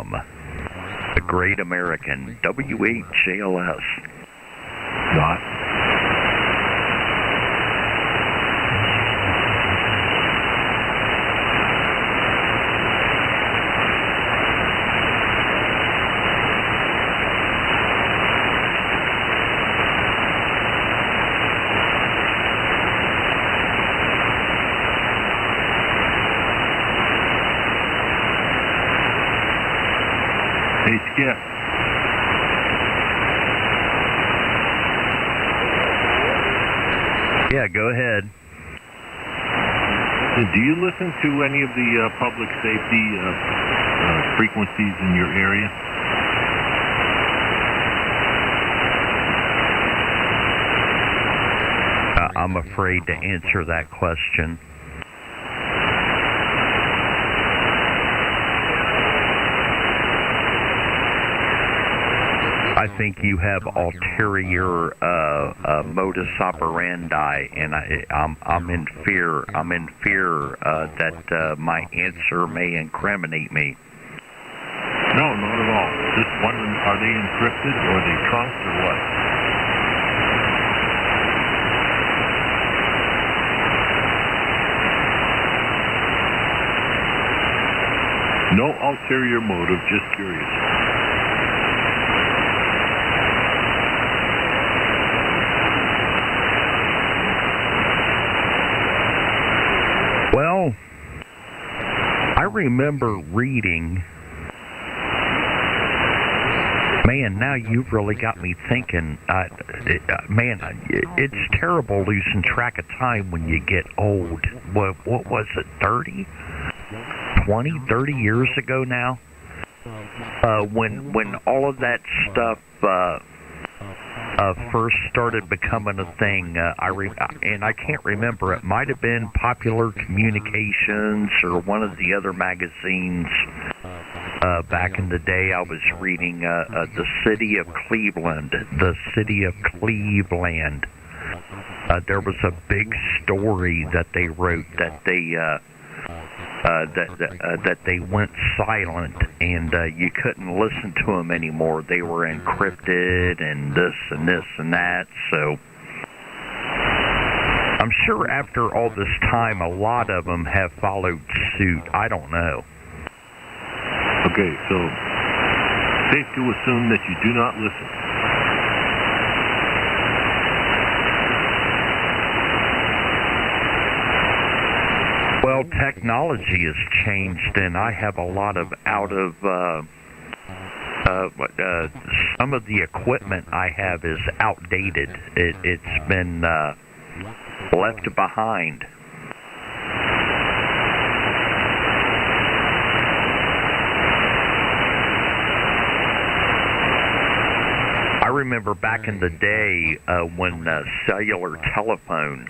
FM, the Great American WHJLS. Dot. Hey, Skip. Yeah, go ahead. Do you listen to any of the public safety frequencies in your area? I'm afraid to answer that question. I think you have ulterior modus operandi, and I'm in fear. I'm in fear that my answer may incriminate me. No, not at all. Just wondering, are they encrypted or are they trunked or what? No ulterior motive, just curious. Well, I remember reading, man, now you've really got me thinking, it's terrible losing track of time when you get old. What was it, 30 years ago now? When all of that stuff first started becoming a thing, and I can't remember. It might have been Popular Communications or one of the other magazines. Back in the day, I was reading the City of Cleveland. The City of Cleveland. There was a big story that they wrote that they went silent, and you couldn't listen to them anymore. They were encrypted and this and this and that. So I'm sure after all this time, a lot of them have followed suit. I don't know. Okay, so safe to assume that you do not listen. Well, technology has changed, and I have a lot of some of the equipment I have is outdated. It's been left behind. I remember back in the day when cellular telephone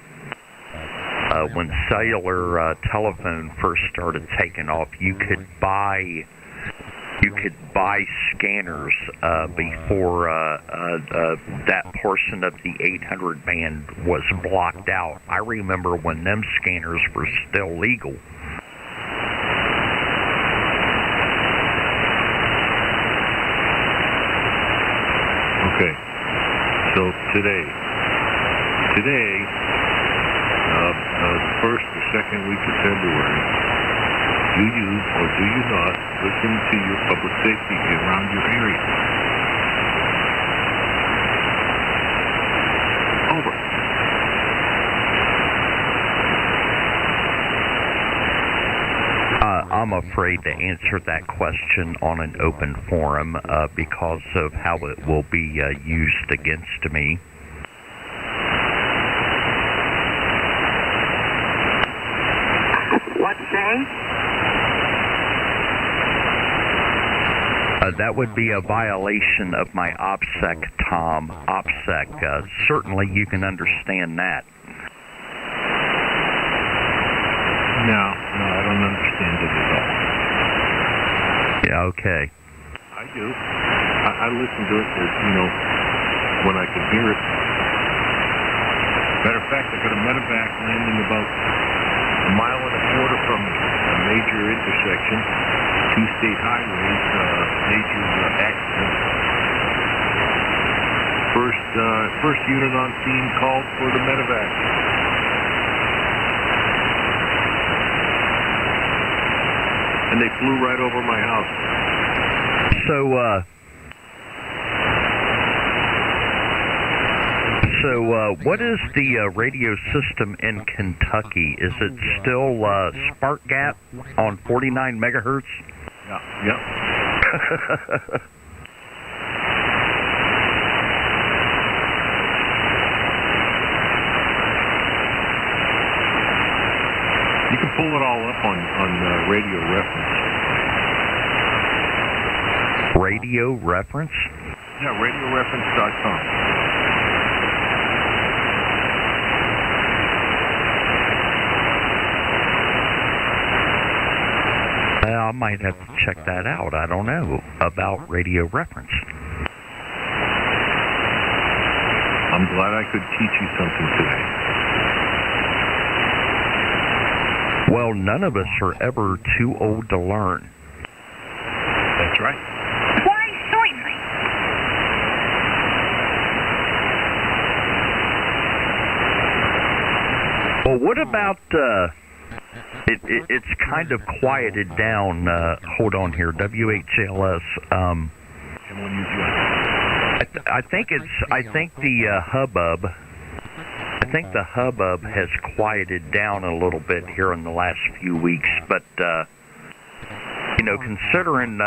first started taking off, you could buy scanners before that portion of the 800 band was blocked out. I remember when them scanners were still legal. Okay, so today, the first or second week of February, do you or do you not listen to your public safety around your area? Over. I'm afraid to answer that question on an open forum because of how it will be used against me. What say? That would be a violation of my OPSEC, Tom. OPSEC. Certainly you can understand that. No, I don't understand it at all. Yeah, okay. I do. I listen to it, when I can hear it. Matter of fact, I got a medevac landing about a mile and a quarter from a major intersection, two state highways, major accident. First unit on scene called for the medevac. And they flew right over my house. So, what is the radio system in Kentucky? Is it still Spark Gap on 49 megahertz? Yeah. You can pull it all up on Radio Reference. Radio Reference? Yeah, radioreference.com. I might have to check that out. I don't know about Radio Reference. I'm glad I could teach you something today. Well, none of us are ever too old to learn. That's right. Why, certainly. Well, what about... It's kind of quieted down. Hold on here, WHLS. I think the hubbub. I think the hubbub has quieted down a little bit here in the last few weeks. But considering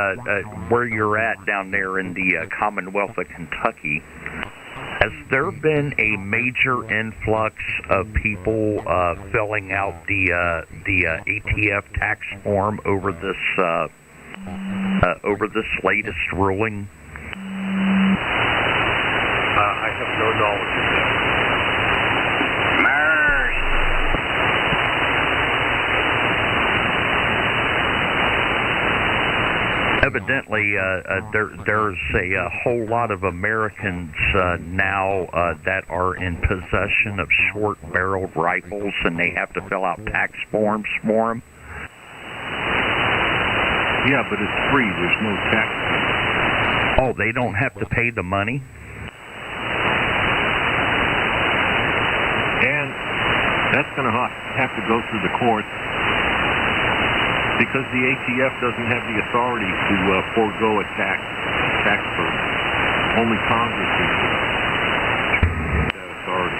where you're at down there in the Commonwealth of Kentucky, has there been a major influx of people filling out the ATF tax form over this latest ruling? I have no knowledge of that. Evidently, there's a whole lot of Americans now that are in possession of short-barreled rifles, and they have to fill out tax forms for them. Yeah, but it's free. There's no tax. Oh, they don't have to pay the money? And that's going to have to go through the courts, because the ATF doesn't have the authority to forego a tax burden. Only Congress has that authority.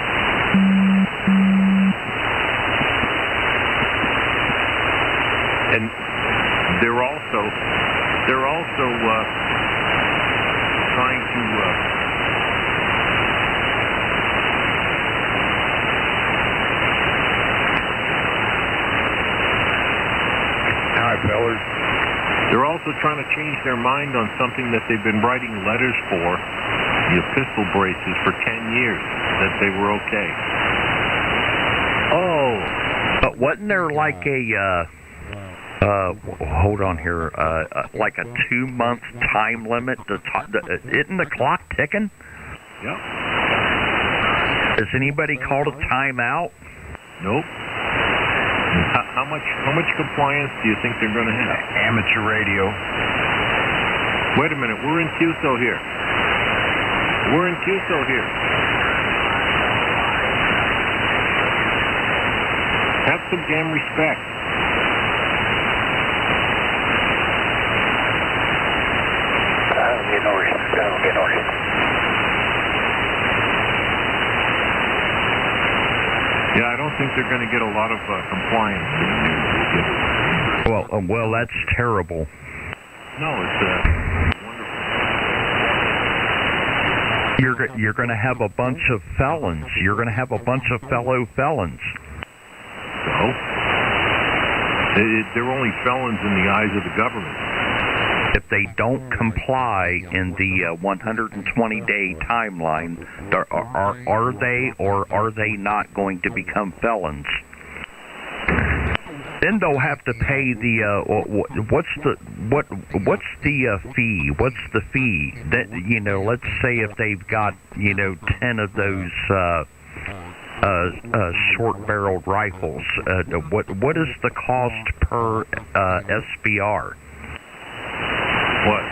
And they're also trying to Fellers. They're also trying to change their mind on something that they've been writing letters for, the pistol braces, for 10 years, that they were okay. Oh, but wasn't there like a, hold on here, like a 2-month time limit? Isn't the clock ticking? Yep. Has anybody called a timeout? Nope. How much compliance do you think they're going to have? Amateur radio. Wait a minute, we're in QSO here. Have some damn respect. Get orders. Yeah, I don't think they're going to get a lot of compliance. Well, that's terrible. No, it's wonderful. You're going to have a bunch of felons. You're going to have a bunch of fellow felons. So? They're only felons in the eyes of the government. If they don't comply in the 120-day timeline, are they or are they not going to become felons? Then they'll have to pay the what's the fee? What's the fee? That let's say if they've got 10 of those short-barreled rifles. What is the cost per SBR? What,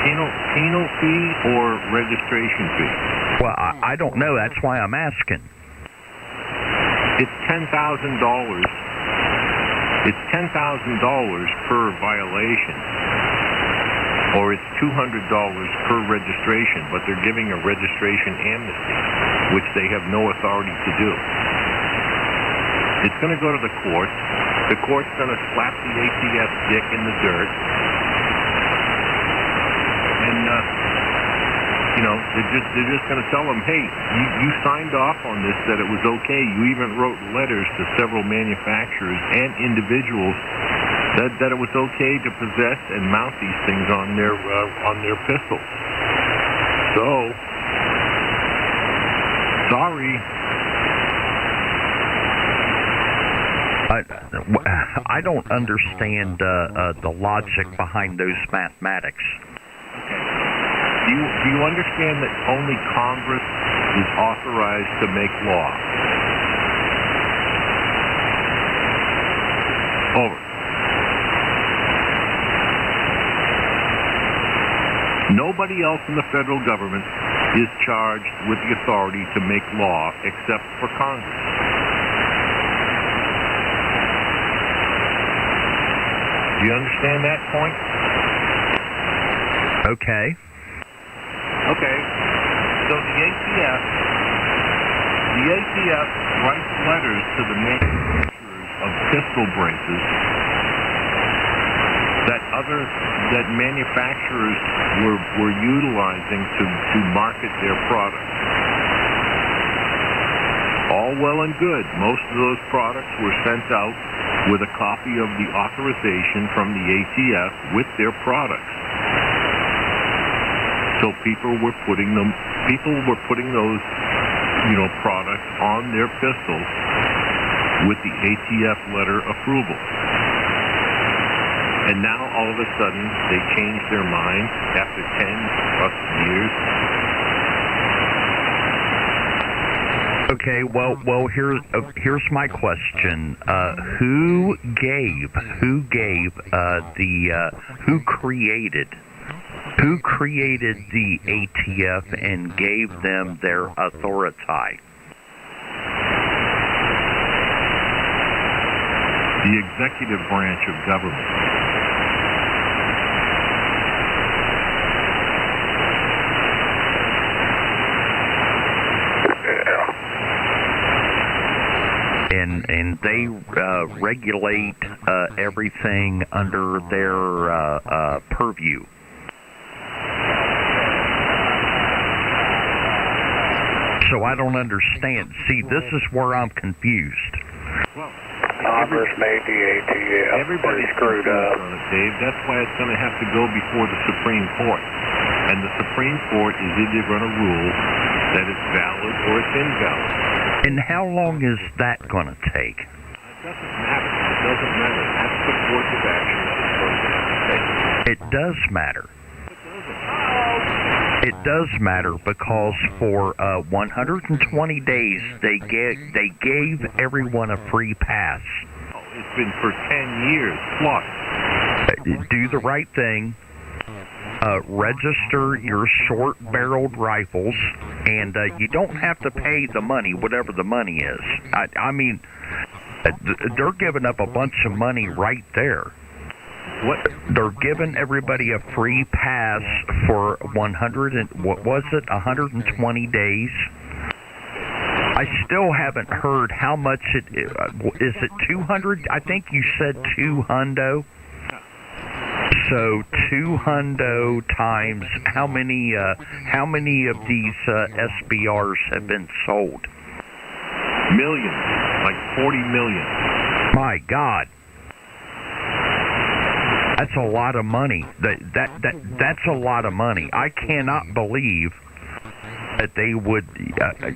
penal fee or registration fee? Well, I don't know. That's why I'm asking. It's $10,000. It's $10,000 per violation, or it's $200 per registration, but they're giving a registration amnesty, which they have no authority to do. It's going to go to the court. The court's going to slap the ATF dick in the dirt. And, they're just going to tell them, hey, you signed off on this, that it was okay. You even wrote letters to several manufacturers and individuals that it was okay to possess and mount these things on their pistols. So, sorry. I don't understand the logic behind those mathematics. Do you understand that only Congress is authorized to make law? Over. Nobody else in the federal government is charged with the authority to make law except for Congress. Do you understand that point? Okay. Okay. So the ATF writes letters to the manufacturers of pistol braces that manufacturers were utilizing to market their products. All well and good. Most of those products were sent out with a copy of the authorization from the ATF with their products. So people were putting those, products on their pistols with the ATF letter approval. And now all of a sudden they changed their mind after 10 plus years. Okay, well, here's my question. Who created the ATF and gave them their authority? The executive branch of government. And they regulate everything under their purview. So I don't understand. See, this is where I'm confused. Well, Congress made the ATF. Everybody's screwed up. On it, Dave. That's why it's going to have to go before the Supreme Court. And the Supreme Court is either going to rule that it's valid or it's invalid. And how long is that going to take? It doesn't matter. It doesn't matter. That's the course of action that it's going to have to take. It does matter. It does matter because for 120 days they gave everyone a free pass. It's been for 10 years plus. Do the right thing. Register your short-barreled rifles, and you don't have to pay the money, whatever the money is. I mean, they're giving up a bunch of money right there. What? They're giving everybody a free pass for 120 days. I still haven't heard how much it is. It 200? I think you said 200. So 200 times how many of these SBRs have been sold? Millions, like 40 million. My God. That's a lot of money. That's a lot of money. I cannot believe that they would.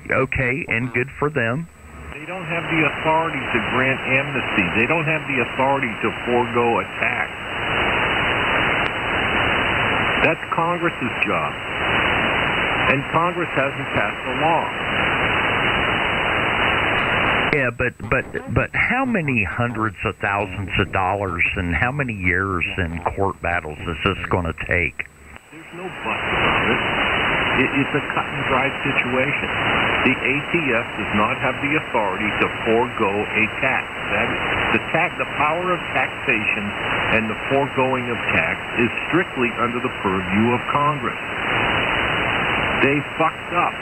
Okay, and good for them. They don't have the authority to grant amnesty. They don't have the authority to forego a tax. That's Congress's job. And Congress hasn't passed a law. Yeah, but how many hundreds of thousands of dollars and how many years in court battles is this going to take? There's no buts about it. It's a cut and dry situation. The ATF does not have the authority to forego a tax. The power of taxation and the foregoing of tax is strictly under the purview of Congress. They fucked up.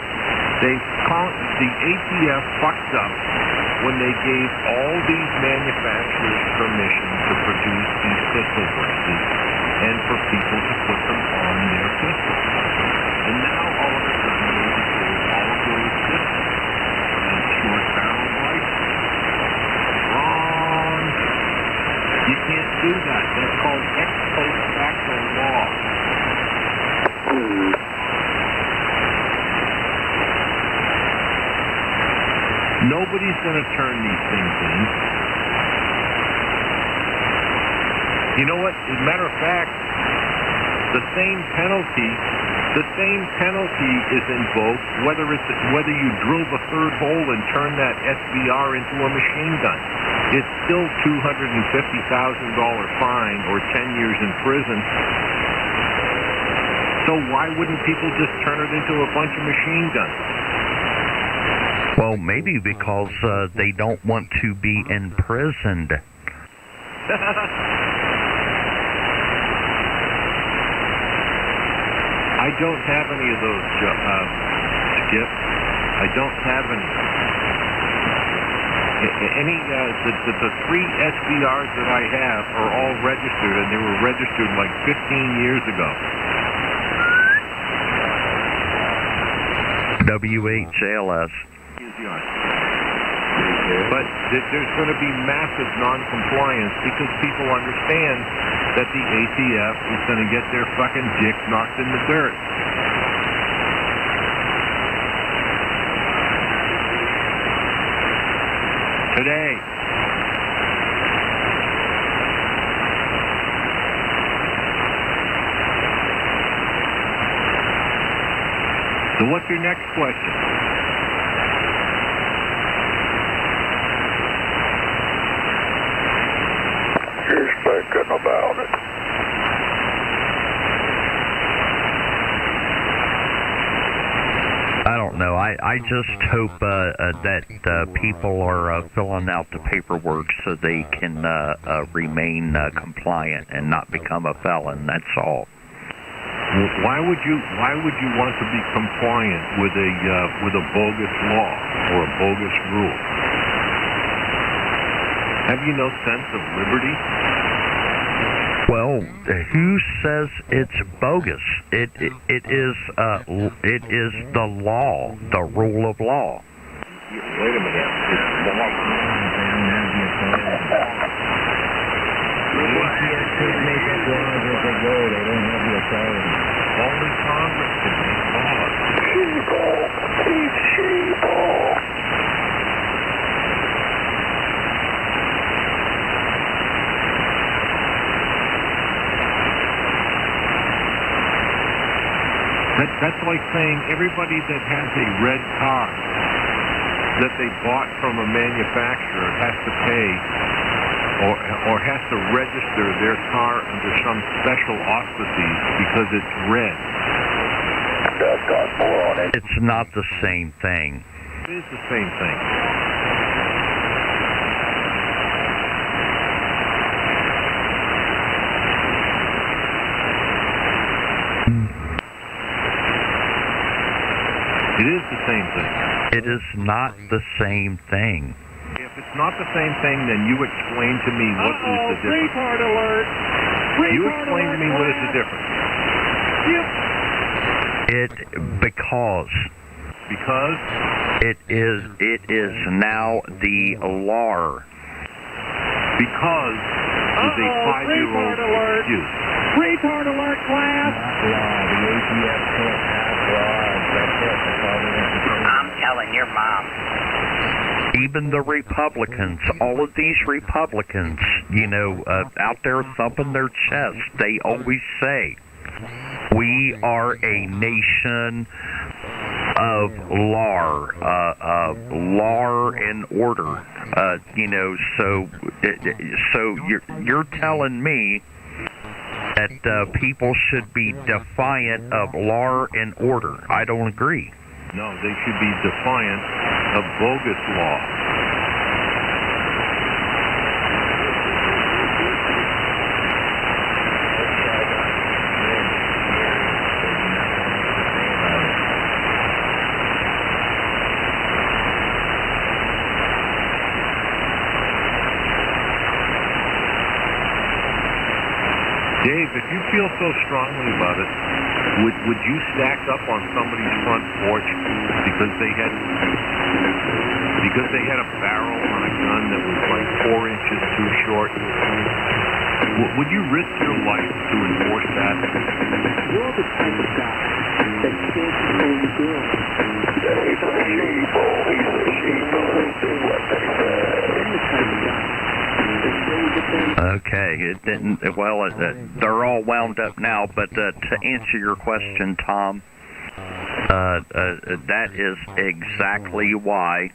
The ATF fucked up when they gave all these manufacturers permission to produce these pistol braces and for people to put them on their pistols. And now all of a sudden they control all of those pistols and short barrel rifles. Wrong. You can't do that. That's called ex post facto law. Nobody's going to turn these things in. You know what? As a matter of fact, the same penalty is invoked whether you drill the third hole and turn that SBR into a machine gun. It's still $250,000 fine or 10 years in prison. So why wouldn't people just turn it into a bunch of machine guns? Well, maybe because they don't want to be imprisoned. I don't have any of those, Skip. I don't have any. The three SBRs that I have are all registered, and they were registered like 15 years ago. WHLS. But there's going to be massive non-compliance because people understand that the ATF is going to get their fucking dick knocked in the dirt. Today. So what's your next question? He's thinking about it. I don't know. I just hope that people are filling out the paperwork so they can remain compliant and not become a felon. That's all. Why would you want to be compliant with a bogus law or a bogus rule? Have you no sense of liberty? Well, who says it's bogus? It is the law, the rule of law. Wait a minute. Only Congress can make laws. That's like saying everybody that has a red car that they bought from a manufacturer has to pay or has to register their car under some special auspices because it's red. It's not the same thing. It is the same thing. It is the same thing. It is not the same thing. If it's not the same thing, then you explain to me what is the difference. Retard alert! You explain to me what is the difference. Because it is now the law. Because is a 5-year-old excuse. Retard alert, class! The ATF can't have laws. That's it. That's all they have to say. I'm telling your mom. Even the Republicans, all of these Republicans, out there thumping their chests, they always say, we are a nation of law and order. So you're telling me that people should be defiant of law and order. I don't agree. No, they should be defiant of bogus law. Dave, if you feel so strongly about it, would you stack up on somebody's front porch because they had a barrel on a gun that was like 4 inches too short? Would you risk your life to enforce that? You're the type of guy that can't control the girl. He's a sheeple. He's a sheeple. Listen what they say. I'm the type of guy. Okay, it didn't. Well, they're all wound up now. But to answer your question, Tom, that is exactly why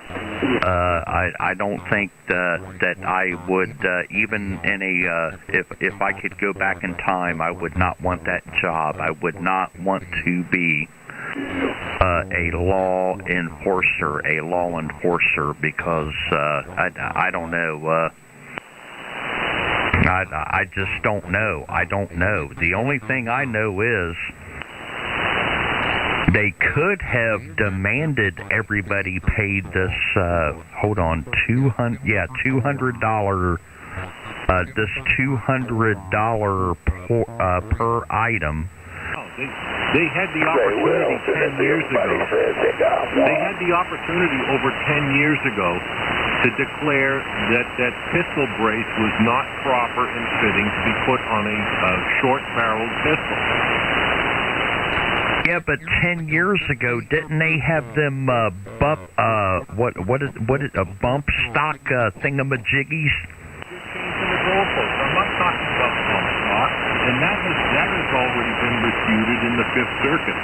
I don't think that I would even in a if I could go back in time, I would not want that job. I would not want to be a law enforcer, because I don't know. I just don't know. I don't know. The only thing I know is they could have demanded everybody paid this. Hold on, $200. Yeah, $200. This $200 per item. They had the opportunity 10 years ago. They had the opportunity over 10 years ago to declare that pistol brace was not proper and fitting to be put on a short-barreled pistol. Yeah, but 10 years ago, didn't they have them bump stock thingamajiggies? I'm not talking about bump stock, and that has already been refuted in the Fifth Circuit.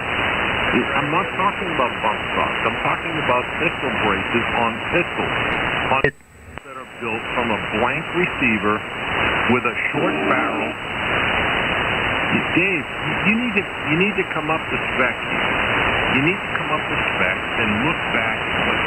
I'm not talking about bump stocks. I'm talking about pistol braces on pistols that are built from a blank receiver with a short barrel. Dave, you need to come up to spec. You need to come up to spec and look back at what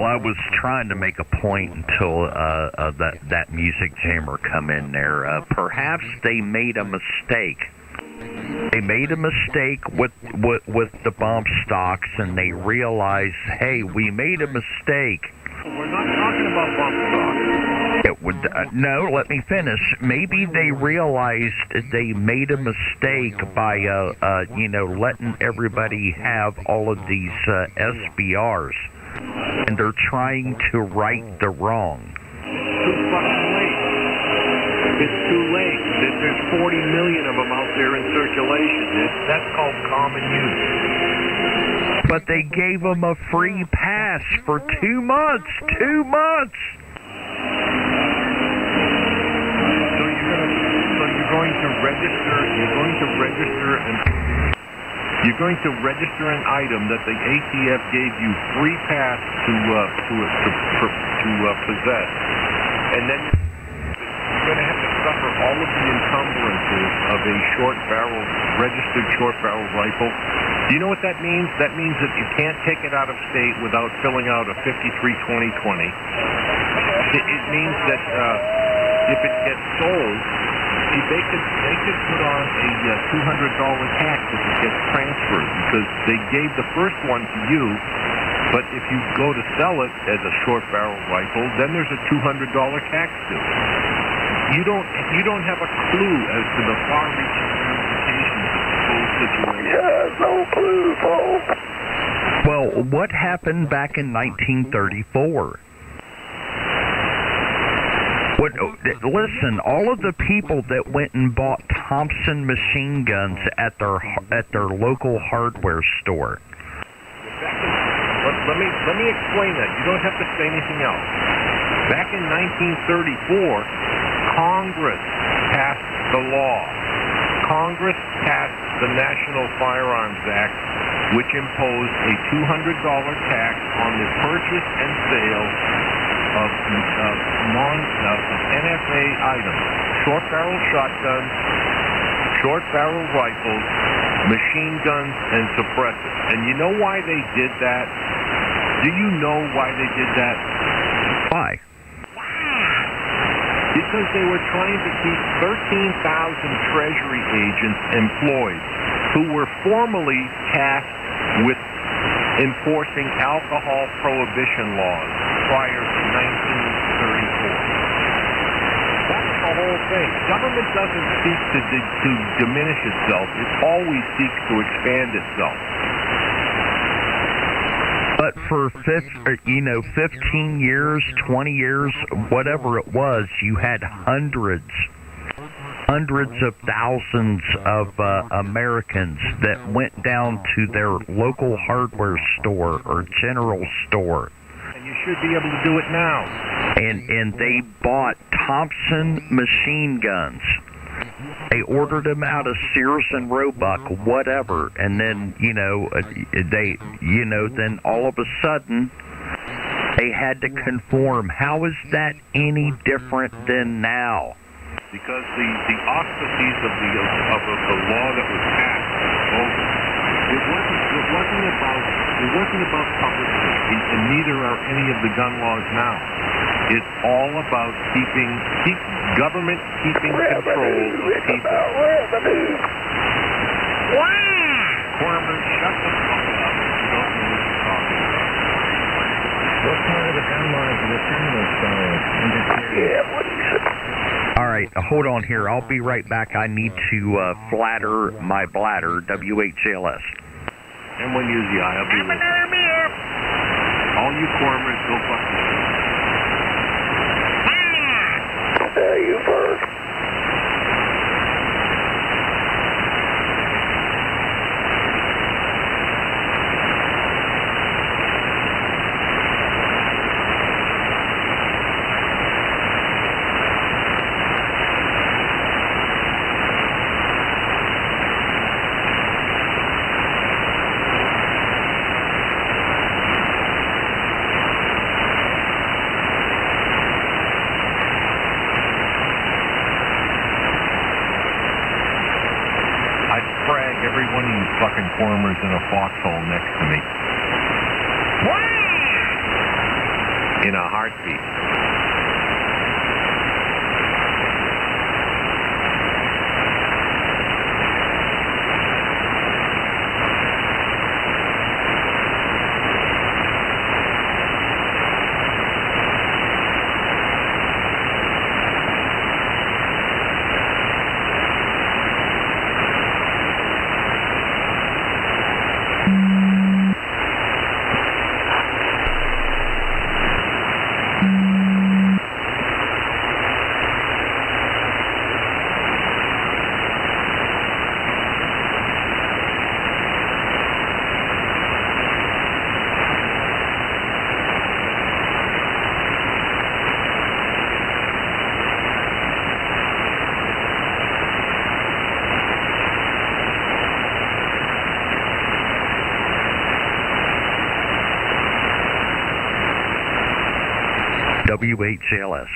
I was trying to make a point until that music jammer come in there. Perhaps they made a mistake. They made a mistake with the bump stocks, and they realized, hey, we made a mistake. We're not talking about bump stocks. It would no. Let me finish. Maybe they realized they made a mistake by letting everybody have all of these SBRs. And they're trying to right the wrong. Too fucking late. It's too late. There's 40 million of them out there in circulation. That's called common use. But they gave them a free pass for 2 months. 2 months. So you're going to register. You're going to register an item that the ATF gave you free pass to possess, and then you're going to have to suffer all of the encumbrances of a registered short barrel rifle. Do you know what that means? That means that you can't take it out of state without filling out a 53-2020. It means that if it gets sold, they could put on a $200 tax if it gets transferred, because they gave the first one to you, but if you go to sell it as a short barrel rifle, then there's a $200 tax due. You don't have a clue as to the far-reaching ramifications of the whole situation. Yeah, no clue, folks. Well, what happened back in 1934? Listen, all of the people that went and bought Thompson machine guns at their local hardware store. Let me explain that. You don't have to say anything else. Back in 1934, Congress passed the law. Congress passed the National Firearms Act, which imposed a $200 tax on the purchase and sale of NFA items, short-barrel shotguns, short-barrel rifles, machine guns, and suppressors. And you know why they did that? Do you know why they did that? Why? Because they were trying to keep 13,000 Treasury agents employed who were formally tasked with enforcing alcohol prohibition laws prior to 1934. That's the whole thing. Government doesn't seek to diminish itself. It always seeks to expand itself. But for 15 years, 20 years, whatever it was, you had hundreds of thousands of Americans that went down to their local hardware store or general store. And you should be able to do it now. And they bought Thompson machine guns. They ordered them out of Sears and Roebuck, whatever, and then then all of a sudden they had to conform. How is that any different than now? Because the auspices of the law that was passed over. It wasn't about public safety, and neither are any of the gun laws now. It's all about keep government keeping control of people. Corman, shut the fuck up. You don't know what you're talking about. What part of the gun laws are the criminals following? Yeah, what do you say? All right, hold on here. I'll be right back. I need to flatter my bladder, WHLS. And when use the eye, I'll be with you. All you Cormers, go fuck yourself. You first. Every one of you fucking Cormers in a foxhole next to me. In a heartbeat. WHLS.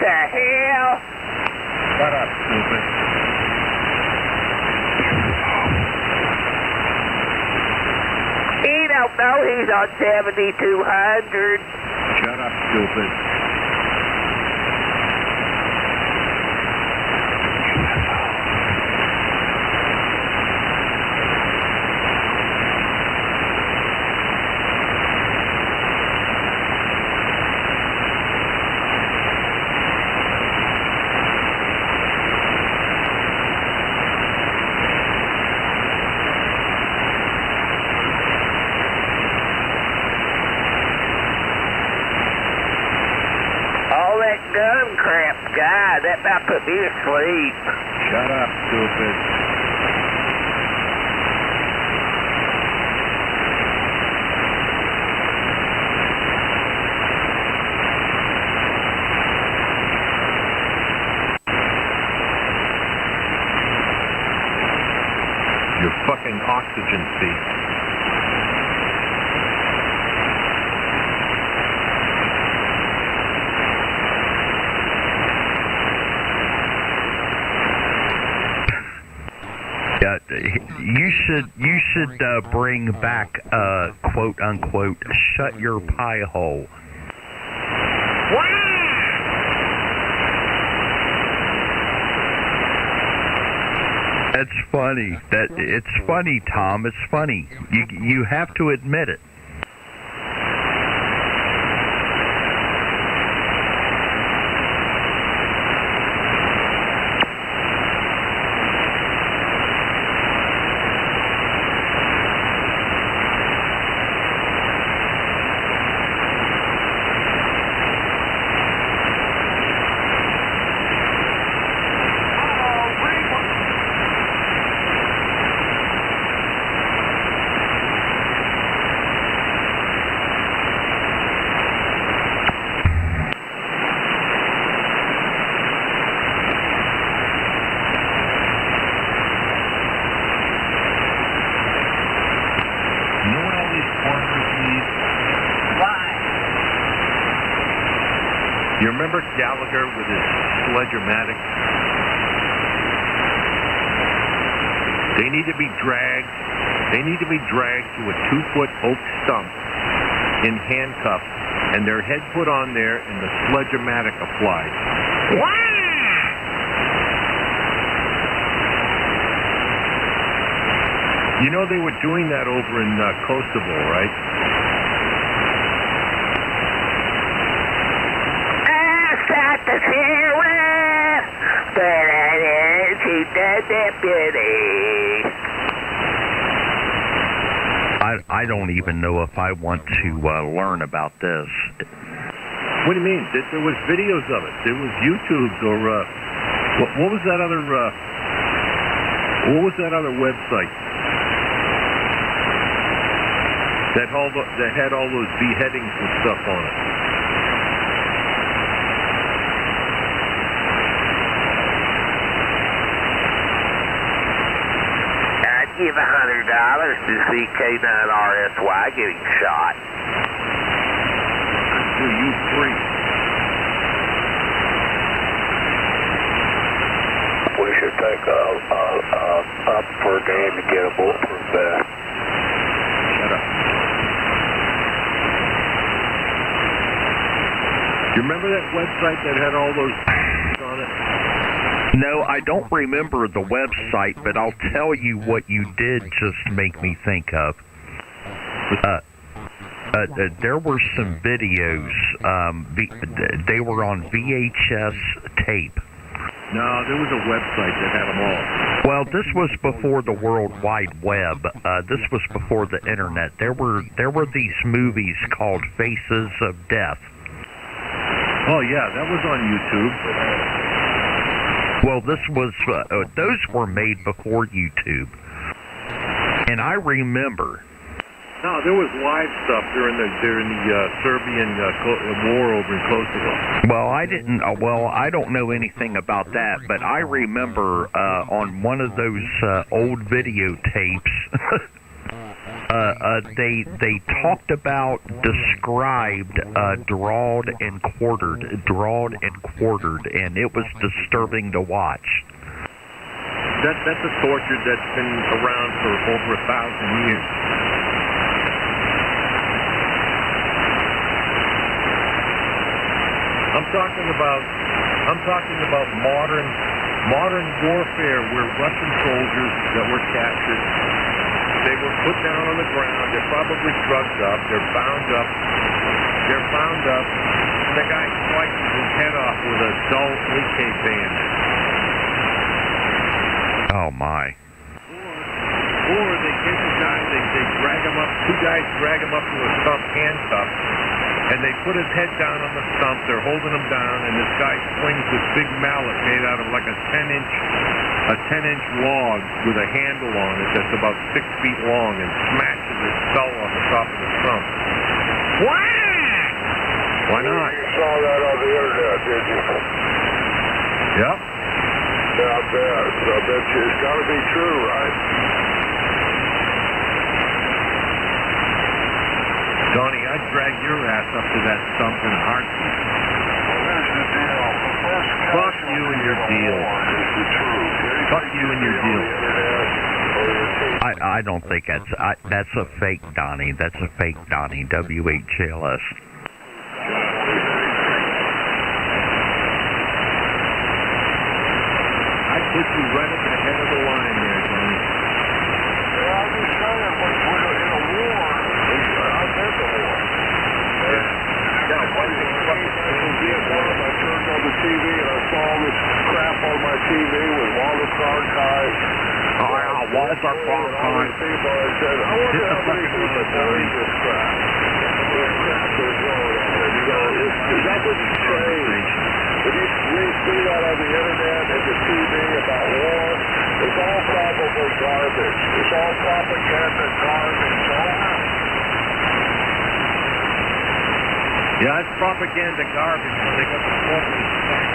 the hell? Shut up, stupid. He don't know he's on 7,200. Shut up, stupid. Gun crap, God, that about put me to sleep. Shut up, stupid. Your fucking oxygen feet. You should bring back quote unquote shut your pie hole. That's funny. It's funny, Tom. It's funny. You have to admit it. You remember Gallagher with his sledge-o-matic? They need to be dragged. They need to be dragged to a 2-foot oak stump in handcuffs, and their head put on there, and the sledge-o-matic applied. You know they were doing that over in Kosovo, right? The sheriff, but I didn't shoot the deputy. I don't even know if I want to learn about this. What do you mean? There was videos of it. There was YouTube or what was that other website that had all those beheadings and stuff on it? Give $100 to see K9RSY getting shot. Do you free? We should take up for a game to get a bulletproof vest. Shut up. You remember that website that had all those on it? No, I don't remember the website, but I'll tell you what you did just make me think of. There were some videos. They were on VHS tape. No, there was a website that had them all. Well, this was before the World Wide Web. This was before the Internet. There were these movies called Faces of Death. Oh yeah, that was on YouTube. Well, those were made before YouTube. And I remember. No, there was live stuff during the Serbian war over in Kosovo. Well, I don't know anything about that, but I remember on one of those old videotapes, they talked about, described drawed and quartered, and it was disturbing to watch. That's a torture that's been around for over 1,000 years. I'm talking about modern warfare where Russian soldiers that were captured, they were put down on the ground, they're probably drugged up, they're bound up, and the guy slices his head off with a dull AK bayonet. Oh my. Or they get the guy, they drag him up, two guys drag him up to a stump handcuff, and they put his head down on the stump, they're holding him down, and this guy swings this big mallet made out of like a 10-inch log with a handle on it that's about 6 feet long and smashes his skull on the top of the stump. Why not? You saw that on the internet, did you? Yep. Yeah, I bet you it's got to be true, right? Donnie, I'd drag your ass up to that stump in a heartbeat. Here's the deal. Fuck you and your deal. Fuck you and your deal. I don't think that's a fake Donnie. That's a fake Donnie. WHLS. I put you right at the head of the line there, Donnie. Yeah, I'm just saying, when in a war, I've been to war. Yeah, in Vietnam, I turned on the TV and I saw all this crap on my TV with Walter Cronkite. Oh, yeah, Walter Cronkite. People, I said, I wonder how many people believe this crap. This crap is going on there. You know, is that what you say? If you see that on the internet and the TV about war, it's all probably garbage. It's all propaganda garbage. Yeah, it's propaganda garbage when they got the corporate stack.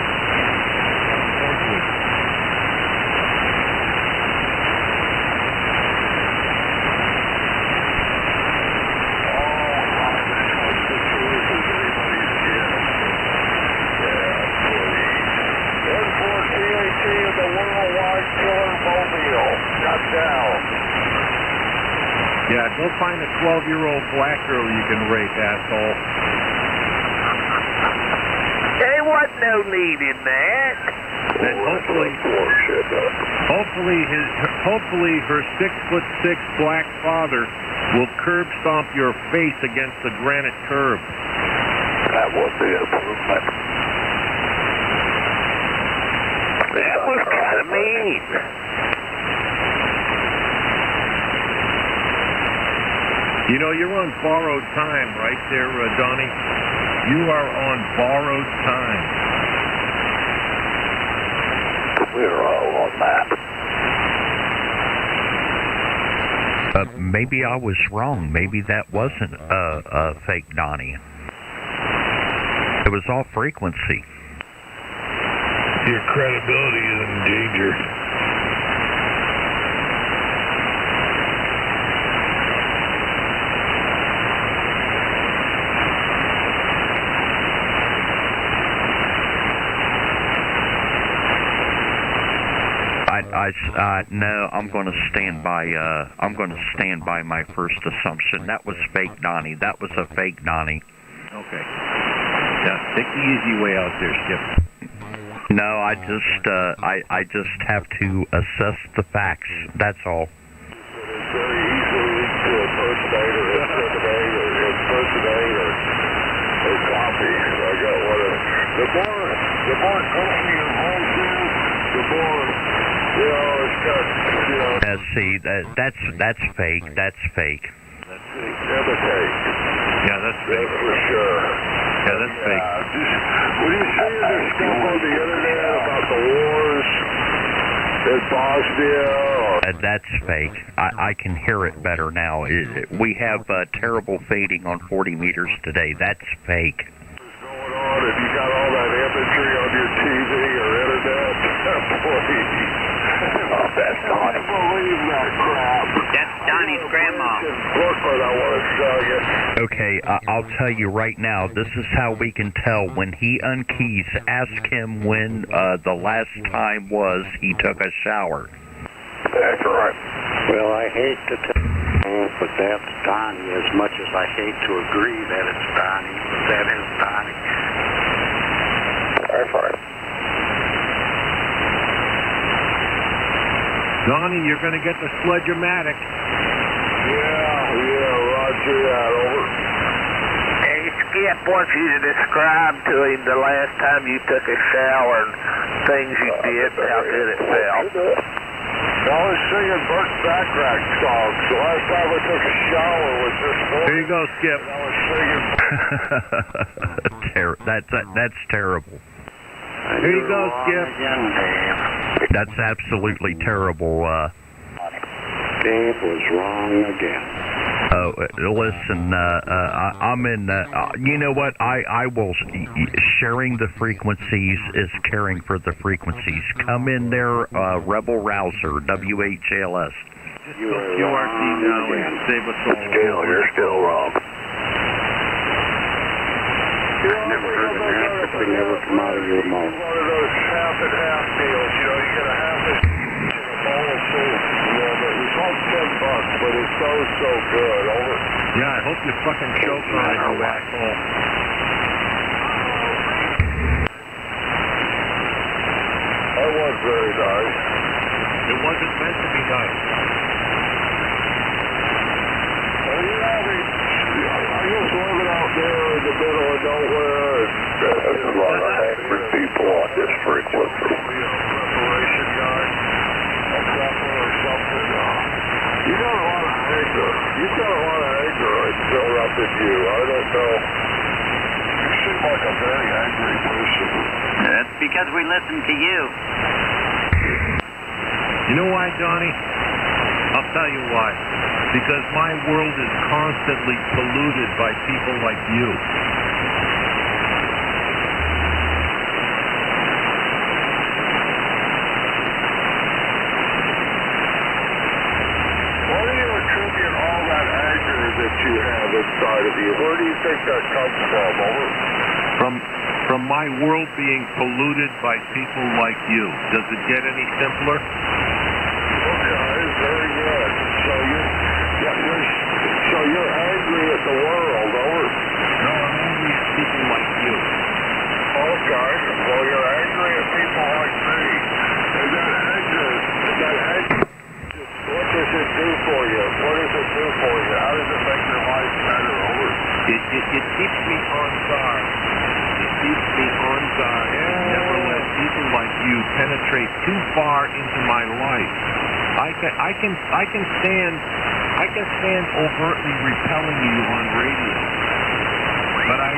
The worldwide killer mobile. Shut down. Yeah, go find a 12-year-old black girl you can rape, asshole. There wasn't no need in that. And hopefully her 6'6" black father will curb stomp your face against the granite curb. That would be an improvement. That was kind of mean. You know, you're on borrowed time right there, Donnie. You are on borrowed time. We're all on that. Maybe I was wrong. Maybe that wasn't a fake Donnie. It was all frequency. Your credibility is in danger. No, I'm going to stand by my first assumption. That was fake Donnie. That was a fake Donnie. Okay. Yeah, take the easy way out there, Skip. No, I just have to assess the facts. That's all. It's very easily to impersonate or copy. I got one of the more copy your voice is, the more, you know, it's got, you know. See, that's fake. That's fake. That's imitate. Yeah, that's fake. That's for sure. Yeah, that's fake. When you see this stuff on the internet about the wars in Bosnia or... That's fake. I can hear it better now. We have terrible fading on 40 meters today. That's fake. What's going on if you got all that imagery on your TV or internet? Please. Oh, that's not. I believe that crap. That's Donnie's grandma. Booklet I want to show you. Okay, I'll tell you right now, this is how we can tell. When he unkeys, ask him when the last time was he took a shower. That's right. Well, I hate to tell you, but that's Donnie, as much as I hate to agree that it's Donnie, but that is Donnie. That's right. Donnie, you're going to get the Sledge-O-Matic. Yeah, roger that, over. Hey, Skip wants you to describe to him the last time you took a shower and things you did, how good it felt. I was singing Burt Bacharach songs. The last time I took a shower was this morning. Here you go, Skip. I was singing. That's terrible. Here you go, Skip. Again, Dave. That's absolutely terrible. Dave was wrong again. Listen, I'm in. You know what? I will. Sharing the frequencies is caring for the frequencies. Come in there, Rebel Rouser, WHLS. You QRT now and save us all. You're still wrong. Never heard of that, but they never come out of your mouth. One of those half and half deals, you know, you get a half and a bowl of soup. You know, but it's like $10, but it's so good. Over. Yeah, I hope you fucking choke on it, you asshole. That was very nice. It wasn't meant to be nice. Well, you know, I just living out there in the middle of nowhere, and there's a lot of angry people on this frequency. Preparation guy, a couple or something. You got a lot of anger. You've got a lot of anger built up in you. I don't know. You seem like a very angry person. That's because we listen to you. You know why, Donnie? I'll tell you why. Because my world is constantly polluted by people like you. Why do you attribute all that anger that you have inside of you? Where do you think that comes from? From my world being polluted by people like you. Does it get any simpler? Okay, very good. So you're angry at the world, over. No, I'm angry at people like you. Okay, well you're angry at people like me. And that anger, what does it do for you? What does it do for you? How does it make your life better, over? It keeps me on guard. It keeps me on guard. Never let people like you penetrate too far into my life. I can stand overtly repelling you on radio, but I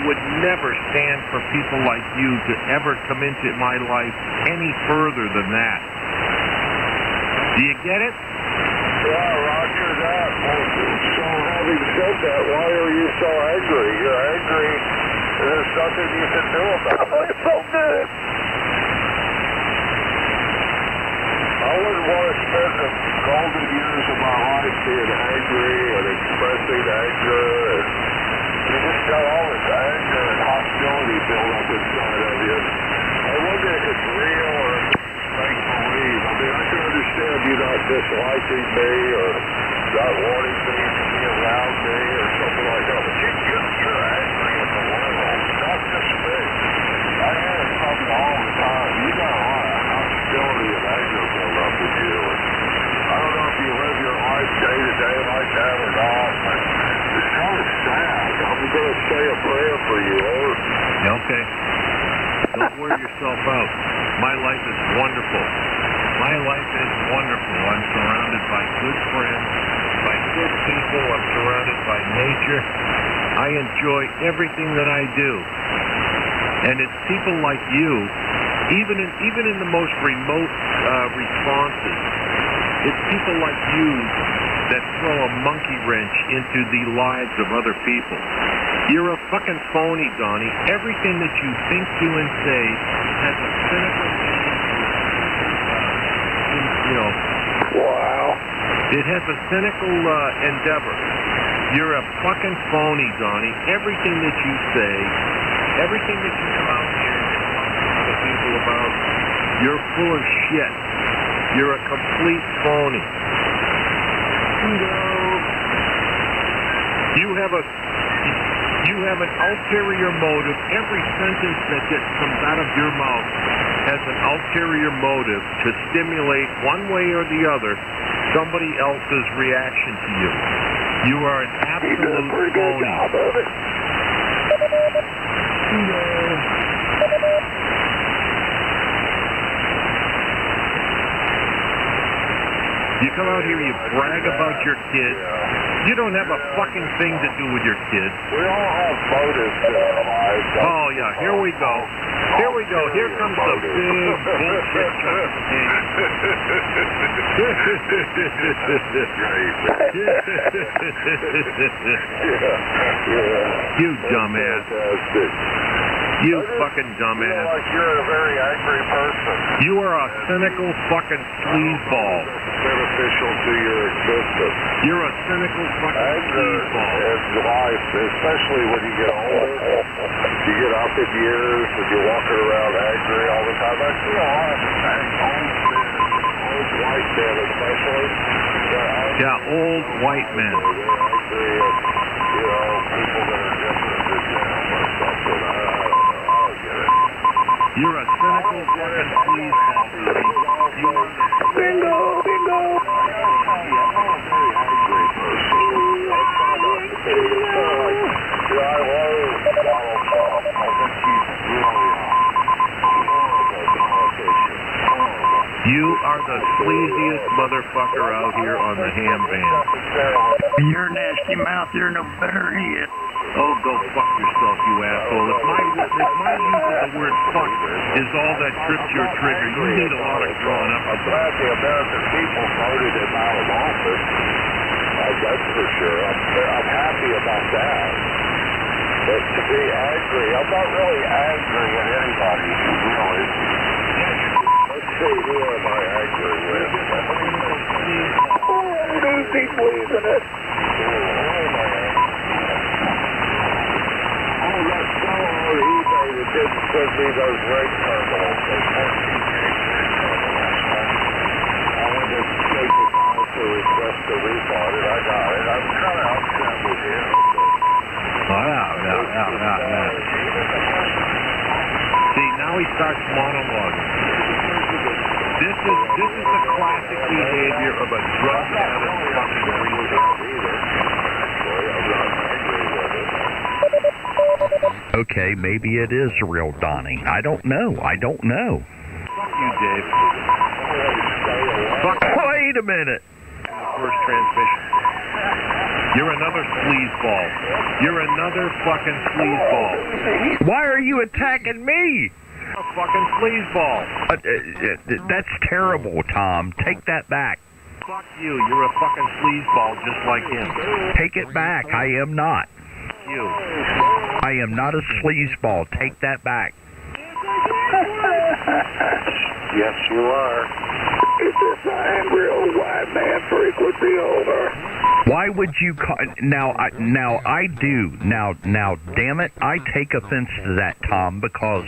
would never stand for people like you to ever come into my life any further than that. Do you get it? Yeah, roger that. Well, so having said that, why are you so angry? You're angry. There's nothing you can do about it. It's so good. I wouldn't want to spend the golden years of my life being angry and expressing anger, and you just got all this anger and hostility built up inside of you. I wonder if it's real or if it's make-believe. I mean, I can understand you not disliking me or not wanting me to be around me or something like that, but you're angry at the world, not just me. I hear it from you all the time. You got a lot of hostility and anger built up in you. And I don't know if you live your life day to day like that or not, but it's kind of sad. I'm going to say a prayer for you, over. Okay. Don't wear yourself out. My life is wonderful. My life is wonderful. I'm surrounded by good friends, by good people. I'm surrounded by nature. I enjoy everything that I do. And it's people like you, even in the most remote responses, it's people like you that throw a monkey wrench into the lives of other people. You're a fucking phony, Donnie. Everything that you think, do, and say has a cynical, Wow. It has a cynical endeavor. You're a fucking phony, Donnie. Everything that you say, everything that you come out here and talk to other people about, you're full of shit. You're a complete phony. You have an ulterior motive. Every sentence that comes out of your mouth has an ulterior motive to stimulate one way or the other somebody else's reaction to you. You are an absolute phony. You come out here, you brag about your kids. You don't have a fucking thing to do with your kids. We all have motives in our lives. Oh, yeah, here we go. Here we go. Here comes the big bullshit You dumbass. You fucking dumbass. I feel like you're a very angry person. You are a cynical fucking sleazeball. Beneficial to your existence. You're a cynical fucking sleazeball. In life, especially when you get older, you get up in years and you're walking around angry all the time. I see a lot of old white men especially. Yeah, old white men. They're angry at, people that are different than them or something. I don't know. I don't get it. You're a cynical fucking sleazeball, baby. Bingo, bingo. I love Donald Trump. I think he's really horrible politician. You are the sleaziest motherfucker out here on the ham band. Your nasty mouth, you're no better than he is. Oh, go fuck yourself, you asshole. If my use of the word fuck is all that trips your trigger, you need a lot of growing up. I'm glad the American people voted him out of office. That's for sure. I'm happy about that. But to be angry, I'm not really angry at anybody, really. Let's see, who am I angry with? Lucy, please, in it. That fellow on eBay that didn't send me those rate terminals, those 14 gigs rate terminals. I went to take the time to request a refund, and I got it. I'm kind of upset with him. See, now he starts monologuing. This is the classic behavior of a drug addict fucking retard. Okay, maybe it is a real Donnie. I don't know. Fuck you, Dave. Wait a minute. First transmission. You're another sleazeball. You're another fucking sleazeball. Why are you attacking me? A fucking sleazeball. That's terrible, Tom. Take that back. Fuck you. You're a fucking sleazeball just like him. Take it back. I am not. You. I am not a sleazeball. Take that back. Yes, you are. Is this angry old white man frequency over? Why would you call... Now, I do. Now, damn it, I take offense to that, Tom, because,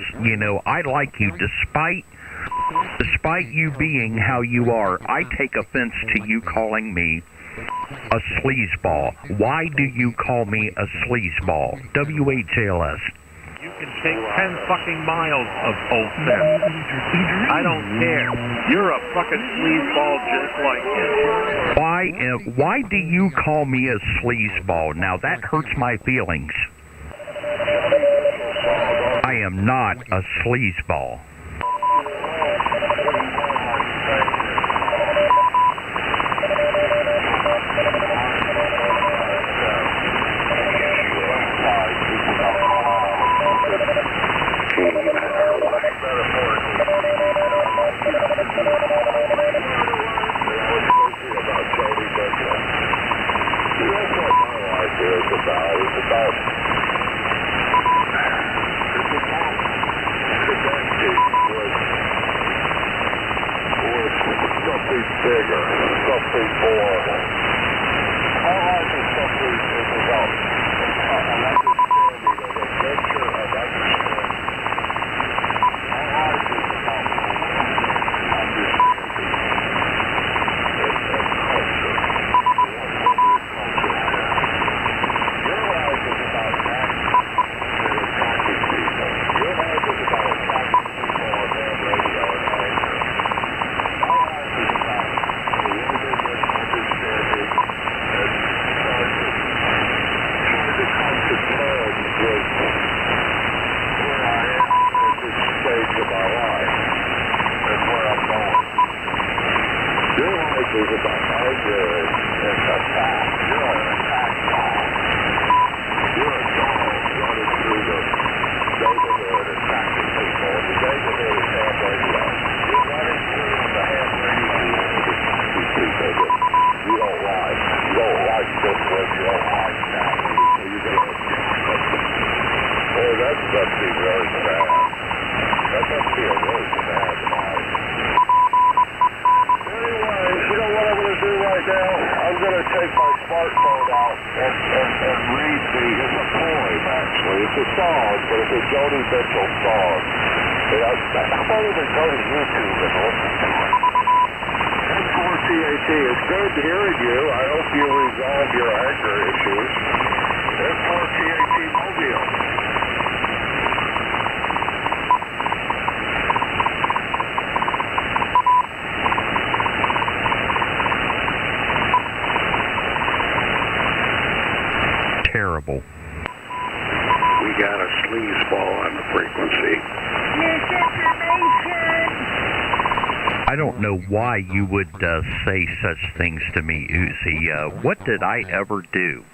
I like you despite you being how you are. I take offense to you calling me a sleazeball. Why do you call me a sleazeball? WHLS. You can take 10 fucking miles of offense. I don't care. You're a fucking sleazeball just like him. Why do you call me a sleazeball? Now that hurts my feelings. I am not a sleazeball. Something bigger, something more. Oh, good. It's a pack. You're an attack dog. You're a dog running through the neighborhood attacking people. The neighborhood is halfway left. You're running through the halfway left attacking people that you don't like. You don't like this one. You don't like that one. So you're going to attack them. Oh, that must be really bad. That must be a really bad life. Anyways, you know what I'm going to do right now? I'm going to take my smartphone out and read it's a poem, actually. It's a song, but it's a Joni Mitchell song. And I might even go to YouTube and listen to it. N4CAT, it's good hearing you. I hope you resolve your anger issues. N4CAT Mobile. Terrible. We got a sleazeball on the frequency. I don't know why you would say such things to me, Uzi. What did I ever do?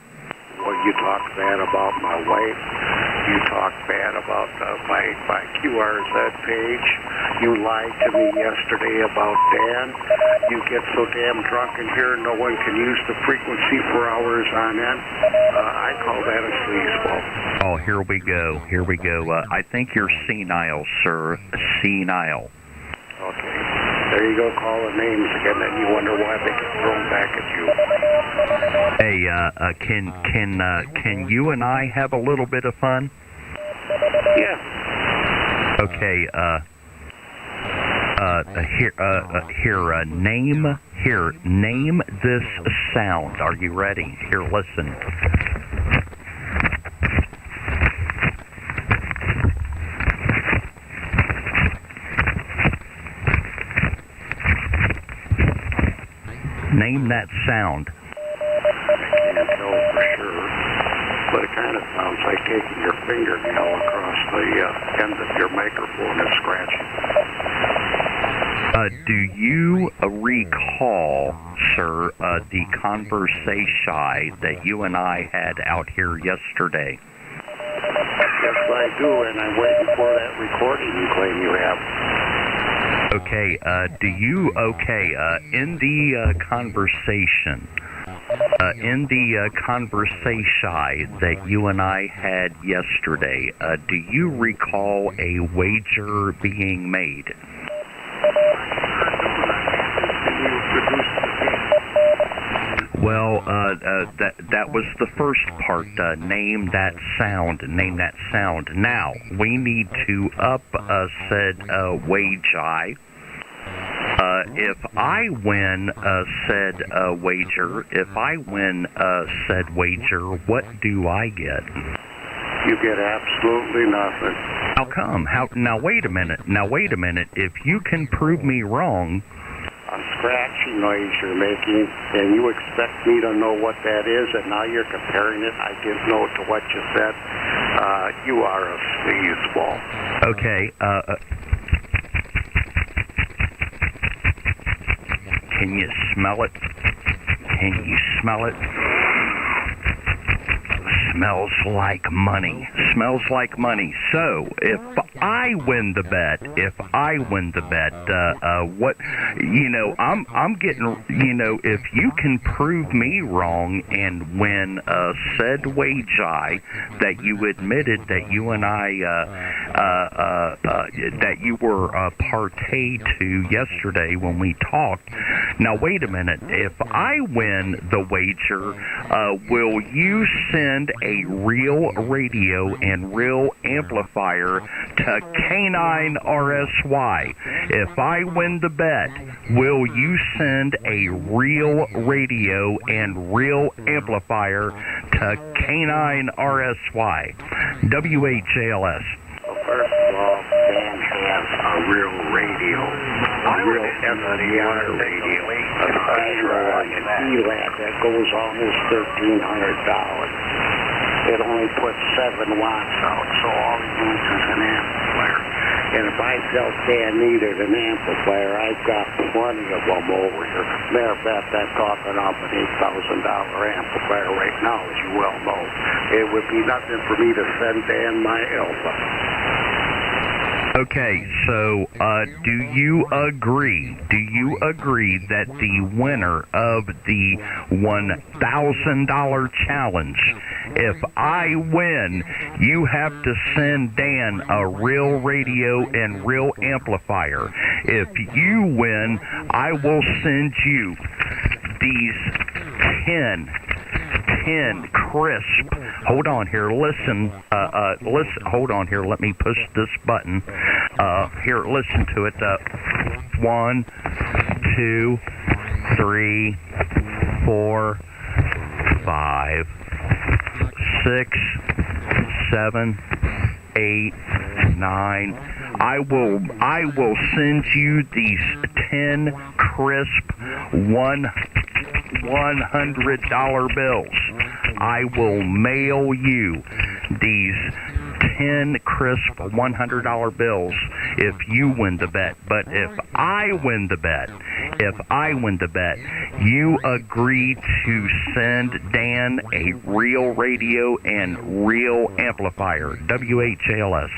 Well, you talk bad about my wife. You talk bad about my QRZ page. You lied to me yesterday about Dan. You get so damn drunk in here, no one can use the frequency for hours on end. I call that a sleazeball. Oh, here we go. Here we go. I think you're senile, sir. Senile. Okay. There you go, call the names again, and you wonder why they get thrown back at you. Hey, can you and I have a little bit of fun? Yeah. Okay, name this sound. Are you ready? Here, listen. Name that sound. I can't tell for sure, but it kind of sounds like taking your fingernail across the end of your microphone and scratching. Do you recall, sir, the conversation that you and I had out here yesterday? Yes, I do, and I'm waiting for that recording you claim you have. Okay, in the conversation that you and I had yesterday, do you recall a wager being made? Well, that was the first part. Name that sound. Name that sound. Now, we need to up said wager. If I win said wager, what do I get? You get absolutely nothing. How come? Now wait a minute. If you can prove me wrong. A scratchy noise you're making, and you expect me to know what that is, and now you're comparing it, I didn't know, to what you said. You are a sleazeball. Okay, can you smell it? Can you smell it? Smells like money. Smells like money. So, if I win the bet, what, I'm getting, if you can prove me wrong and win said wager that you admitted that you and I, that you were partay to yesterday when we talked. Now, wait a minute. If I win the wager, will you send a real radio and real amplifier to Canine RSY? If I win the bet, will you send a real radio and real amplifier to Canine RSY? WHALS. First of all, Dan has a real radio, a real SDR radio, a ELAD that goes almost $1,300. It only puts 7 watts out, so all he needs is an amplifier. And if I tell Dan needed an amplifier, I've got plenty of them over here. Matter of fact, I'm talking up an $8,000 amplifier right now, as you well know. It would be nothing for me to send Dan my Alpha. Okay, so do you agree that the winner of the $1,000 challenge, if I win, you have to send Dan a real radio and real amplifier? If you win, I will send you these 10 crisp. Hold on here. Listen. Hold on here. Let me push this button. Here, listen to it. 1, 2, 3, 4, 5, 6, 7, 8, 9. I will send you these 10 crisp $100 bills. I will mail you these 10 crisp $100 bills if you win the bet. But if I win the bet, you agree to send Dan a real radio and real amplifier. WHALS.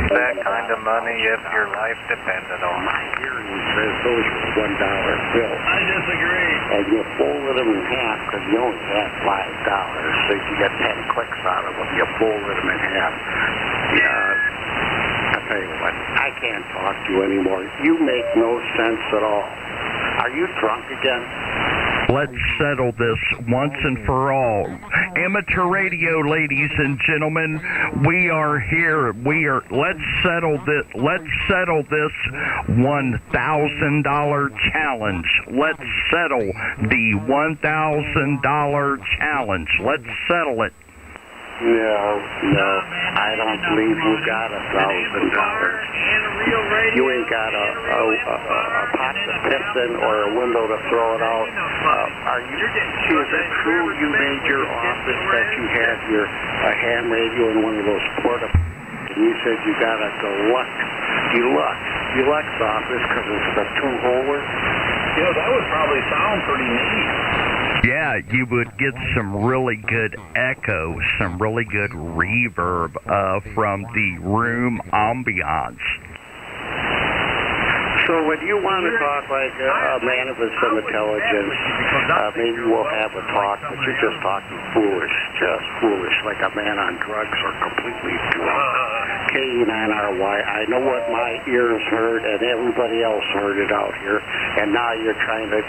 That kind of money if your life depended on it. My hearing says those are $1 bills. I disagree. And you folded them in half because you only had $5, so you get 10 clicks out of them. You folded them in half. I tell you what, I can't talk to you anymore. You make no sense at all. Are you drunk again? Let's settle this once and for all. Amateur radio, ladies and gentlemen, we are here. Let's settle this $1,000 challenge. Let's settle the $1,000 challenge. Let's settle it. No, I don't believe you got $1,000. You ain't got a pot to piss in or a window to throw it out. Is it true you made your office that you had your ham radio in one of those porta, and you said you got a deluxe office because it's the two-holer? That would probably sound pretty neat. Yeah, you would get some really good echo, some really good reverb from the room ambiance. So when you want to talk like a man of some intelligence, maybe we'll have a talk, but you're just talking foolish, like a man on drugs or completely drunk. K9RY, I know what my ears heard, and everybody else heard it out here, and now you're trying to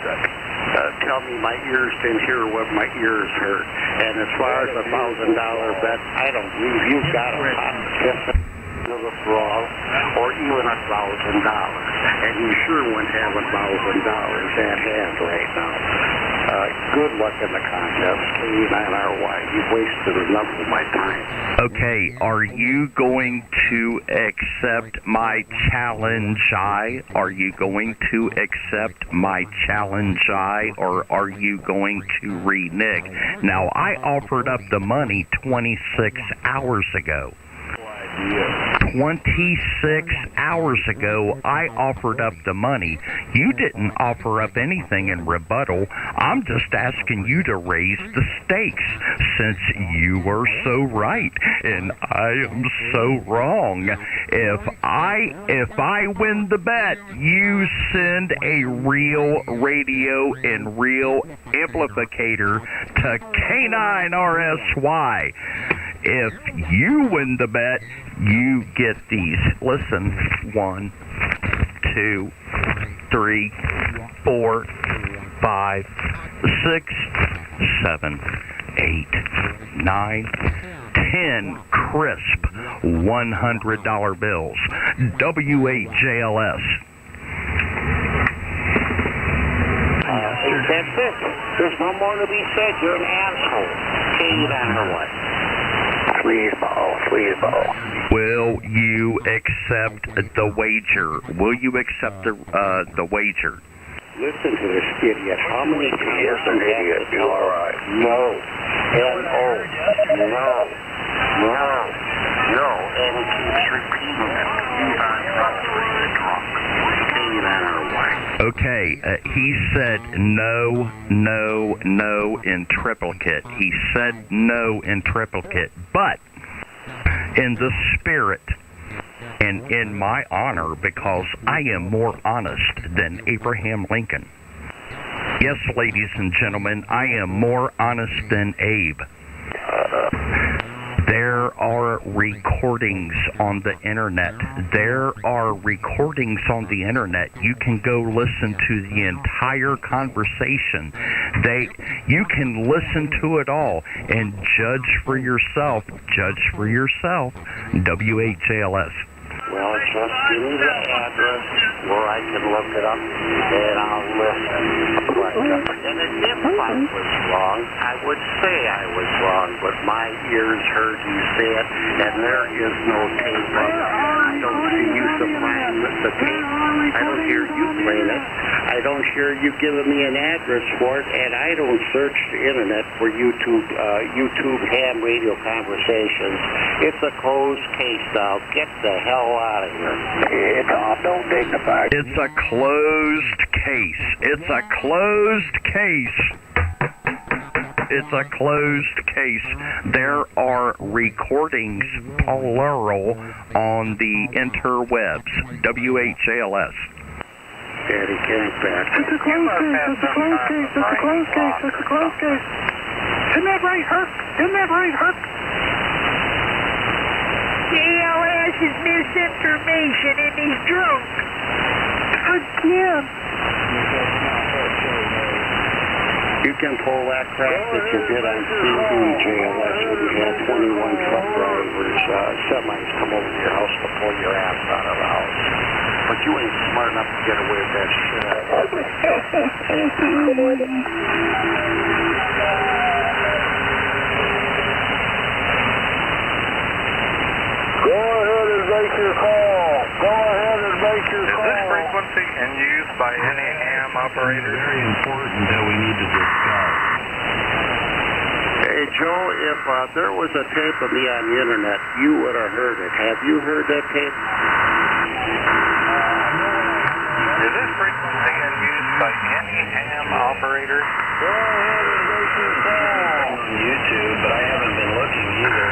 tell me my ears didn't hear what my ears heard. And as far as $1,000 bet, I don't believe you've got a pot to piss into the brawl, or even $1,000. And you sure wouldn't have $1,000 at hand right now. Good luck in the contest, K9RY. You've wasted enough of my time. Okay, are you going to accept my challenge? Are you going to accept my challenge? Or are you going to renege? Now, I offered up the money 26 hours ago. 26 hours ago, I offered up the money. You didn't offer up anything in rebuttal. I'm just asking you to raise the stakes since you were so right and I am so wrong. If I win the bet, you send a real radio and real amplificator to K9RSY. If you win the bet, you get these. Listen, 1, 2, 3, 4, 5, 6, 7, 8, 9, 10 crisp $100 bills. WHALS. That's it. There's no more to be said. You're an asshole. K9RY. Sleazeball. Will you accept the wager? Will you accept the wager? Listen to this idiot. How many times an idiot? All right. No. N-O. No. And he keeps repeating Okay, he said no, no, no in triplicate. He said no in triplicate. But in the spirit and in my honor, because I am more honest than Abraham Lincoln. Yes, ladies and gentlemen, I am more honest than Abe. There are recordings on the internet. There are recordings on the internet. You can go listen to the entire conversation. You can listen to it all and judge for yourself. Judge for yourself. WHALS. Well, just give me the address where I can look it up, and I'll listen. And if I was wrong, I would say I was wrong, but my ears heard you say it, and there is no tape of it. I don't see you supplying the tape. I don't hear you playing it. I don't hear you giving me an address for it, and I don't search the internet for YouTube ham radio conversations. It's a closed case now. Get the hell out of here. Don't dignify. It's a closed case. It's a closed case. It's a closed case. There are recordings, plural, on the interwebs. WHALS. Daddy came back. It's a closed case. It's a closed case. It's a closed case. It's a closed case. Isn't that right, Herc? Isn't that right, Herc? ALS is misinformation and he's drunk. Again. You can pull that crap that you did on TV, JLS, when you had 21 truck drivers, semis come over to your house to pull your ass out of the house. But you ain't smart enough to get away with that shit. Go ahead and make your call. Go ahead and make your call. Is this frequency in use by any ham operator? Very important that we need to discuss. Hey, Joe, if there was a tape of me on the internet, you would have heard it. Have you heard that tape? Is this frequency in use by any ham operator? Go ahead and make your call. On YouTube, but I haven't been looking either.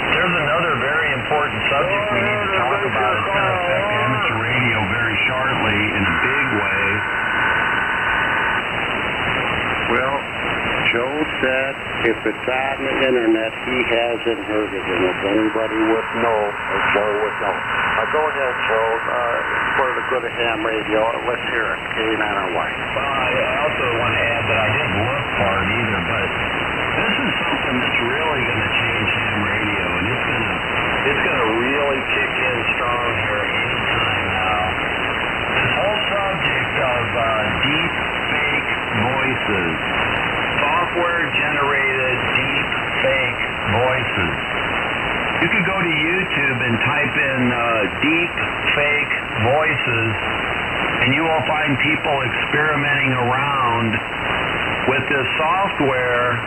There's another very important subject we need to talk about. It's going to affect amateur radio very shortly in a big way. Well, Joe said if it's on the internet, he hasn't heard it. And if anybody would know, Joe would know. Go ahead, Joe. For the good of ham radio, let's hear it. K9RY. Well, I also want to add that I didn't look for it either, but this is something that's really going to change ham radio, and it's going to really kick in strong here anytime now. This whole subject of deep fake voices, software-generated deep fake voices. You could go to YouTube and type in deep fake voices, and you will find people experimenting around with this software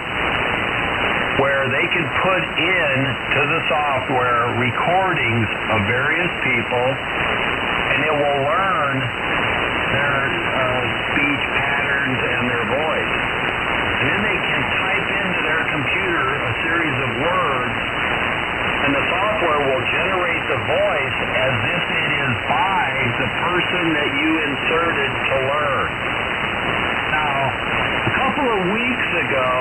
where they can put in to the software recordings of various people, and it will learn their speech patterns and their voice. And then they can type into their computer a series of words, and the software will generate the voice as if it is by the person that you inserted to learn. Now, a couple of weeks ago,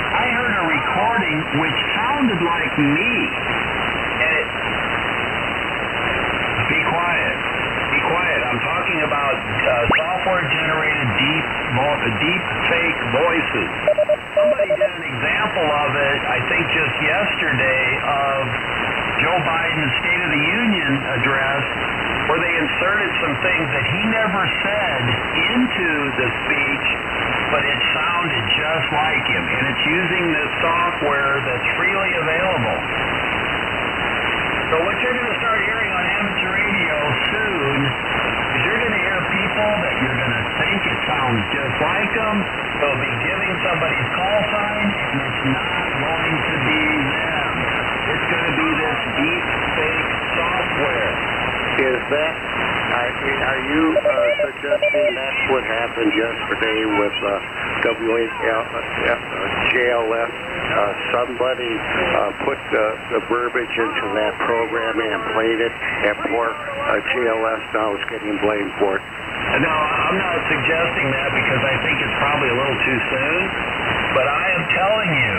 I heard a recording which sounded like me. And it... Be quiet. Be quiet. I'm talking about software-generated deep fake voices. Somebody did an example of it, I think just yesterday, of Joe Biden's State of the Union address, where they inserted some things that he never said into the speech, but it sounded just like him, and it's using this software that's freely available. So what you're going to start hearing on amateur radio soon is you're going to hear people that you're going to think it sounds just like them. They'll be giving somebody's call sign, and it's not going to be them. It's going to be this deep fake software. Is that, are you suggesting that's what happened yesterday with JLS? Somebody put the verbiage into that program and played it, and poor JLS now is getting blamed for it. No, I'm not suggesting that because I think it's probably a little too soon. But I am telling you,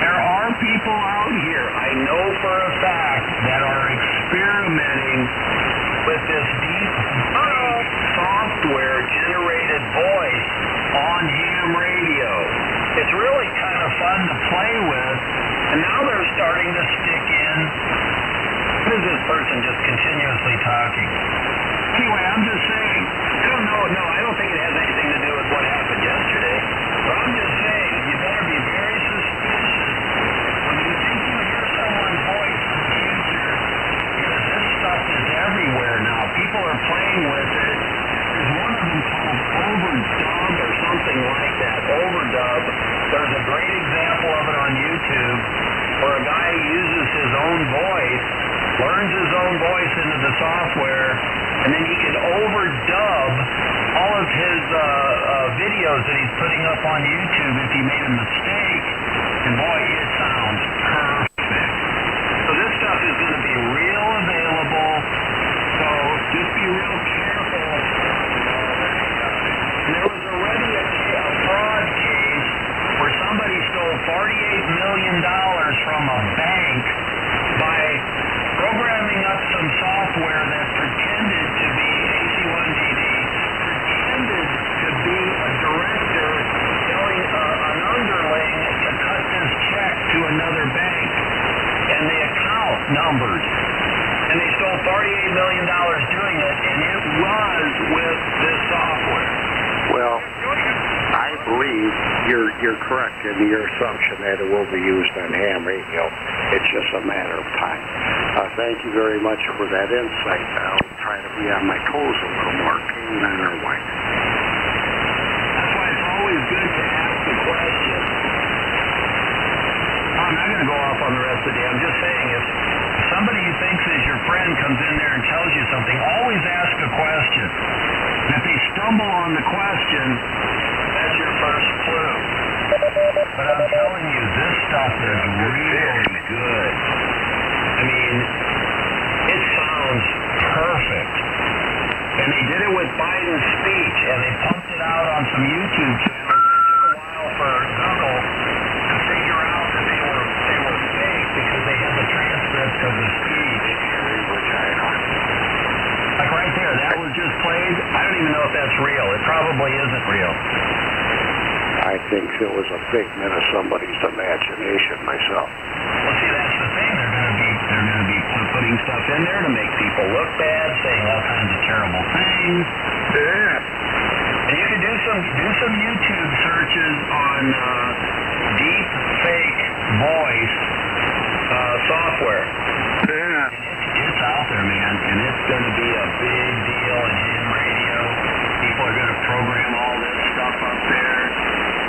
there are people out here, I know for a fact, that are experimenting with this deep software-generated voice on ham radio. It's really kind of fun to play with, and now they're starting to stick in. What is this person just continuously talking? Anyway, I'm just saying, I don't know, no, I don't think it has anything to do with what happened yesterday, but I'm just saying, you better be very suspicious when you think you hear someone's voice in the future, because this stuff is everywhere now. People are playing with it. There's one of them called Overdub or something like that, Overdub. There's a great example of it on YouTube where a guy uses his own voice, learns his own voice into the software, and then he can overdub all of his videos that he's putting up on YouTube if he made a mistake, and boy, it sounds perfect. So this stuff is going to be real available, so just be real careful. And there was already a fraud case where somebody stole $48 million from a bank by programming up some software that pretended to be AC1GD, pretended to be a director telling an underling to cut this check to another bank, and the account numbers. And they stole $48 million doing it, and it was with this software. Well, I believe you're correct in your assumption that it will be used on ham radio. It's just a matter of time. Thank you very much for that insight. I'll try to be on my toes a little more, men or white. That's why it's always good to ask the question. I'm not going to go off on the rest of the day. I'm just saying, if somebody you think is your friend comes in there and tells you something, always ask a question. And if they stumble on the question, that's your first clue. But I'm telling you, this stuff is really good. I mean, it sounds perfect. And they did it with Biden's speech, and they pumped it out on some YouTube channels. It took a while for Google to figure out that they were fake because they had the transcript of the speech. Like right there, that was just played. I don't even know if that's real. It probably isn't real. I think it was a figment of somebody's imagination myself. Well, see, that's the thing. They're going to be putting stuff in there to make people look bad, saying all kinds of terrible things. Yeah. And you can do some YouTube searches on deep fake voice software. Yeah. It's out there, man, and it's going to be a big deal in ham radio. People are going to program all this stuff up there.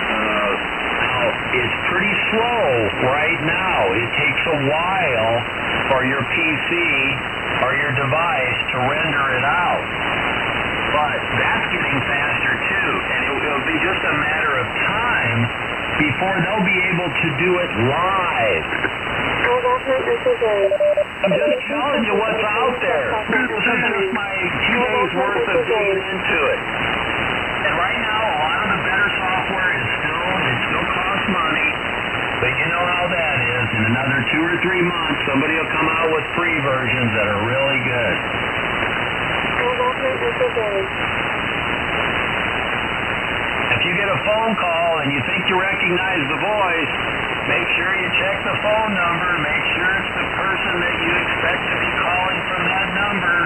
Now, it's pretty slow right now. It takes a while for your PC or your device to render it out. But that's getting faster, too, and it'll be just a matter of time before they'll be able to do it live. I'm just telling you what's out there. This is just my 2 days worth of digging into it. And right now, a lot of the better software it still costs money, but you know how that is. In another 2 or 3 months, somebody will come out with free versions that are really good. If you get a phone call and you think you recognize the voice, make sure you check the phone number. Make sure it's the person that you expect to be calling from that number.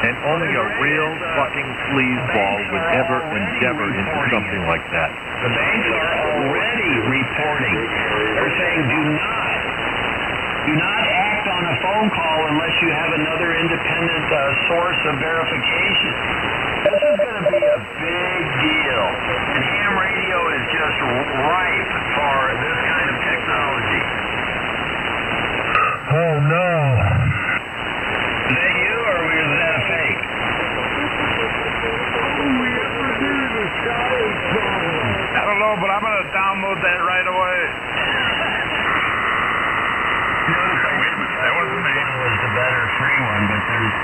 And only a real fucking sleazeball would ever endeavor into something like that. The banks are already reporting. They're saying do not act on a phone call unless you have another independent source of verification. This is going to be a big deal. And ham radio is just ripe for this kind of technology. Oh, no. know, but I'm going to download that right away. That wasn't me. It was the better free one, but there's...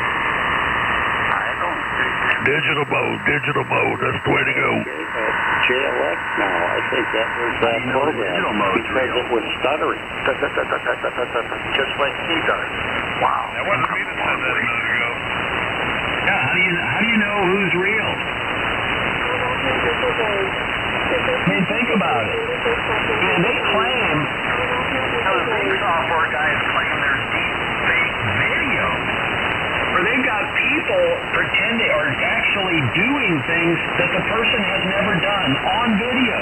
Digital mode, that's the way to go. JLX now, I think that was that program. Digital mode because it was stuttering. Just like he does. Wow. That wasn't me that said that a minute ago. Yeah, how do you know who's real? I mean, think about it. And they claim, Those big software guys claim there's deep fake video. or they've got people pretending or actually doing things that the person has never done on video.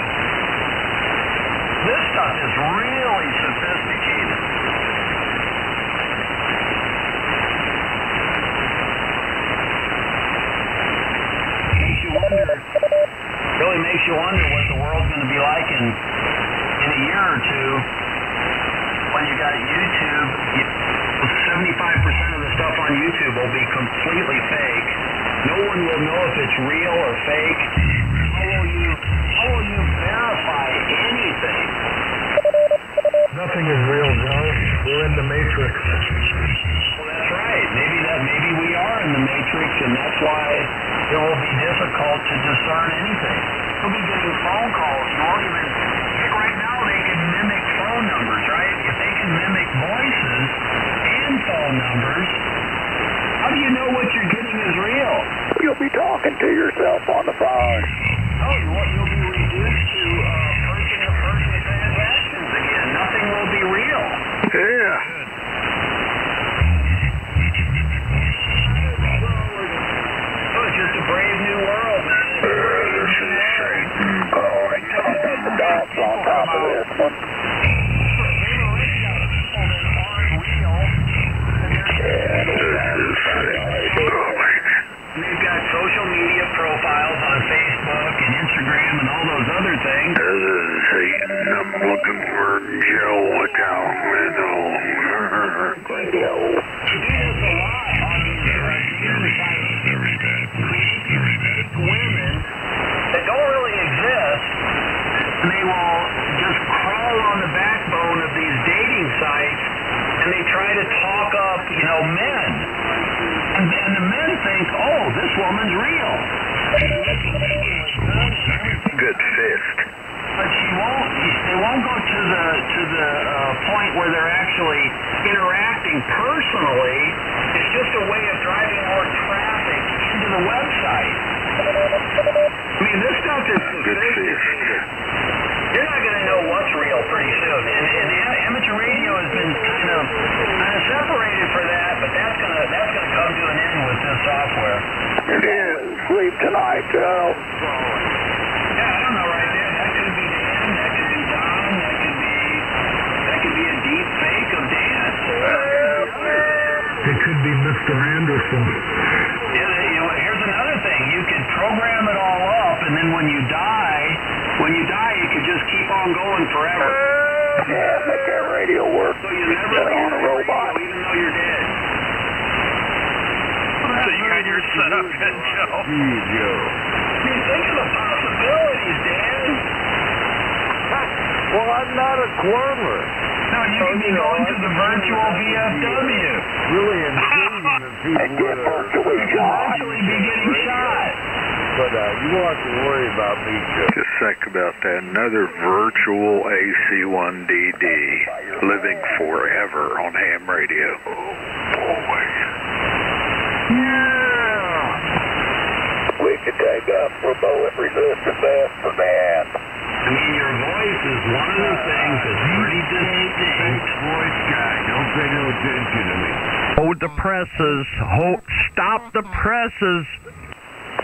This stuff is really sophisticated. Really makes you wonder what the world's going to be like in a year or two when you got YouTube. 75% of the stuff on YouTube will be completely fake. No one will know if it's real or fake. How will you verify anything? Nothing is real, Joe. We're in the Matrix. Well, that's right. Maybe we are in the Matrix, and that's why it will be difficult to discern anything. You'll be getting phone calls. You won't even... Right now, they can mimic phone numbers, right? If they can mimic voices and phone numbers, how do you know what you're getting is real? You'll be talking to yourself on the phone. Oh, you'll be reduced to person-to-person transactions again. Nothing will be real. Yeah. Oh, it's just a brave new world, man. This is Satan calling. Dots on top of this one. They've got social media profiles on Facebook and Instagram and all those other things. This is Satan. I'm looking for Joe Downwind. They do this a lot on Very bad. women that don't really exist. And they will just crawl on the backbone of these dating sites and they try to talk up, men. And the men think, oh, this woman's real. Good fist. But they won't go to the point where they're actually interacting personally. It's just a way of driving more traffic into the website. I mean, this stuff is sophisticated. You're not going to know what's real pretty soon. And amateur radio has been kind of separated for that, but that's gonna come to an end with this software. It is. Sleep tonight, Joe. Yeah, I don't know right there. That could be Dan, that could be Don, that could be a deep fake of Dan. It could be Mr. Anderson. Here's another thing. You could program it all up, and then when you die, you could just keep on going forever. Yeah, make that radio work. So you never on a robot. Even though you're dead. So you got your setup in, Joe. I mean, think of the possibilities, Dan. Well, I'm not a squirmer. No, you could be going to the virtual VFW. Really engaging the people that are Actually be getting shot. But you won't have to worry about me, Joe. Just think about that. Another virtual AC1DD living forever on ham radio. We could take up remote resistant vest for Dan. I mean, your voice is one of the things that's pretty distinct. Voice guy, don't pay no attention to me. Hold the presses. Stop the presses.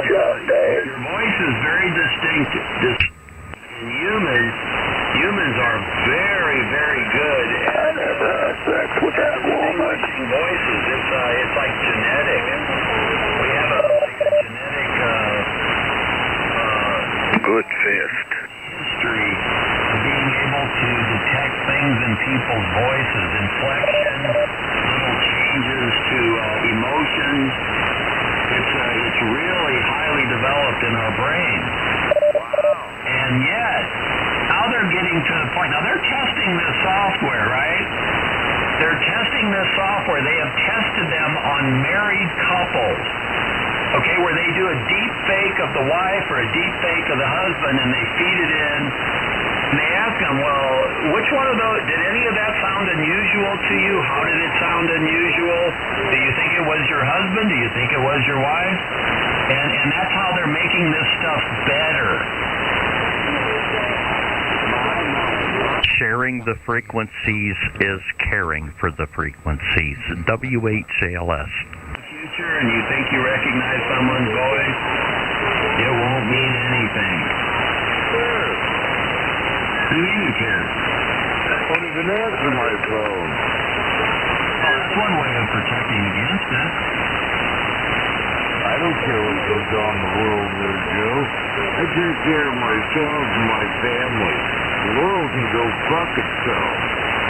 Just Dave. Your voice is very distinct. Humans are very, very good I never had sex with that woman. distinguishing voices. It's like genetic. We have a genetic Good fist. history of being able to detect things in people's voices, inflections, little changes to emotions. It's really highly developed in our brains. Wow. And yet, testing this software, right? They're testing this software. They have tested them on married couples. Okay, where they do a deep fake of the wife or a deep fake of the husband, and they feed it in. And they ask them, well, which one of those, did any of that sound unusual to you? How did it sound unusual? Do you think it was your husband? Do you think it was your wife? And that's how they're making this stuff better. Sharing the frequencies is caring for the frequencies. WHALS. Future, and you think you recognize someone's voice, it won't mean anything. What do you mean you care? Won't even answer my phone. Oh, that's one way of protecting against it. I don't care what goes on in the world there, Joe. I take care of myself and my family. The world can go fuck itself.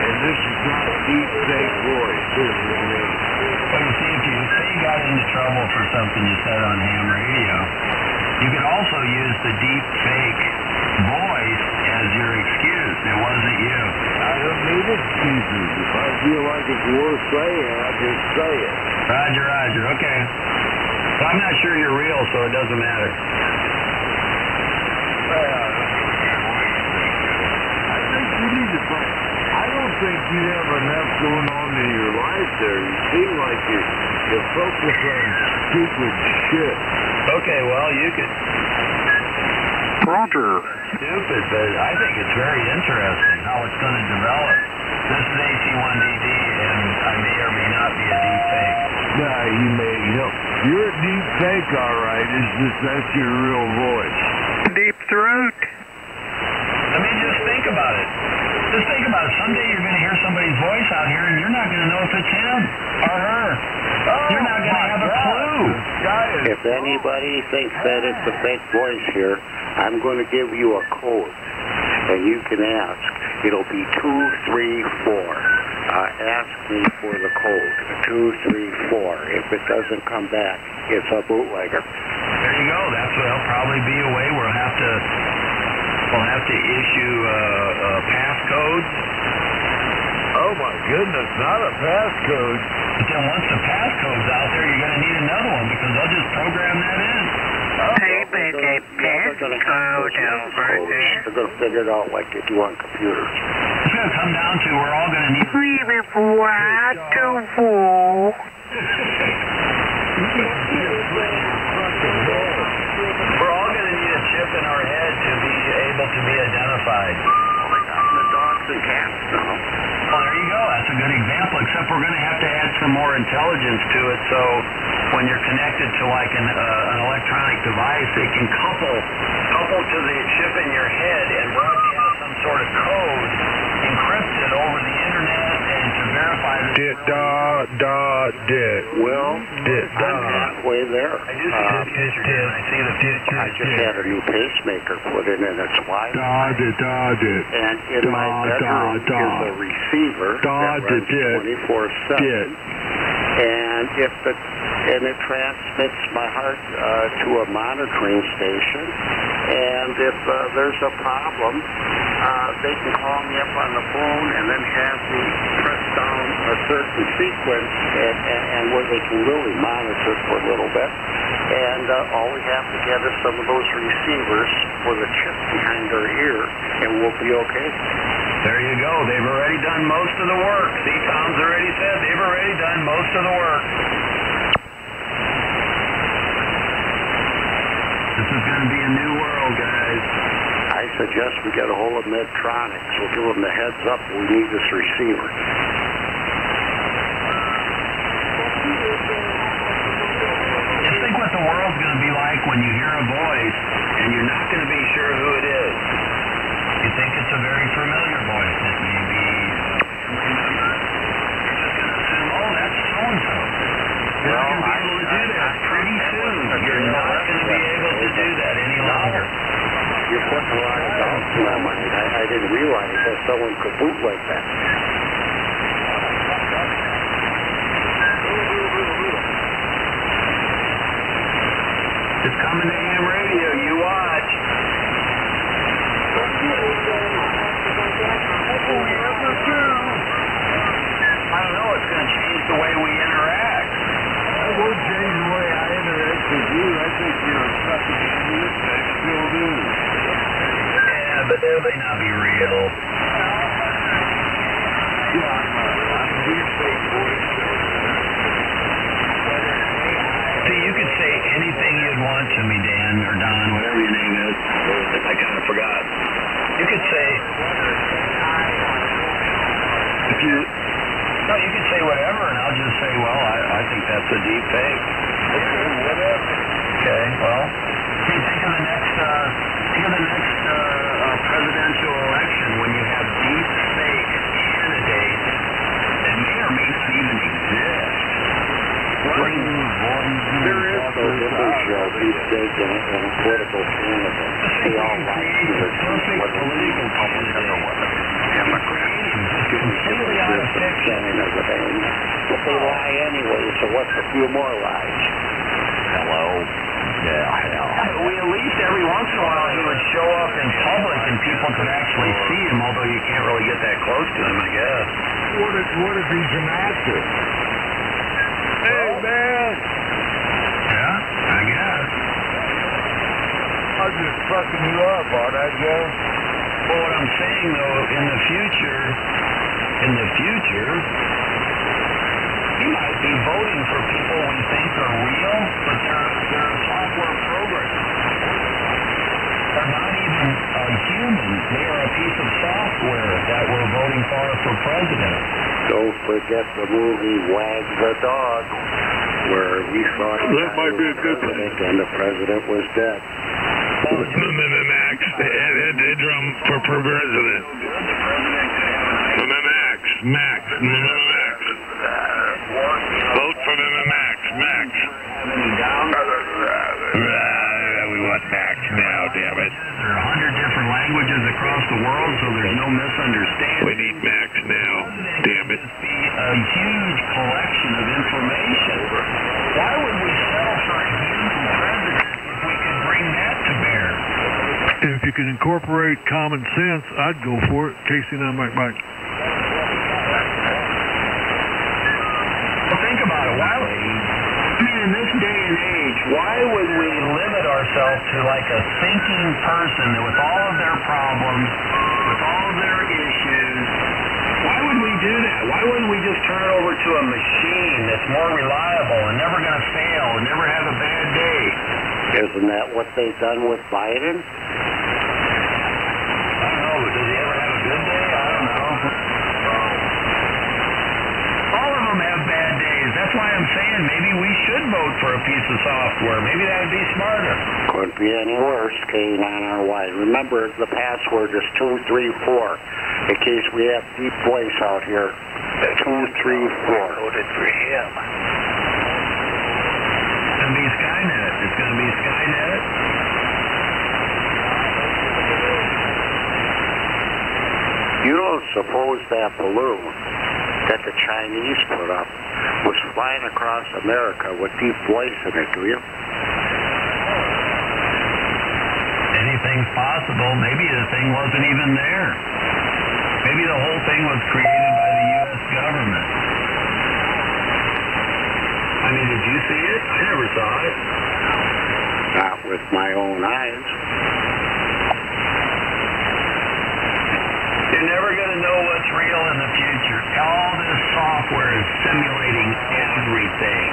And this is not a deep fake voice. This is me. But you see, if you say you got into trouble for something you said on ham radio, you could also use the deep fake voice as your excuse. It wasn't you. I don't need excuses. If I feel like it's worth saying, I just say it. Roger, roger. Okay. Well, I'm not sure you're real, so it doesn't matter. I think you need to find... I don't think you have enough going on in your life there. You seem like you're focused on stupid shit. Okay, well, you could... Roger. Stupid, but I think it's very interesting how it's going to develop. This is AC1DD, and I may or may not be a deep fake. Nah, you may... you're a deep fake, all right. It's just that's your real voice. Deep throat. I mean, just think about it. Just think about it. Someday you're going to hear somebody's voice out here, and you're not going to know if it's him or her. You're not going to have a clue. If anybody thinks that it's a fake voice here, I'm going to give you a code, and you can ask. It'll be 234. Ask me for the code, 234. If it doesn't come back, it's a bootlegger. There you go. That'll probably be a way we'll have to issue passcodes. Oh my goodness, not a passcode. But then once the passcode's out there, you're going to need another one because they'll just program that in. They're going to figure it out like they do on computers. It's going to come down to we're all going to need... We're all going to need a chip in our head to be able to be identified. Well, they got the dogs and cats now. Well, there you go. That's a good example, except we're going to have to add some more intelligence to it, so when you're connected to like an electronic device, it can couple to the chip in your head and broadcast some sort of code encrypted over the internet and to verify that... Well, I'm halfway there. I do see the future. I see the future. I just had a new pacemaker put in, and it's wired. And in my bedroom is a receiver that runs 24/7. And it transmits my heart to a monitoring station. And if there's a problem, they can call me up on the phone and then have me press down a certain sequence and where they can really monitor for a little bit. And all we have to get is some of those receivers with a chip behind their ear, and we'll be okay. There you go. They've already done most of the work. See, Tom's already said they've already done most of the work. This is going to be a new world, guys. I suggest we get a hold of Medtronics. We'll give them the heads up. We need this receiver. Just think what the world's going to be like when you hear a voice and you're not going to be sure who it is. You think it's a very familiar voice. It may be a family member. You're just going to assume, oh, that's so-and-so. You're not going to be able to do that pretty soon. You're not going to be able to do that any longer. You're putting a lot of doubts in my mind. I didn't realize that someone could boot like that. It's coming to ham radio. You watch. going to change the way we interact. I won't change the way I interact with you. I think you're a fucking idiot. I still do. Yeah, but that may not be real. Yeah, I'm a deep fake voice. See, you could say anything you'd want to me, Dan, or Don, whatever your name is. I kind of forgot. You could say, you could say whatever, and I'll just say, well, I think that's a deep fake. Okay, whatever. Okay, well, see, think of the next presidential election when you have deep fake candidates that may or may not even exist. There is no difference of deep fake and a political candidate. They all like either perfect political candidate. Democrats. Completely out of fiction. But they lie anyway, so what's a few more lies? Hello. Yeah. We at least every once in a while he would show up in public and people could actually see him, although you can't really get that close to him, I guess. What if he's an actor? Hey, man! Yeah, I guess. I'm just fucking you up, aren't I, Joe? Well, what I'm saying, though, in the future, he might be voting for people we think are real, but they're software programs. They're not even human. They are a piece of software that we're voting for president. Don't forget the movie Wag the Dog, where we saw That might be a good president and the president was dead. Max, drum for president. Max. Vote for Max. We want Max now, damn it. There are 100 different languages across the world, so there's no misunderstanding. We need Max now, damn it. A huge collection of information. Why would we settle for a human president if we could bring that to bear? If you can incorporate common sense, I'd go for it. Casey and I might. Well, think about it. In this day and age, why would we limit ourselves to like a thinking person that with all of their problems, with all of their issues, why would we do that? Why wouldn't we just turn it over to a machine that's more reliable and never going to fail and never have a bad day? Isn't that what they've done with Biden? I don't know. Does he ever have a good day? I don't know. All of them have bad days. That's why I'm saying maybe we should vote for a piece of software. Maybe that would be smarter. Couldn't be any worse, K9RY. Remember, the password is 234, in case we have deep voice out here. 234. Voted for him. It's going to be Skynet. It's going to be Skynet. You don't suppose that balloon that the Chinese put up was flying across America with deep voice in it, do you? Anything's possible. Maybe the thing wasn't even there. Maybe the whole thing was created by the U.S. government. I mean, did you see it? I never saw it. Not with my own eyes. You're never going to know what's real in the future. All this software is simulating everything.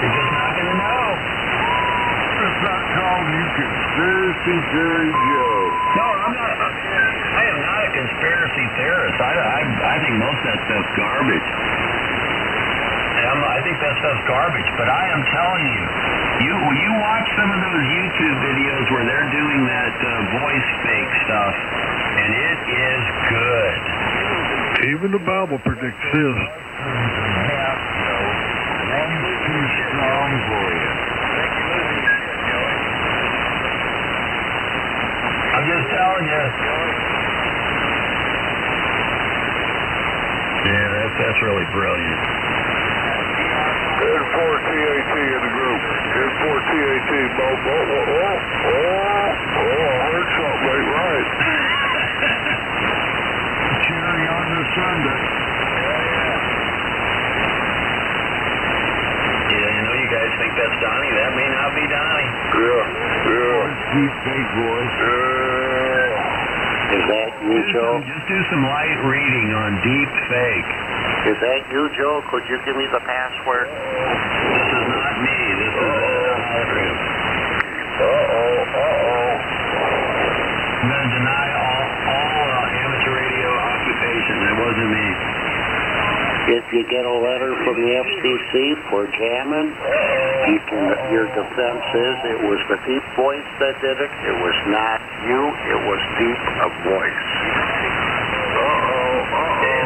You're just not going to know. It's not called you Conspiracy Theory Joe. No, I'm not. I am not a conspiracy theorist. I think most of that stuff's garbage. I think that stuff's garbage, but I am telling you, you watch some of those YouTube videos where they're doing that voice fake stuff, and it is good. Even the Bible predicts this. Too strong for you. I'm just telling you. Yeah, that's really brilliant. N4 TAT in the group. N4 TAT. I heard something ain't right. Cherry on the Sunday. that's Donnie. That may not be Donnie. Deep fake voice. Is that you, Joe? Just do some light reading on deep fake. Is that you, Joe? Could you give me the password? This is not me. This is a hologram. I'm going to deny all amateur radio occupation. That wasn't me. If you get a letter from the FCC for jamming, your defense is it was the deep voice that did it. It was not you. It was deep of voice.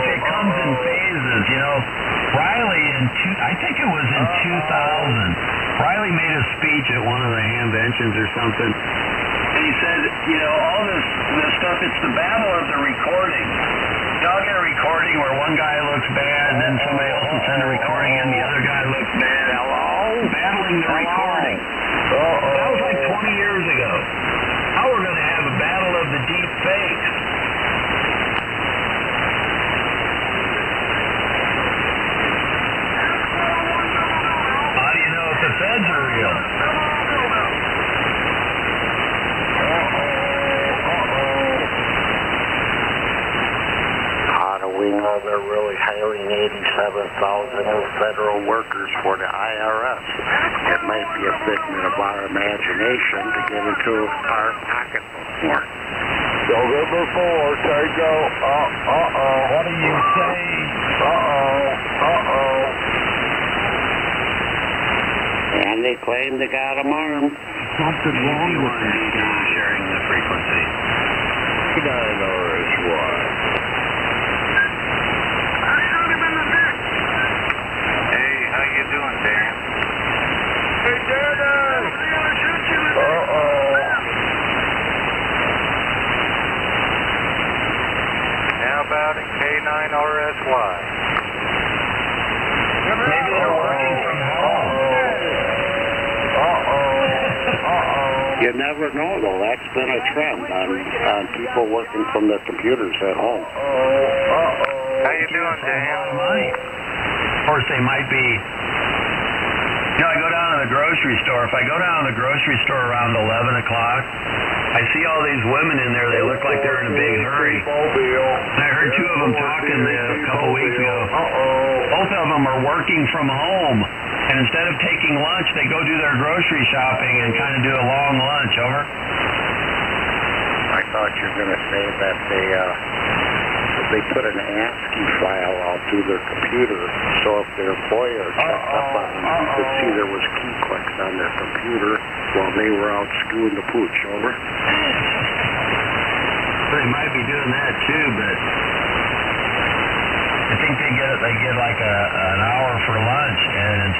It comes in phases, you know. Riley I think it was in 2000. Riley made a speech at one of the Hamventions or something, and he said, you know, all this stuff, it's the battle of the recording. Y'all get a recording where one guy looks bad, and then somebody else will send a recording in, the other guy looks bad. Hello? Battling the recording. That was like 20 years ago. Now we're going to have a battle of the deep fakes. How do you know if the feds are real? We know they're really hiring 87,000 new federal workers for the IRS. It might be a figment of our imagination to get into our pocketbook more. November 4, Tango. What are you saying? And they claim they got them armed. Something wrong with that guy. Sharing the frequency. 9 RSY. How you doing, Dan? Hey, Danny! How about in K9RSY? Maybe they're working from home. You never know, though. That's been a trend on people working from their computers at home. How you doing, Dan? Of course, they might be. You know, I go down to the grocery store. If I go down to the grocery store around 11 o'clock, I see all these women in there. They look like they're in a big hurry. And I heard two of them talking a couple weeks ago. Both of them are working from home. And instead of taking lunch, they go do their grocery shopping and kind of do a long lunch. Over? I thought you were going to say that they put an ASCII file out through their computer, so if their employer checked up on them, you could see there was key clicks on their computer while they were out screwing the pooch. Over? They might be doing that too, but I think they get like an hour for lunch, and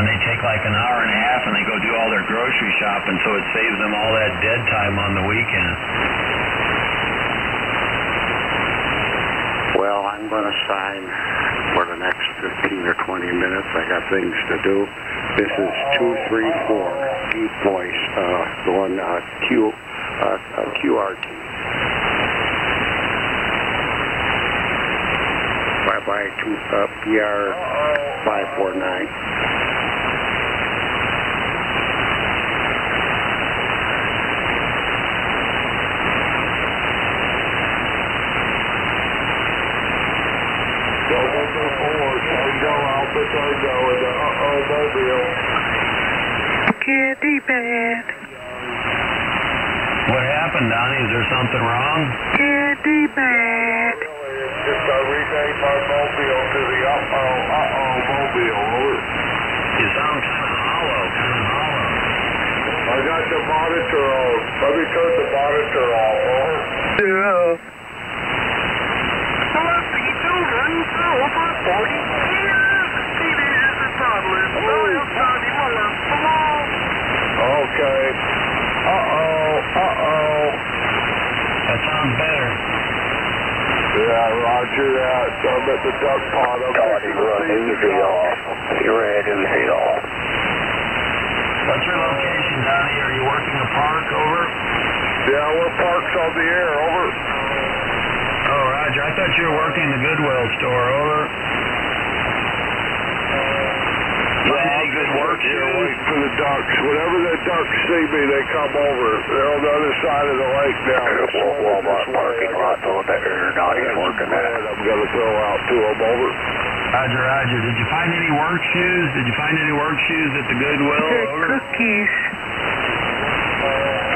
they take like an hour and a half, and they go do all their grocery shopping, so it saves them all that dead time on the weekend. Well, I'm going to sign for the next 15 or 20 minutes. I got things to do. This is 234 Deep Voice, the one QRT. Bye-bye to PR 549. Candy bad. What happened, Donnie? Is there something wrong? Candy bad. Just I renamed my mobile to the mobile. Over. You sound kind of hollow. I got the monitor on. Let me turn the monitor off. Over. Yeah. Hello, children. Over 40 years. Teenagers and toddlers. Okay. That sounds better. Yeah, roger that. So I'm at the duck pot. You're at easy off. What's your location, Donnie? Are you working a park? Over? Yeah, we're parked on the air. Over. Oh, roger. I thought you were working the Goodwill store. Over. You had any good work shoes? wait for the ducks. Whenever the ducks see me, they come over. They're on the other side of the lake now. Walmart parking lot on that aeronautics working at. I'm going to throw out 2 of them over. Roger, Roger. Did you find any work shoes? Did you find any work shoes at the Goodwill? Over? Cookies.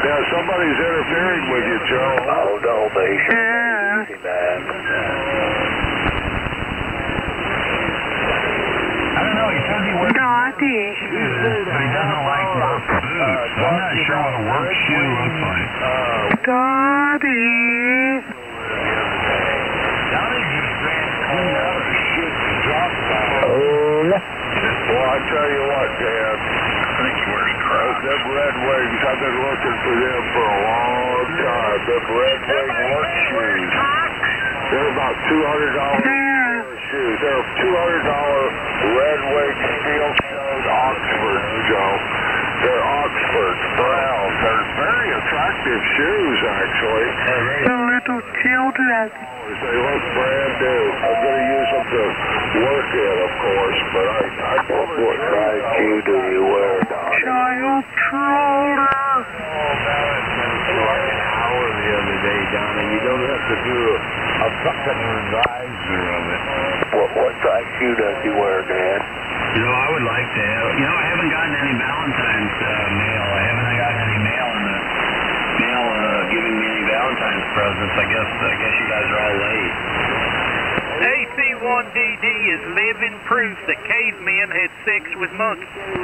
Yeah, somebody's interfering with you, Joe. Oh, no, they should be man. I don't know. He says he wears Naughty. shoes, but he doesn't like work boots. So I'm not sure what a work shoe looks like. Daddy. Donnie just ran clean out of shit and dropped Well, I tell you what, Dan. I think he wears Crocs. Them Red Wings, I've been looking for them for a long time. Them Red Wing work shoes. They're about $200 pair of shoes. They're $200 Red Wing steel-toed Oxford, Joe. They're Oxford brown. They're very attractive shoes, actually. The little children. They look brand new. I'm going to use them to work in, of course, but I don't know what size shoe do you wear, Don? Child troller. Like an hour the other day, Donna. You don't have to do a fucking riser of it. What size shoe does he wear, Dad? You know, I would like to have, I haven't gotten any Valentine's mail. I haven't gotten any mail giving me any Valentine's presents. I guess you guys are all late. AC1DD is living proof that cavemen had sex with monkeys. Tonight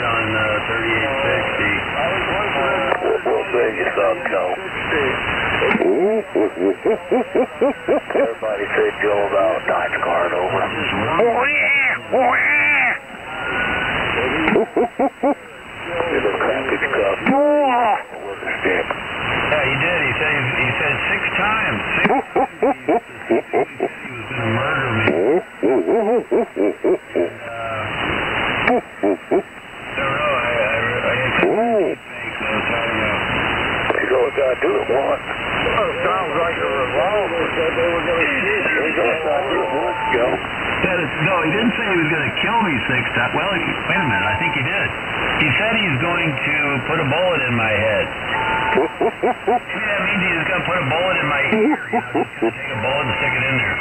on 3860. We'll send you some, Joe. Everybody said Joe about Dodge card over. Little package cup. With a stick. Yeah, he did. He said 6 times. He was going to murder me. I don't know. I think fake though. So I don't know. You know what I do it once. Well, it sounds like a revolver said they were going to shoot you. You know what I do it once, Joe. No, he didn't say he was going to kill me 6 times. Well, wait a minute. I think he did. He said he's going to put a bullet in my head. That means he's going to put a bullet in my ear. He's going to take a bullet and stick it in there.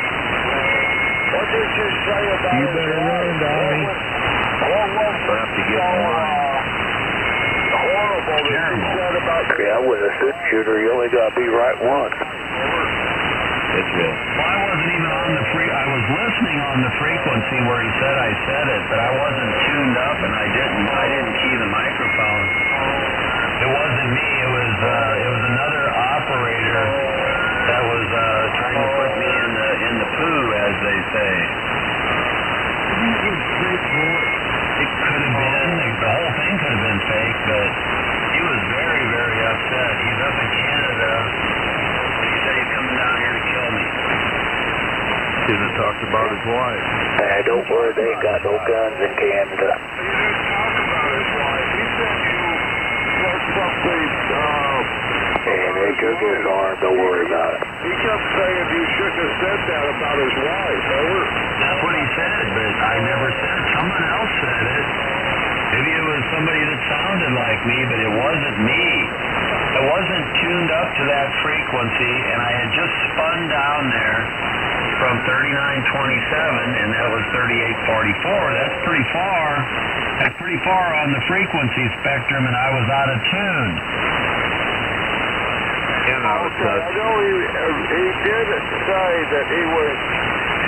What did you say about You better run, Donnie. We'll have to get more. Horrible that you said about Yeah, with a six shooter, you only got to be right once. It's real. Well, I wasn't even on the I was listening on the frequency where he said I said it, but I wasn't tuned up and I didn't key the microphone. It wasn't me. It was another operator that was trying to put me in the poo, as they say. It could have been. The whole thing could have been fake, but he was very, very upset. He's up in Canada. He said he's coming down here to kill me. Should have talked about his wife. Don't worry, they ain't got no guns in Canada. And they took his arm, don't worry about it. He kept saying you shouldn't have said that about his wife. That's what he said, but I never said it. Someone else said it. Maybe it was somebody that sounded like me, but it wasn't me. I wasn't tuned up to that frequency, and I had just spun down there from 3927, and that was 3844. That's pretty far. That's pretty far on the frequency spectrum, and I was out of tune. I know he did say that he was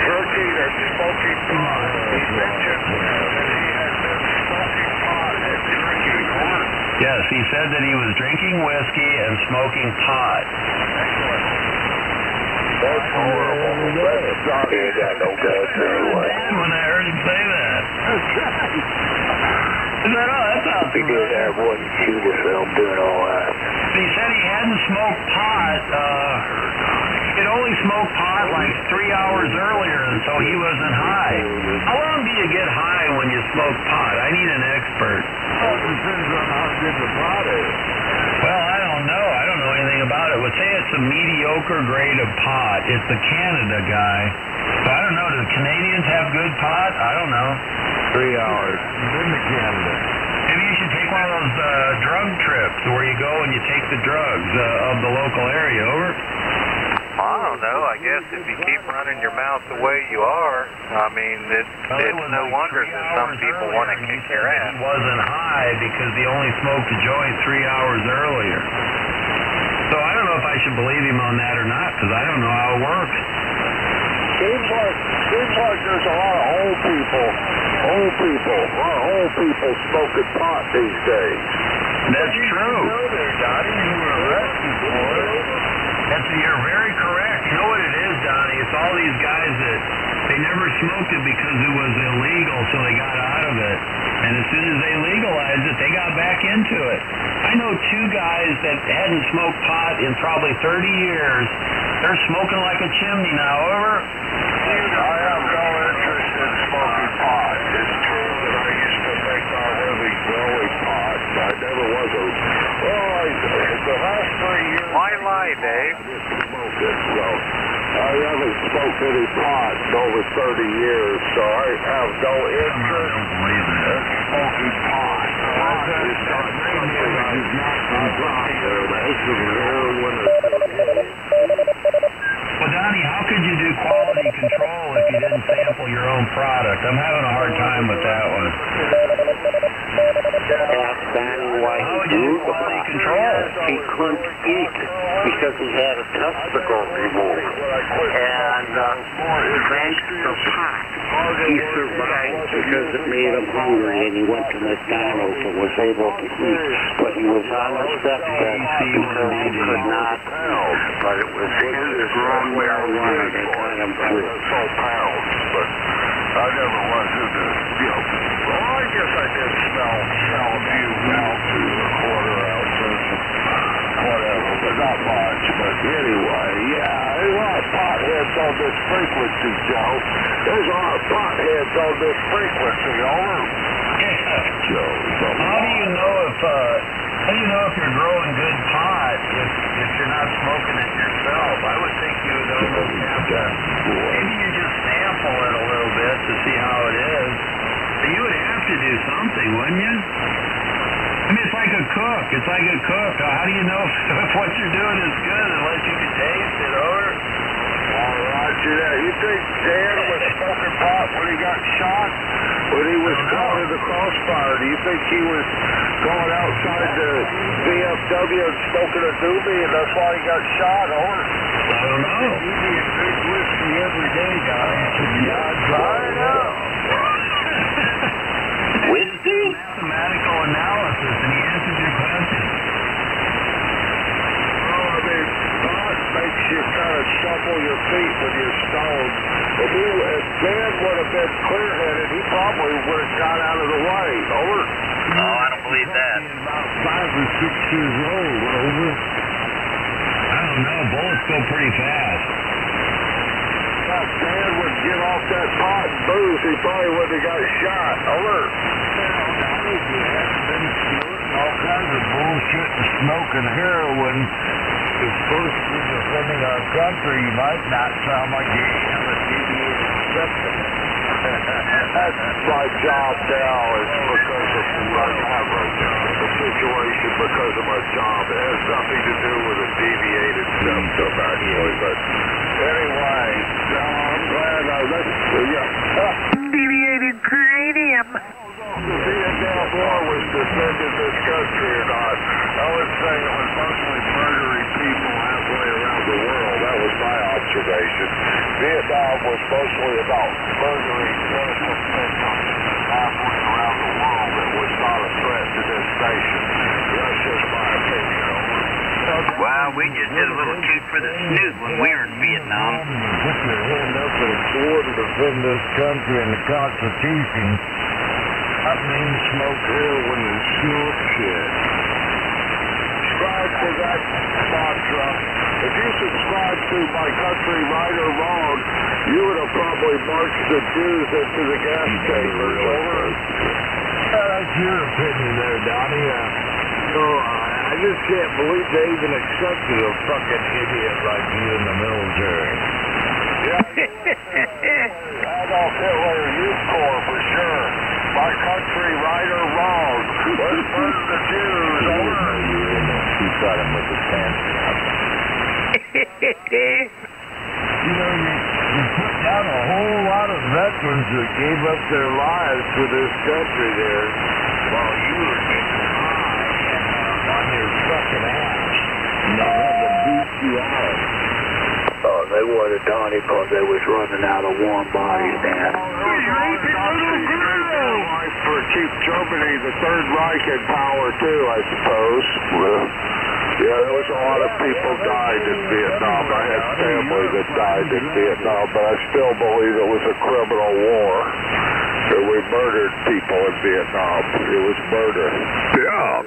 drinking and smoking pot. He mentioned that he had been smoking pot and drinking pot. Yes, he said that he was drinking whiskey and smoking pot. That's horrible. He ain't got no guns anyway. When I heard him say that. I said, oh, that sounds He did have one shoot himself doing all that. He said he hadn't smoked pot. He'd only smoked pot like 3 hours earlier, and so he wasn't high. How long do you get high when you smoke pot? I need an expert. Well, it depends on how good the pot is. Well, I don't know. I don't know anything about it. Well, say it's a mediocre grade of pot. It's the Canada guy. So I don't know. Do the Canadians have good pot? I don't know. 3 hours. Been to Canada. Maybe you should take one of those drug trips where you go and you take the drugs of the local area. Over. I don't know. I guess if you keep running your mouth the way you are, I mean, it's no wonder that some people want to kick your ass. He wasn't high because he only smoked a joint 3 hours earlier. So I don't know if I should believe him on that or not, because I don't know how it works. Seems like there's a lot of old people smoking pot these days. That's true. You know there, Donnie, you were arrested for it. You're very correct. You know what it is, Donnie? It's all these guys that they never smoked it because it was illegal, so they got out of it. And as soon as they legalized it, they got back into it. I know 2 guys that hadn't smoked pot in probably 30 years. They're smoking like a chimney now. Over. I have no interest in smoking pot. It's true that I used to think I really growing pot. I never was a... Well, the last 3 years... Why lie, Dave? I didn't smoke it, so I haven't smoked any pot in over 30 years, so I have no interest in smoking pot. Pot is not something I do not desire. That's a heroin. Well, Donnie, how could you do quality control if you didn't sample your own product? I'm having a hard time with that one. Ask Donnie why How would he you do grew the quality pot. control? He couldn't eat because he had a testicle removed. And he drank the pot. He survived because it made him hungry, and he went to McDonald's and was able to eat. But he was on the deathbed because he could not eat. But it was his grown marijuana that got him through. But I never was into, well, I guess I did smell a few ounces or quarter ounces, whatever, but not much. But anyway, yeah, there's a lot of potheads on this frequency, Joe. There's a lot of potheads on this frequency, over. Joe, How do you know if you're growing good pot if you're not smoking it yourself? I would think you would almost have to. Maybe you just sample it a little bit to see how it is. But you would have to do something, wouldn't you? I mean, it's like a cook. How do you know if what you're doing is good unless you can taste it, or? All right, you think Dan was smoking pot when he got shot? When he was caught in the crossfire, do you think he was going outside the VFW and smoking a doobie, and that's why he got shot, or? I don't know. You need big whiskey every day, guys. I know. Whiskey? Mathematical analysis, and he answered your question. Well, I mean, pot makes you kind of shuffle your feet when you're stoned. If Dan would have been clear-headed, he probably would have got out of the way. Over. Oh, I don't believe that. About 5 or 6 years old. Over. I don't know. Bullets go pretty fast. If Dan would get off that pot and booze, he probably would have got shot. Over. All kinds of bullshit and smoking heroin. If first you're defending our country, you might not sound like you have a deviated septum. That's my job now. It's because of the situation, because of my job. It has nothing to do with a deviated septum, actually. But anyway, I'm glad I Deviated cranium. The Vietnam War was defending this country or not. I would say it was mostly murdering people halfway around the world. That was my observation. Vietnam was mostly about murdering innocent victims halfway around the world. It was not a threat to this nation. That's just my opinion. Well, we just did a little toot for the snoot when we were in Vietnam. Put your hand up and swore to defend this country and the Constitution. That means smoke heroin and snort shit. Subscribe to that mantra. If you subscribe to My Country Right or Wrong, you would have probably marched the Jews into the gas chambers. Over. That's your opinion there, Donnie. I just can't believe they even accepted a fucking idiot like you in the military. Adolf Hitler Youth Corps for sure. My country, right or wrong. Let's burn the Jews. Over. He shot him with his pants down. You know, you put down a whole lot of veterans that gave up their lives for this country there while you were getting high and on your fucking ass. And they had to beat you out. Oh, they wanted Donnie because they was running out of warm bodies, Dan. For keep Germany, the Third Reich in power too, I suppose. Yeah, there was a lot of people died in Vietnam. I had family that died in Vietnam, but I still believe it was a criminal war. And we murdered people in Vietnam. It was murder. Yeah.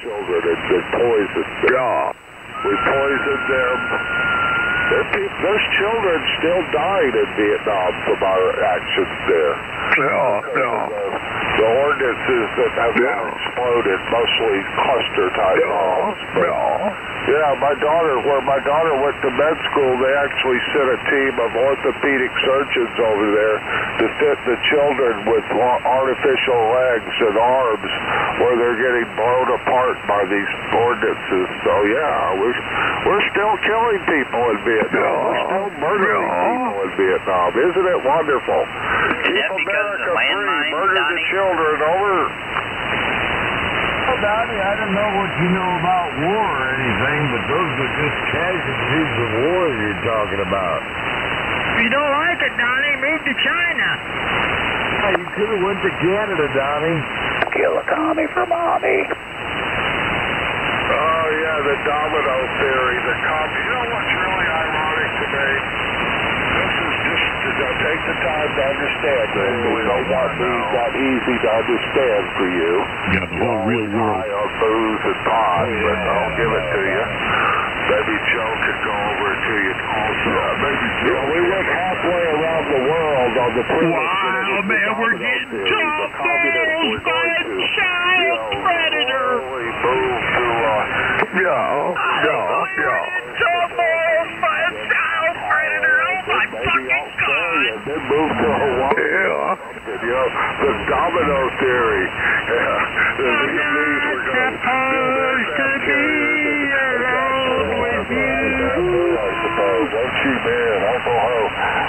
Children had been poisoned. Yeah. We poisoned them. Those children still died in Vietnam from our actions there. The ordinances that have now exploded, mostly cluster-type bombs. Yeah, where my daughter went to med school, they actually sent a team of orthopedic surgeons over there to fit the children with artificial legs and arms where they're getting blown apart by these ordinances. So yeah, we're still killing people in Vietnam. We're still murdering people in Vietnam. Isn't it wonderful? Keep America free, murder the children, over. Well, Donnie, I don't know what you know about war or anything, but those are just casualties of war you're talking about. If you don't like it, Donnie, move to China. Hey, you could have went to Canada, Donnie. Kill a Tommy for mommy. Oh, yeah, the domino theory. You know what's really ironic today? This is just, take the time to understand this. It may not be that easy to understand for you. Yeah, the whole real world. On booze and pot, but I'll give it to you. Maybe Joe could go over it to you also. Yeah, maybe Joe. We went halfway around the world on the premise. Wow, man, we're getting chopped by a child predator. We moved to, Then moved to Hawaii. The domino theory. The Vietnamese were going to be alone with you. I suppose.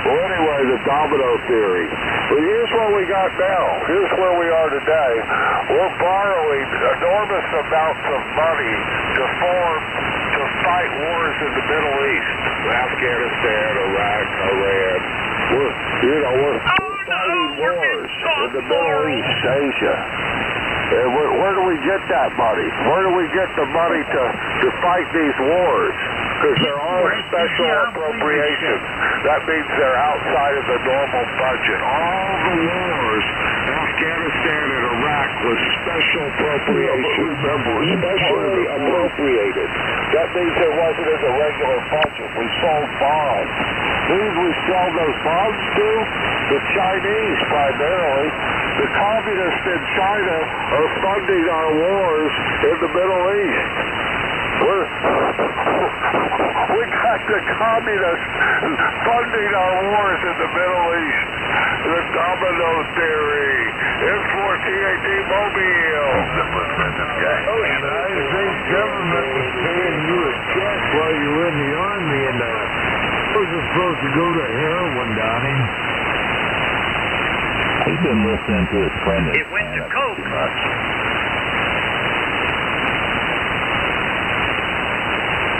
Well, anyway, the domino theory. Well, here's what we got now. Here's where we are today. We're borrowing enormous amounts of money to fight wars in the Middle East. Afghanistan, Iraq, Iran. We're fighting wars in the Middle East, Asia. And where do we get that money? Where do we get the money to fight these wars? Because they're all special appropriations. That means they're outside of the normal budget. All the wars, Afghanistan and Iraq, was special appropriations. Specially appropriated. That means it wasn't in the regular budget. We sold bonds. Who did we sell those bonds to? The Chinese, primarily. The communists in China are funding our wars in the Middle East. We got the communists funding our wars in the Middle East. The domino theory. M4TAT Mobile. The United States government was paying you a check while you were in the Army, and wasn't supposed to go to heroin, Donnie. He's been listening to his friend. It went to coke.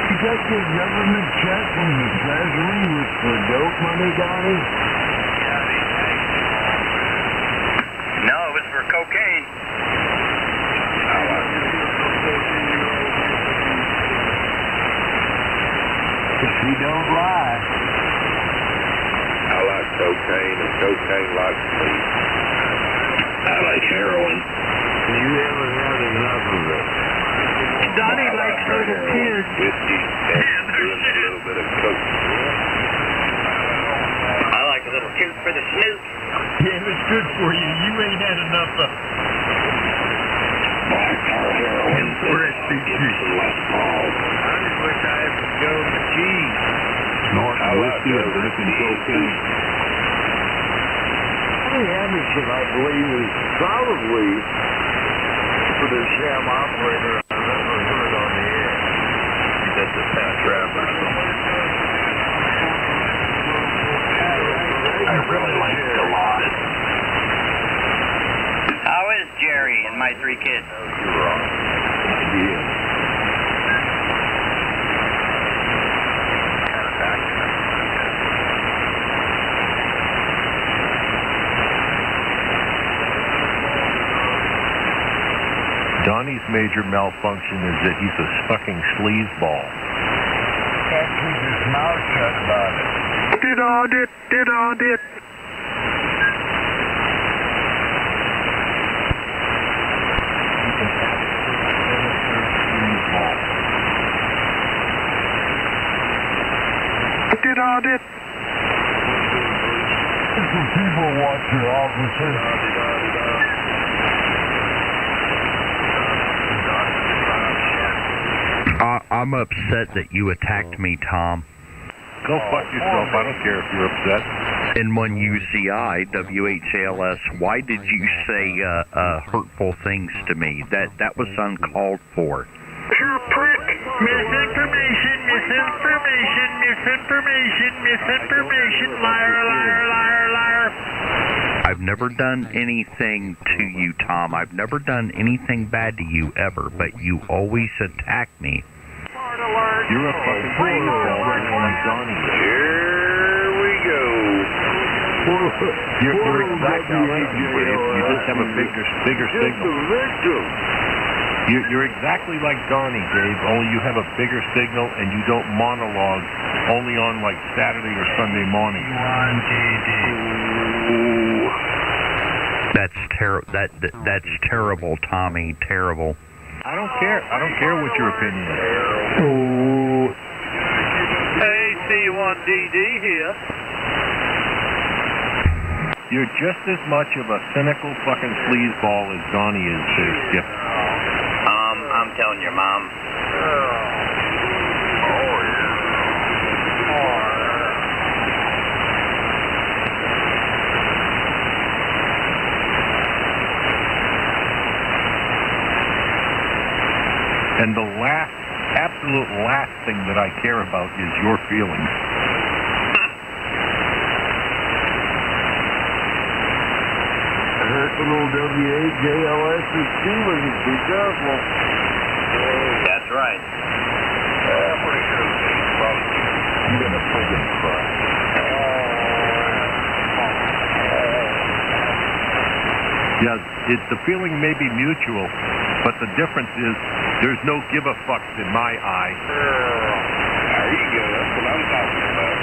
You got your government check from the Treasury for dope money, Donnie? No, it was for cocaine. She don't lie. I like cocaine, and cocaine likes me. I like heroin. You haven't had enough of it. Donnie likes little kids. Whiskey and a little bit of coke. I like a little toot for the snoot. Yeah, it's good for you. You ain't had enough of it. Heroin. just wish I had some Joe cheese. Snorting whiskey and drinking cocaine. Anderson, I believe, is probably for the sham operator I've ever heard on the air. That's a fat trap or something. I really like Galactus. How is Jerry and my 3 kids? You're wrong. Donnie's major malfunction is that he's a fucking sleazeball. Can't keep his mouth shut about it. Did on it. Did on it. That's what people want to, officer. I'm upset that you attacked me, Tom. Go fuck yourself. I don't care if you're upset. N1UCI, WHALS, why did you say hurtful things to me? That was uncalled for. You prick. Misinformation. Liar. I've never done anything to you, Tom. I've never done anything bad to you ever, but you always attack me. You're a fucking like Donnie. Here we go. You're exactly like you, Dave. You just have a bigger signal. You're exactly like Donnie, Dave, only you have a bigger signal and you don't monologue only on like Saturday or Sunday morning. That's terrible, Tommy. Terrible. I don't care. I don't care what your opinion is. AC1DD here. You're just as much of a cynical fucking sleazeball as Donnie is, there, Skip. I'm telling your mom. And the absolute last thing that I care about is your feelings. Little WHALS is Stevens. Be careful. That's right. Pretty good. I'm gonna friggin' cry. Yeah, the feeling may be mutual, but the difference is there's no give a fucks in my eye. There you go. That's what I'm talking about.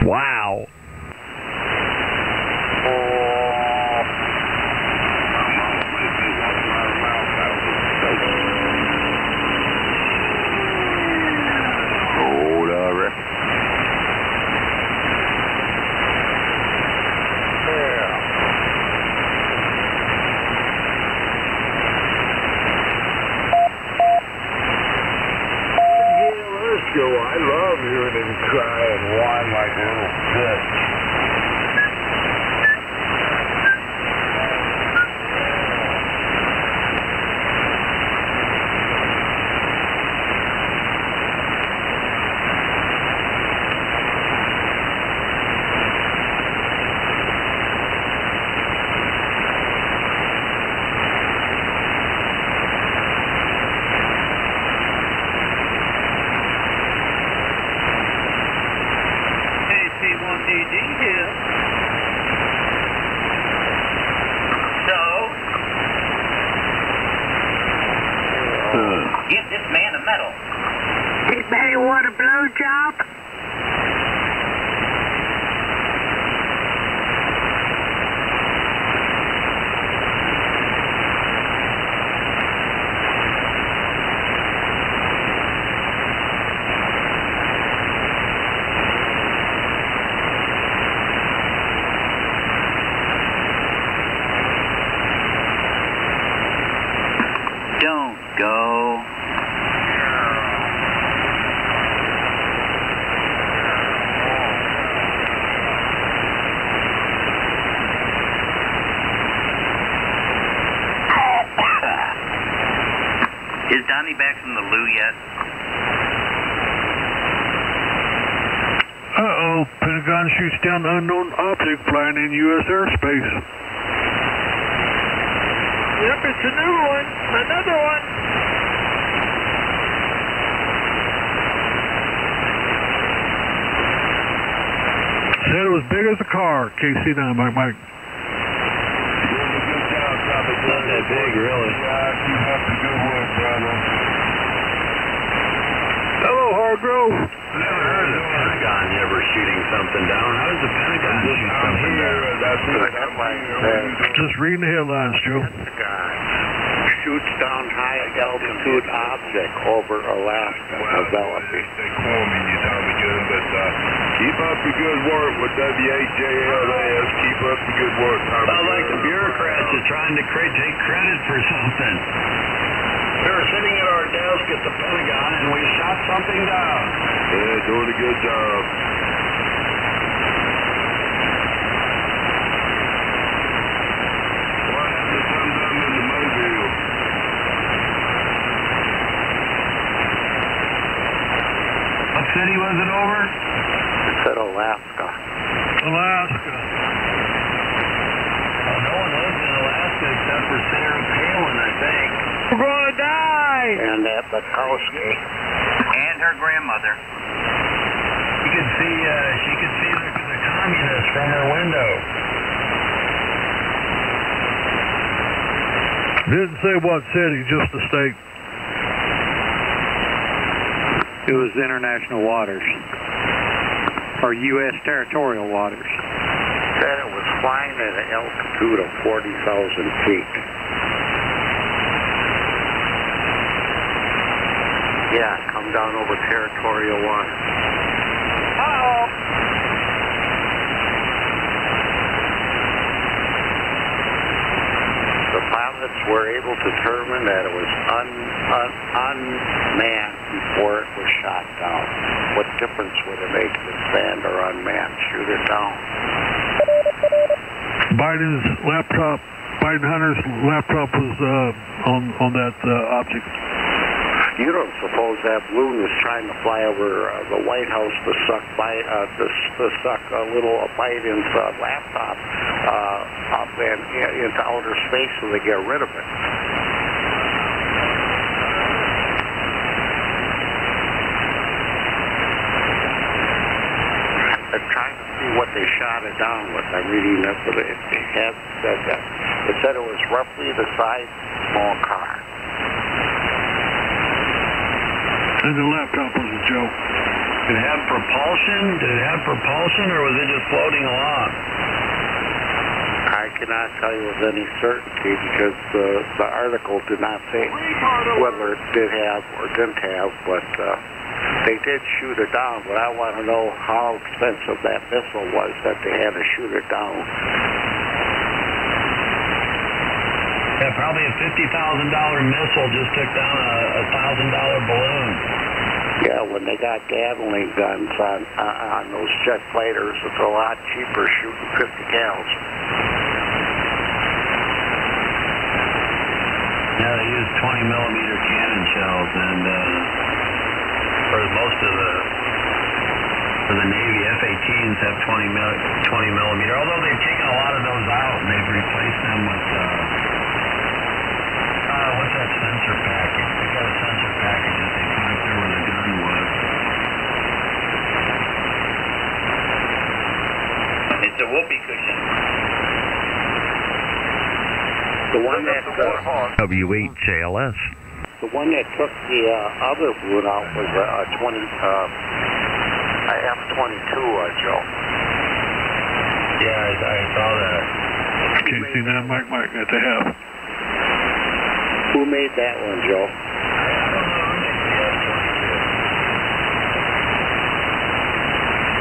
Wow. I love hearing him cry and whine like a little bitch. AC1DD here. Give this man a medal. Anybody want a blowjob? Is Donnie back from the loo yet? Uh-oh, Pentagon shoots down unknown object flying in U.S. airspace. Yep, it's a new one. Another one. Said it was big as a car. KC9, Mike. It's not that big, really. Yeah, keep up the good work, brother. Hello, Hargrove. I've never heard of the Pentagon ever shooting something down. How does the Pentagon shoot something down? Just reading the headlines, Joe. Shoots down high altitude object over Alaska developing. They call me, you Tommy Gun, but keep up the good work with WHJLS. Keep up the good work, Tommy. Sounds like the bureaucrats are trying to take credit for something. We were sitting at our desk at the Pentagon and we shot something down. Yeah, doing a good job. What happened to some of them in the Mobile? What city was it over? It said Alaska. Alaska. Oh, no one lives in Alaska except for Sarah Palin, I think. We're gonna die. And that Bukowski. And her grandmother. She could see the communists from her window. Didn't say what city, just the state. It was international waters. Or U.S. territorial waters. Said it was flying at an altitude of 40,000 feet. Yeah, come down over territorial water. Uh-oh. The pilots were able to determine that it was unmanned before it was shot down. What difference would it make if it's manned or unmanned? Shoot it down. Biden Hunter's laptop was on that object. You don't suppose that balloon was trying to fly over the White House to suck a little bite into a laptop up and into outer space so they get rid of it? I'm trying to see what they shot it down with. I'm reading that, but it had said that. It said it was roughly the size of a small car. And the laptop was a joke. Did it have propulsion? Or was it just floating along? I cannot tell you with any certainty because the article did not say whether it did have or didn't have, but they did shoot it down. But I want to know how expensive that missile was that they had to shoot it down. Yeah, probably a $50,000 missile just took down a $1,000 balloon. Yeah, when they got Gatling guns on those jet fighters, it's a lot cheaper shooting 50 cals. Yeah, they use 20 millimeter cannon shells, and for most of the Navy, F-18s have 20 millimeter. Although they've taken a lot of those out and they've replaced them with what's that sensor package? They got a sensor package that they put up there where the gun was. It's a whoopee cushion. The one that WHJLS. the one that took the other balloon out was a F-22, Joe. Yeah, I saw that. KC9, Mike, at the half. Who made that one, Joe?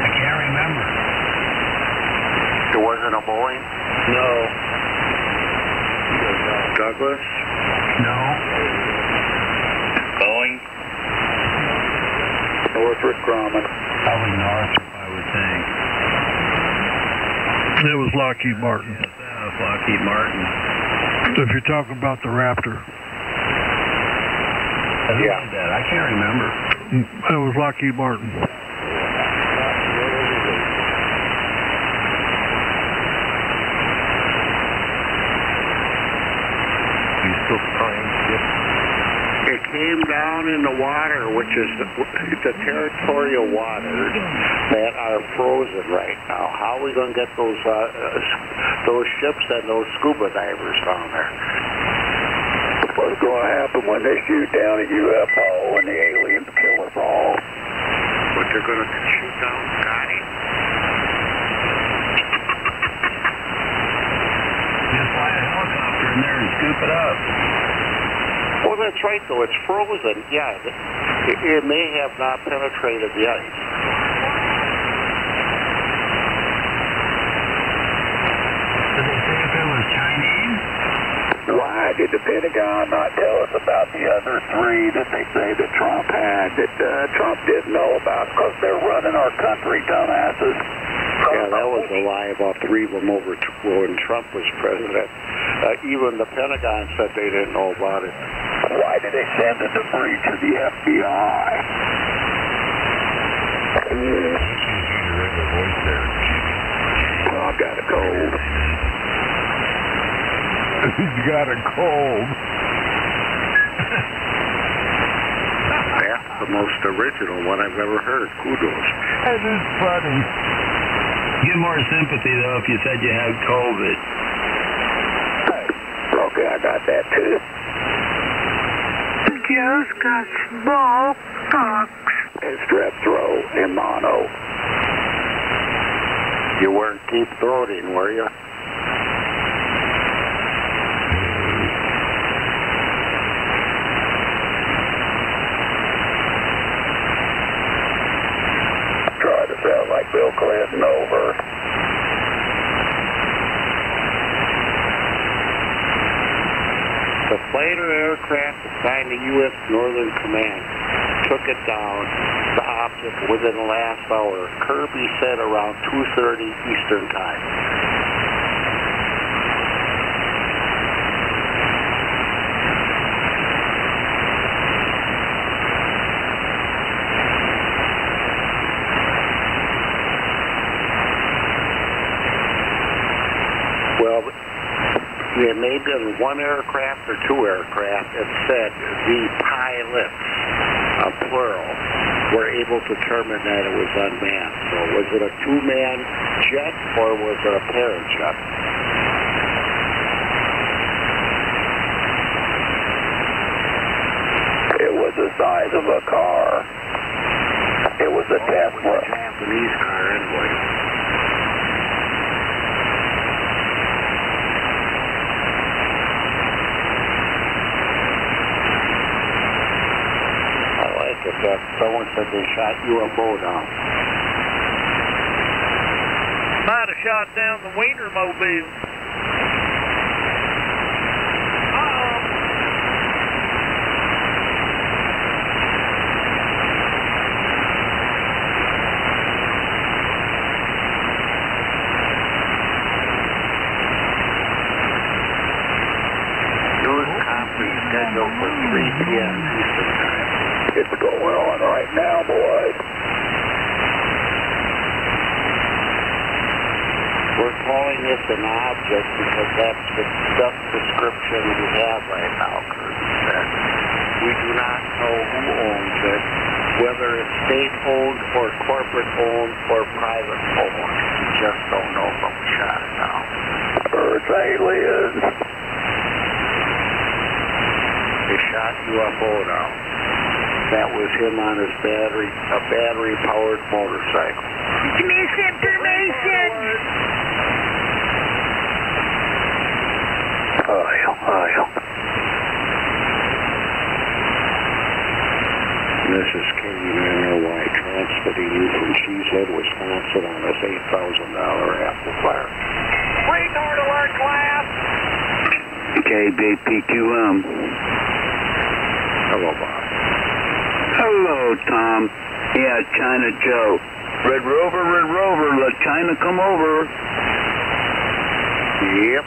I can't remember. There wasn't a Boeing? No. Douglas? No. Boeing? Northrop Grumman. Probably Northrop, I would think. It was Lockheed Martin. Yes, that was Lockheed Martin. If you're talking about the Raptor. Who did that? I can't remember. It was Lockheed Martin. You still trying to get... It came down in the water, which is the territorial waters that are frozen right now. How are we going to get those ships and those scuba divers down there? What's going to happen when they shoot down a UFO and the aliens kill us all? What, they're going to shoot down Scotty? Just fly a helicopter in there and scoop it up. Well, that's right, though. It's frozen. Yeah, it may have not penetrated the ice. Did they say if it was Chinese? Why did the Pentagon not tell us about the other three that they say that Trump had, that Trump didn't know about because they're running our country, dumbasses? Yeah, that was a lie about three of them over when Trump was president. Even the Pentagon said they didn't know about it. Why did they send the debris to the FBI? Oh, I've got a cold. He's got a cold. That's the most original one I've ever heard. Kudos. That is funny. Get more sympathy, though, if you said you had COVID. Okay, I got that too. Just got smallpox. And strep throat and mono. You weren't deep throating, were you? Try to sound like Bill Clinton over. The fighter aircraft assigned to U.S. Northern Command took it down, the object, within the last hour. Kirby said around 2:30 Eastern Time. Well, there may have been one aircraft or two aircraft. It said the pilots, plural, were able to determine that it was unmanned. So was it a two-man jet or was it a parent jet? It was the size of a car. It was a Tesla. A Japanese car anyway. That someone said they shot UFO down. Might have shot down the Wienermobile. News conference scheduled for 3 p.m. Eastern Time. It's going on right now, boys. We're calling this an object because that's the stuff description we have right now, Kirby said. We do not know who owns it, whether it's state-owned or corporate-owned or private-owned. We just don't know, but we shot it down. Earth aliens. They shot UFO down. That was him on his battery-powered motorcycle. Misinformation! This is KUNRY transmitting you from Cheesehead, Wisconsin on this $8,000 amplifier. Retard alert, class! KBPQM. Hello, Bob. Hello, Tom. Yeah, China Joe. Red Rover, let China come over. Yep.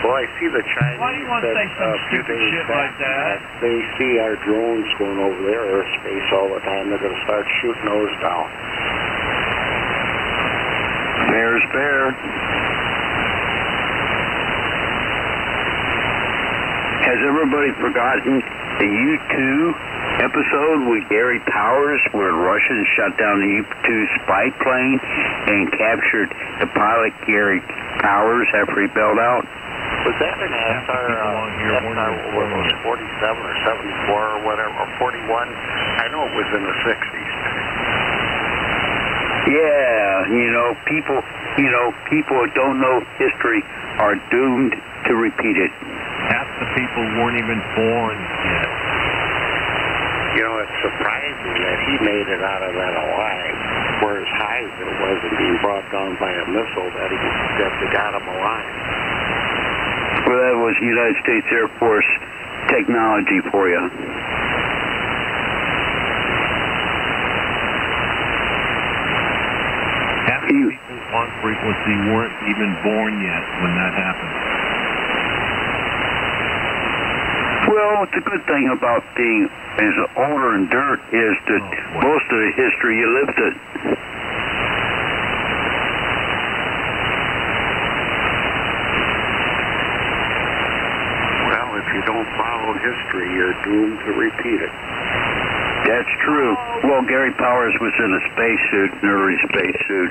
Well, I see the Chinese Why do you want to say some stupid shit like that? They see our drones going over their airspace all the time. They're going to start shooting those down. Fair's fair. Has everybody forgotten the U-2 episode with Gary Powers where Russians shot down the U-2 spy plane and captured the pilot Gary Powers after he bailed out? Was that an SR 47 or 74 or whatever, or 41? I know it was in the 60s. Yeah, people who don't know history are doomed to repeat it. Half the people weren't even born yet. You know, it's surprising that he made it out of that alive, whereas Heiser wasn't being brought down by a missile that they got him alive. Well, that was United States Air Force technology for you. Half the people on frequency weren't even born yet when that happened. Well, the good thing about being as older in dirt is that most of the history you lived it. Well, if you don't follow history, you're doomed to repeat it. That's true. Well, Gary Powers was in a spacesuit, an early spacesuit,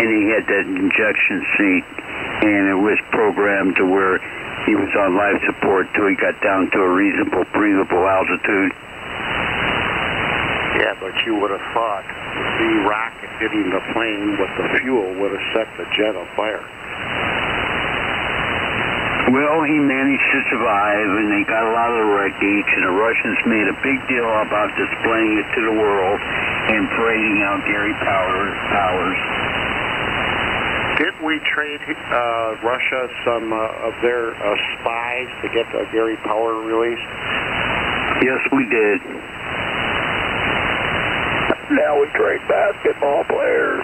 and he had that injection seat, and it was programmed to where he was on life support till he got down to a reasonable, breathable altitude. Yeah, but you would have thought the rocket hitting the plane with the fuel would have set the jet afire. Well, he managed to survive, and they got a lot of the wreckage, and the Russians made a big deal about displaying it to the world and parading out Gary Powers. Didn't we trade Russia some of their spies to get Gary Powers released? Yes, we did. Now we trade basketball players.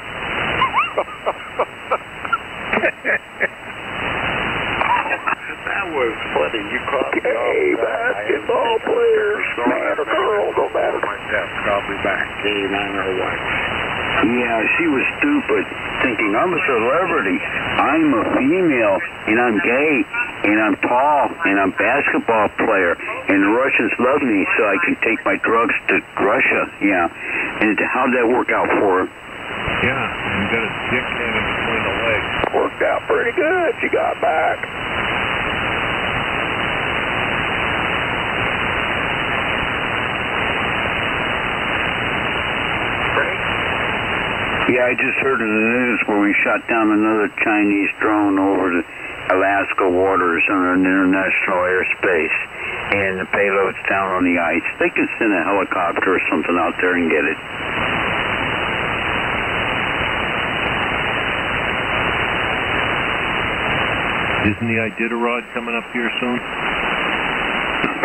That was funny. You caught me off guard. Basketball players, man or girl, no matter. My desk, I'll be back. Gay man or white. Yeah, she was stupid, thinking, I'm a celebrity, I'm a female, and I'm gay, and I'm tall, and I'm a basketball player, and the Russians love me so I can take my drugs to Russia, yeah. And how'd that work out for her? Yeah, and got a dick cannon between the legs. Worked out pretty good. She got back. Yeah, I just heard in the news where we shot down another Chinese drone over the Alaska waters on an international airspace, and the payload's down on the ice. They can send a helicopter or something out there and get it. Isn't the Iditarod coming up here soon?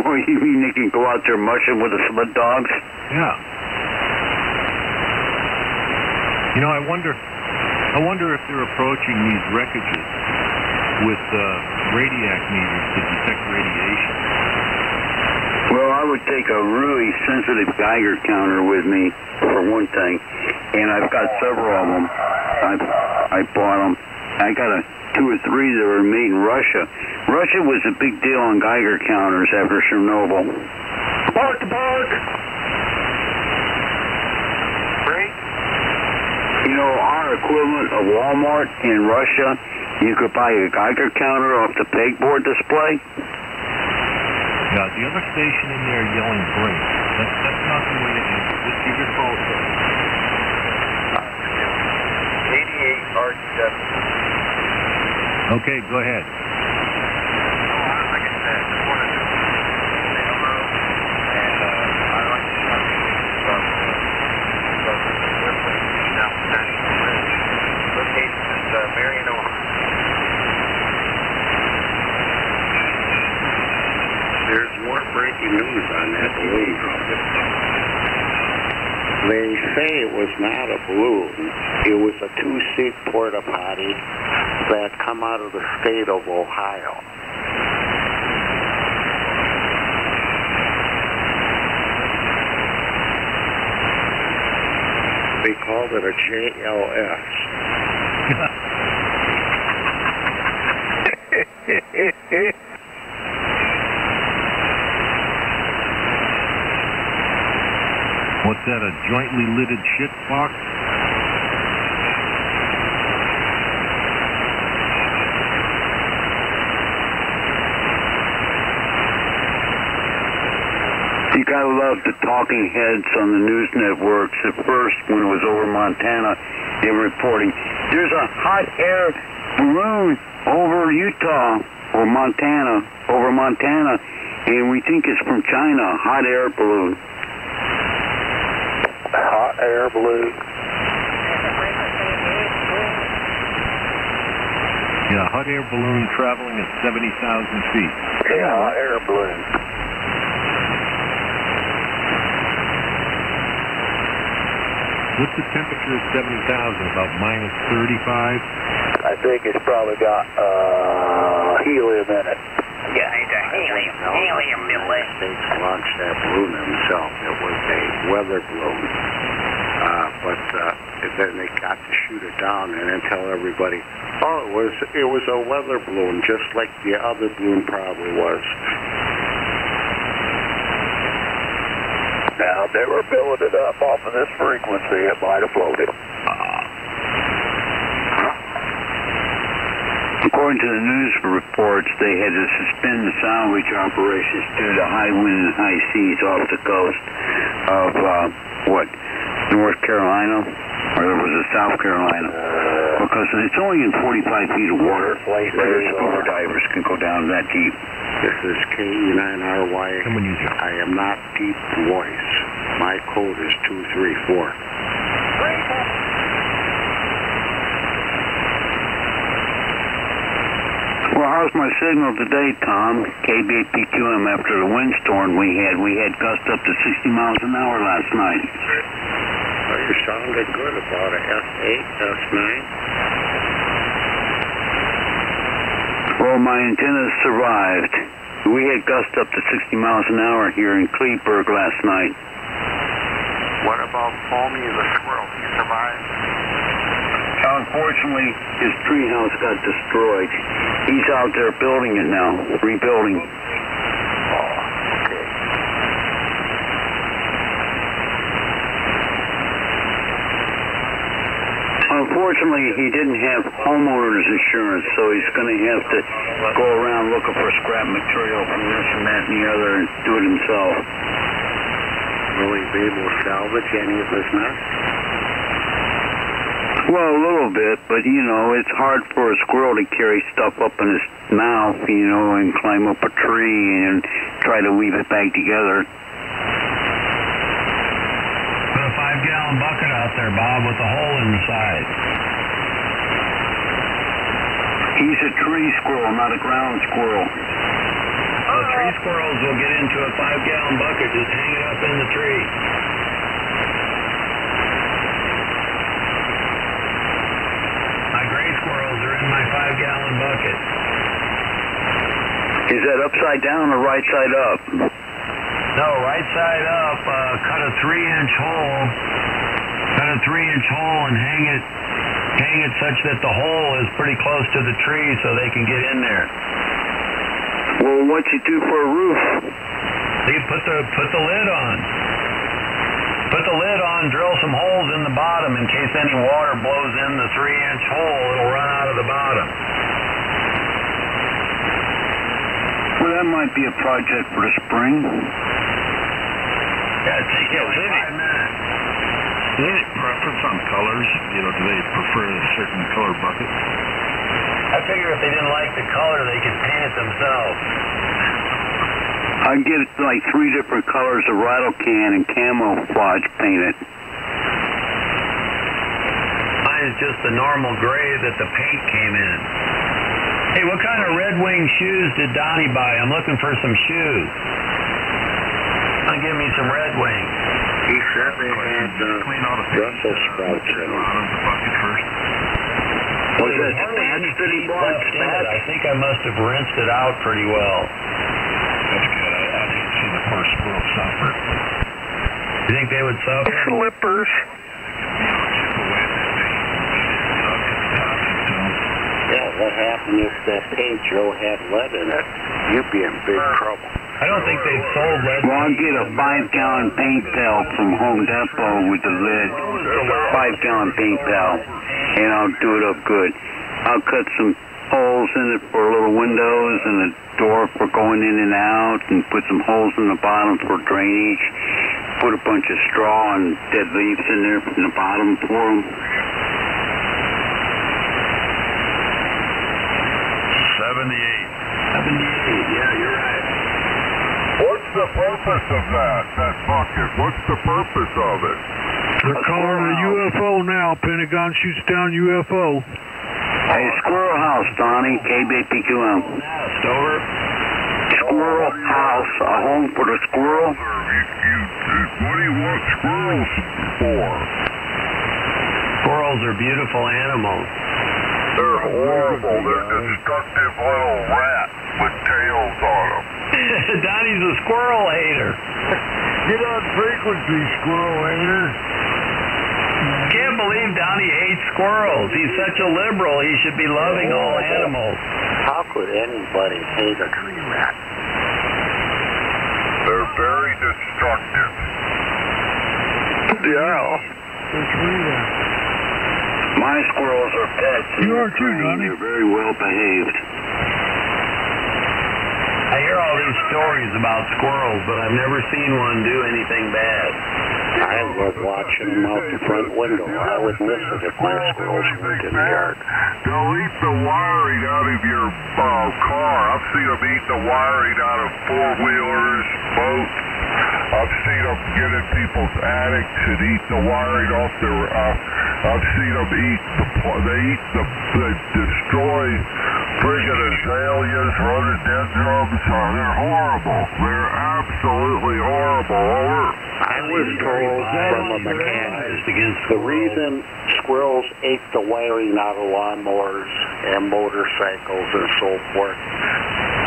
Oh, you mean they can go out there mushing with the sled dogs? Yeah. You know, I wonder if they're approaching these wreckages with radiac meters to detect radiation. Well, I would take a really sensitive Geiger counter with me, for one thing, and I've got several of them. I bought them. I got 2 or 3 that were made in Russia. Russia was a big deal on Geiger counters after Chernobyl. Bark, bark! You know, our equivalent of Walmart in Russia, you could buy a Geiger counter off the pegboard display. Yeah, the other station in there yelling break. That's not the way it is. Just keep your phone up. 88 RTW. Okay, go ahead. Like I said, just wanted to say hello, and I'd like to talk to you about the National Bridge. Location is Marion, Ohio. There's more breaking news on that balloon. They say it was not a balloon. It was a 2-seat porta potty that come out of the state of Ohio. They called it a JLS. What's that, a jointly lidded shit box? You gotta love the talking heads on the news networks. At first, when it was over Montana, they were reporting, there's a hot air balloon over Utah or over Montana, and we think it's from China, a hot air balloon. Hot air balloon. Yeah, hot air balloon traveling at 70,000 feet. Yeah, hot air balloon. What's the temperature at 70,000? About minus 35? I think it's probably got helium in it. Yeah, it's a helium balloon. States launched that balloon themselves. It was a weather balloon. But then they got to shoot it down and then tell everybody, oh, it was a weather balloon, just like the other balloon probably was. Now, if they were building it up off of this frequency, it might have floated. According to the news reports, they had to suspend the salvage operations due to high wind and high seas off the coast of, North Carolina? Or was it South Carolina? Because it's only in 45 feet of water. Scuba divers can go down that deep. This is KE9RY. I am not deep voice. My code is 234. Well, how's my signal today, Tom? KBAPQM, after the windstorm we had gusts up to 60 miles an hour last night. Well, you sounded good about a S8, S9. Well, my antennas survived. We had gusts up to 60 miles an hour here in Cleveburg last night. What about Foamy the squirrel? He survived? Unfortunately, his treehouse got destroyed. He's out there building it now, rebuilding. Unfortunately, he didn't have homeowner's insurance, so he's going to have to go around looking for scrap material from this and that and the other and do it himself. Will he be able to salvage any of his nest? Well, a little bit, but, it's hard for a squirrel to carry stuff up in his mouth, and climb up a tree and try to weave it back together. Put a 5-gallon bucket out there, Bob, with a hole in the side. He's a tree squirrel, not a ground squirrel. So tree squirrels will get into a 5-gallon bucket, just hang it up in the tree. My gray squirrels are in my 5-gallon bucket. Is that upside down or right side up? No, right side up, cut a 3-inch hole. Cut a 3-inch hole and hang it such that the hole is pretty close to the tree so they can get in there. Well, what you do for a roof? You put the lid on. Put the lid on, drill some holes in the bottom in case any water blows in the 3-inch hole, it'll run out of the bottom. Well, that might be a project for the spring. Yeah, take it 5 minutes. Do they have preference on colors? Do they prefer a certain color bucket? I figure if they didn't like the color, they could paint it themselves. I get like 3 different colors of rattle can and camouflage painted. Mine is just the normal gray that the paint came in. Hey, what kind of Red Wing shoes did Donnie buy? I'm looking for some shoes. Give me some Red Wing. He said they had Brussels sprouts in them. Was that spats that he bought? Spats? I think I must have rinsed it out pretty well. That's good. I didn't see the poor squirrel suffer. You think they would suffer? Slippers. that happen if that paint, Joe, had lead in it? You'd be in big trouble. I don't think they've sold lead. Well, I'll get a 5-gallon paint pail from Home Depot with the lid. 5-gallon paint pail. And I'll do it up good. I'll cut some holes in it for little windows and a door for going in and out, and put some holes in the bottom for drainage. Put a bunch of straw and dead leaves in there in the bottom for them. 78, yeah, you're right. What's the purpose of that bucket? What's the purpose of it? They're calling it a UFO now. Pentagon shoots down UFO. Hey, Squirrel House, Donnie, KBPQM. Stover? Squirrel House, a home for the squirrel? What do you want squirrels for? Squirrels are beautiful animals. They're horrible. They're destructive little rats with tails on them. Donnie's a squirrel hater. Get on frequency, squirrel hater. Can't believe Donnie hates squirrels. He's such a liberal. He should be loving all animals. How could anybody hate a tree rat? They're very destructive. Yeah. My squirrels are pets. You are too, Donnie. They're very well behaved. I hear all these stories about squirrels, but I've never seen one do anything bad. I love watching them out the front window. I would miss it if my squirrels weren't in the yard. They'll eat the wiring out of your car. I've seen them eat the wiring out of four-wheelers, boats. I've seen them get in people's attics and eat the wiring off their... I've seen them eat they destroy friggin' azaleas, rhododendrons. They're horrible. They're absolutely horrible. Over. I was told from a mechanic the reason squirrels ate the wiring out of lawnmowers and motorcycles and so forth,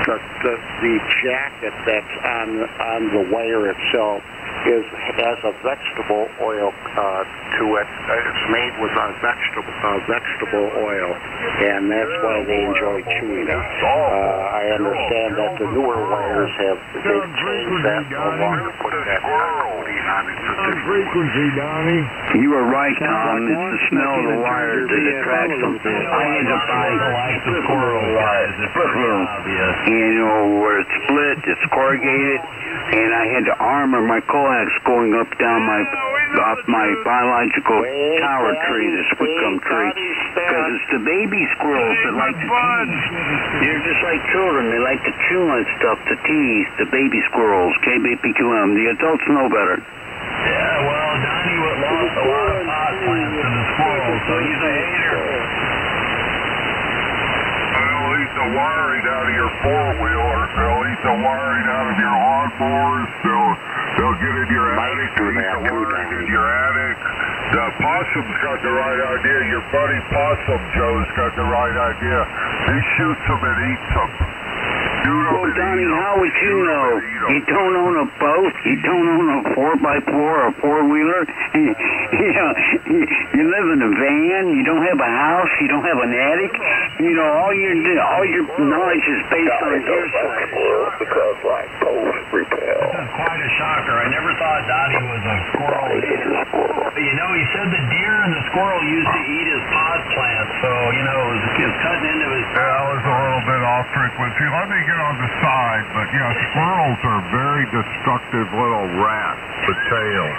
the jacket that's on the wire itself has a vegetable oil to it. It's made with a vegetable oil, and that's why they enjoy chewing it. I understand that the newer wires they've changed that no longer put that coating on it. Frequency, Donnie. You were right, Tom. It's the smell of the wire that attracts them. I had to buy the squirrel wires. split room. You know, where it's split, it's corrugated, and I had to armor my coax going up down my biological tower tree, the sweetgum tree, because it's the baby squirrels that like to tease. They're just like children. They like to chew on stuff to tease. The baby squirrels, KBPQM. The adults know better. Yeah, well, Donnie lost a lot of pot plants to the squirrels, so he's a hater. They'll eat the wiring out of your four-wheelers. They'll eat the wiring out of your lawnmowers. They'll get in your attic and eat the wiring in your attic. The possum's got the right idea. Your buddy Possum Joe's got the right idea. He shoots them and eats them. Well, Donnie, how would you know? You don't own a boat. You don't own a 4x4 or four-wheeler. You live in a van. You don't have a house. You don't have an attic. You know, all your knowledge is based on hearsay. Because like post repel. This is quite a shocker. I never thought Donnie was a squirrel. You know, he said the deer and the squirrel used to eat his pod plants, so, you know, it was cutting into his... Yeah, I was a little bit off frequency. Let me get on the side, but yeah, squirrels are very destructive little rats with tails.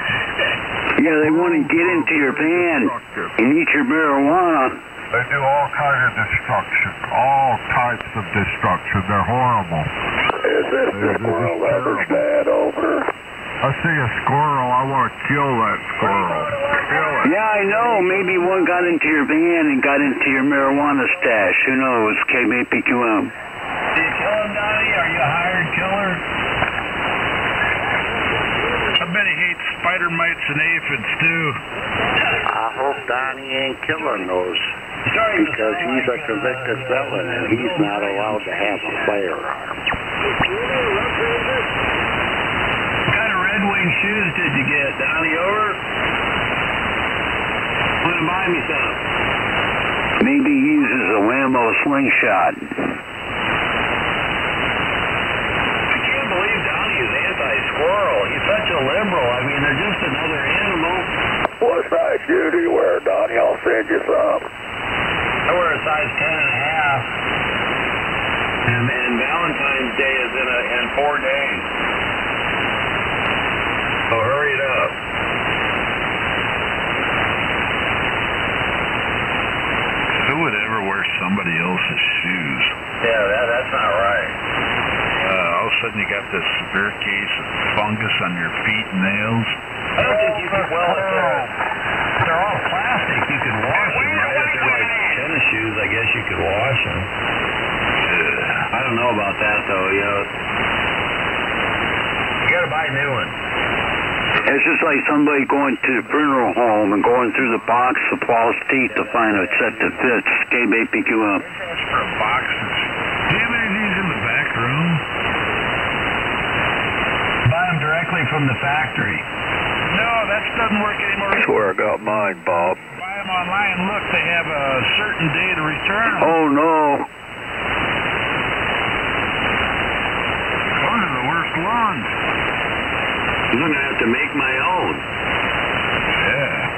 Yeah, they want to get into your van and eat your marijuana. They do all kinds of destruction. All types of destruction. They're horrible. Is this the squirrel leverage bad over? I see a squirrel. I want to kill that squirrel. Kill it. Yeah, I know. Maybe one got into your van and got into your marijuana stash. Who knows? KBPQM. Do you kill him, Donnie? Are you a hired killer? I bet he hates spider mites and aphids, too. I hope Donnie ain't killing those, because he's a convicted felon and he's not allowed to have a firearm. What kind of Red Wing shoes did you get, Donnie? Over? Want to buy me some? Maybe he uses a whammo slingshot. I can't believe Donnie is anti-squirrel. He's such a liberal. I mean, they're just another animal. What size shoe do you wear, Donnie? I'll send you some. I wear a size 10.5. And Valentine's Day is in 4 days. So hurry it up. Who would ever wear somebody else's shoes? Yeah, that's not right. All of a sudden you got this severe case of fungus on your feet and nails. I don't think you could, well, if they're all plastic, you could wash them, right? If they're like tennis shoes, I guess you could wash them. I don't know about that, though, you know. You gotta buy new ones. It's just like somebody going to the funeral home and going through the box of false teeth to find a set that fits. KBPQM. For boxes. Do you have any of these in the back room? Buy them directly from the factory. No, that doesn't work anymore. That's where I got mine, Bob. Buy them online. Look, they have a certain day to return them. Oh, no. Those are the worst ones. I'm going to have to make my own. Yeah.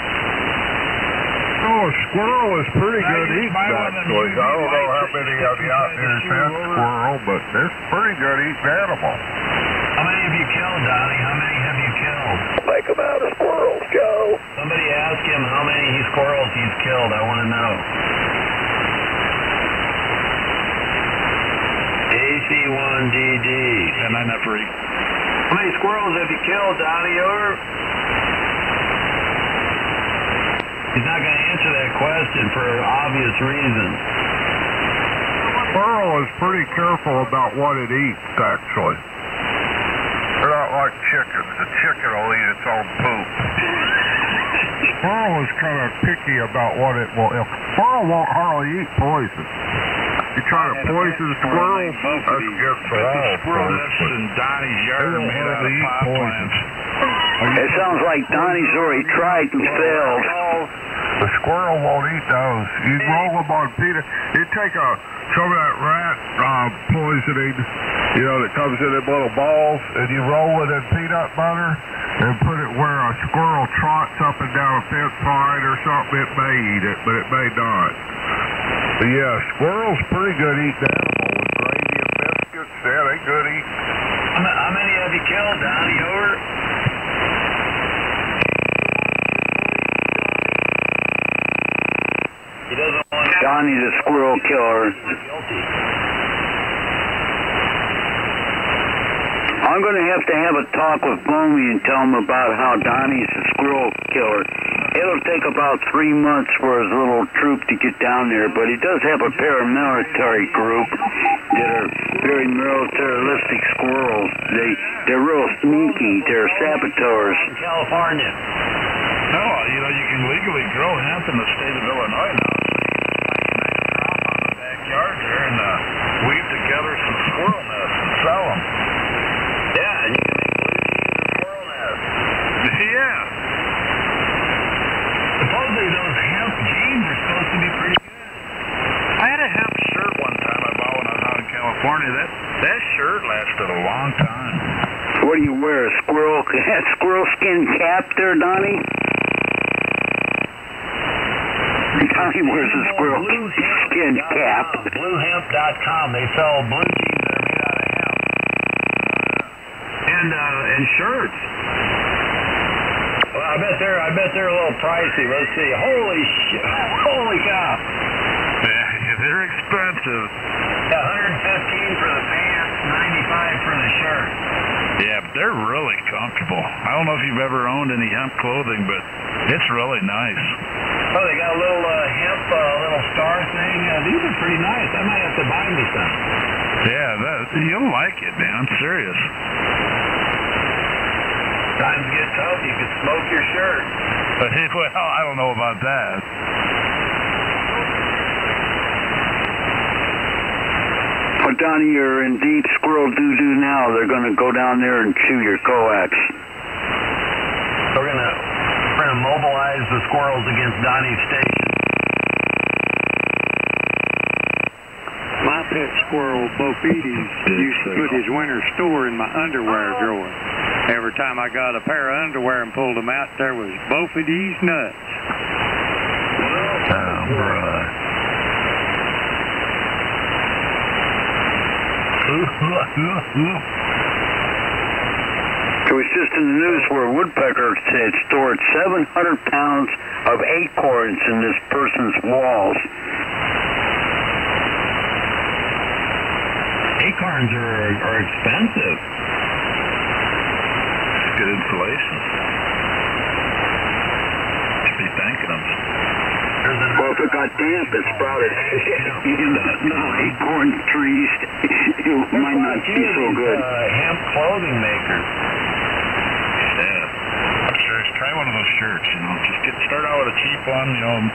Oh, a squirrel is pretty good eating, actually. I don't know how many of you out there have had squirrel, but it's pretty good eating animal. How many have you killed, Donnie? How many have you killed? Make them out of squirrels, Joe. Somebody ask him how many squirrels he's killed. I want to know. AC1DD. And I never eat. How many squirrels have you killed, Donnie? Over? He's not going to answer that question for obvious reasons. Squirrel is pretty careful about what it eats, actually. They're not like chickens. The chicken will eat its own poop. Squirrel is kind of picky about what it will eat. Squirrel won't hardly eat poison. You try to poison squirrels, that's against the law. Squirrel nests in Donnie's yard made out of pot plants. It sounds like Donnie's already tried and failed. The squirrel won't eat those. You roll them on peanut. You take some of that rat poisoning, that comes in little balls, and you roll it in peanut butter and put it where a squirrel trots up and down a fence line or something. It may eat it, but it may not. But yeah, squirrel's pretty good eating animal with gravy and biscuits. Yeah, they good eating. How many have you killed, Donnie? Over? He doesn't want to... Donnie the squirrel killer. Guilty. I'm going to have a talk with Foamy and tell him about how Donnie's a squirrel killer. It'll take about 3 months for his little troop to get down there, but he does have a paramilitary group that are very militaristic squirrels. They're real sneaky. They're saboteurs. In California. No, you can legally grow hemp in the state of Illinois now. So you can make a crop on the backyard there and weave together some squirrel nests and sell them. Yeah, and you can make blue squirrel nests. Yeah. Supposedly those hemp jeans are supposed to be pretty good. I had a hemp shirt one time I bought when I was out in California. That shirt lasted a long time. What do you wear, a squirrel skin cap there, Donnie? Donnie wears a squirrel skin cap. Bluehemp.com. They sell blue jeans that are made out of hemp. And shirts. Well, I bet they're a little pricey. Let's see. Holy cow. Yeah, they're expensive. Yeah, $115 for the pants, $95 for the shirt. Yeah, but they're really comfortable. I don't know if you've ever owned any hemp clothing, but it's really nice. Oh, they got a little hemp, little star thing. These are pretty nice. I might have to buy me some. Yeah, you'll like it, man. I'm serious. Times get tough, you could smoke your shirt. Well, I don't know about that. Well, Donnie, you're in deep squirrel doo-doo now. They're going to go down there and chew your coax. We're going to... We're going to mobilize the squirrels against Donnie's station. pet squirrel, Bofides, used to put his winter store in my underwear drawer. Every time I got a pair of underwear and pulled them out, there was Bofides nuts. Oh, bruh. It was just in the news where a woodpecker had stored 700 pounds of acorns in this person's walls. Acorns are expensive. Good insulation. Should be thanking them. Well, if it got damp, it sprouted. No, acorn trees, it might not be so good. Hemp clothing makers. Yeah. I'm sure. Try one of those shirts, you know. Just start out with a cheap one, you know, and,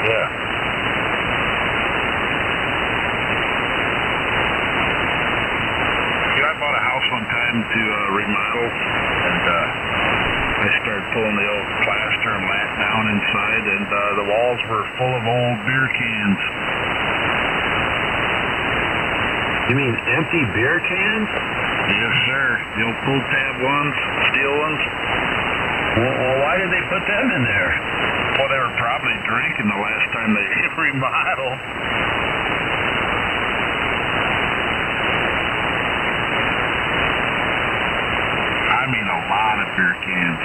yeah. I bought a house one time to remodel, and I started pulling the old plaster and mat down inside, and the walls were full of old beer cans. You mean empty beer cans? Yes, sir. The old pull tab ones, steel ones. Well, why did they put them in there? Well, they were probably drinking the last time they remodeled. I mean, a lot of beer cans.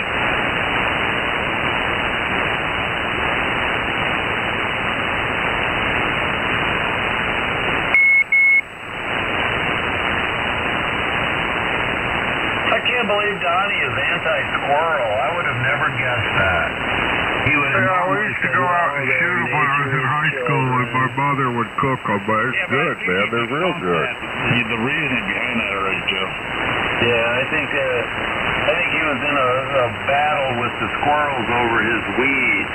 I can't believe Donnie is anti-squirrel. I would have never guessed that. He would have we used to go out and shoot them when I was in high school, and my mother would cook them, but it's good, man. They're real good. The reasoning behind that already, Joe. Yeah, I think he was in a battle with the squirrels over his weed.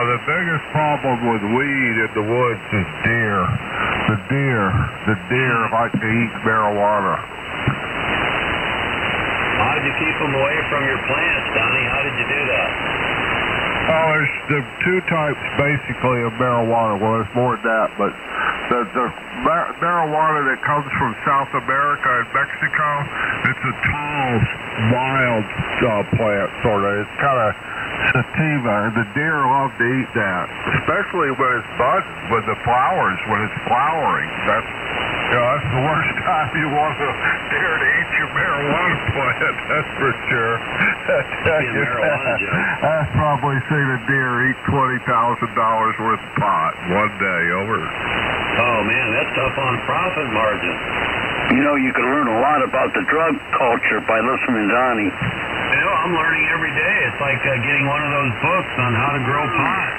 The biggest problem with weed in the woods is deer. The deer like to eat marijuana. How did you keep them away from your plants, Donnie? How did you do that? Oh, there's the two types basically of marijuana. Well, there's more than that, but the marijuana that comes from South America and Mexico, it's a tall, wild plant, sort of. It's kind of sativa, and the deer love to eat that, especially when it's budding, when it's flowering. That's the worst time you want a deer to eat your marijuana plant, that's for sure. I've probably seen a deer eat $20,000 worth of pot one day over. Oh, man, that's tough on profit margin. You know, you can learn a lot about the drug culture by listening to Donnie. You know, I'm learning every day. It's like getting one of those books on how to grow pot.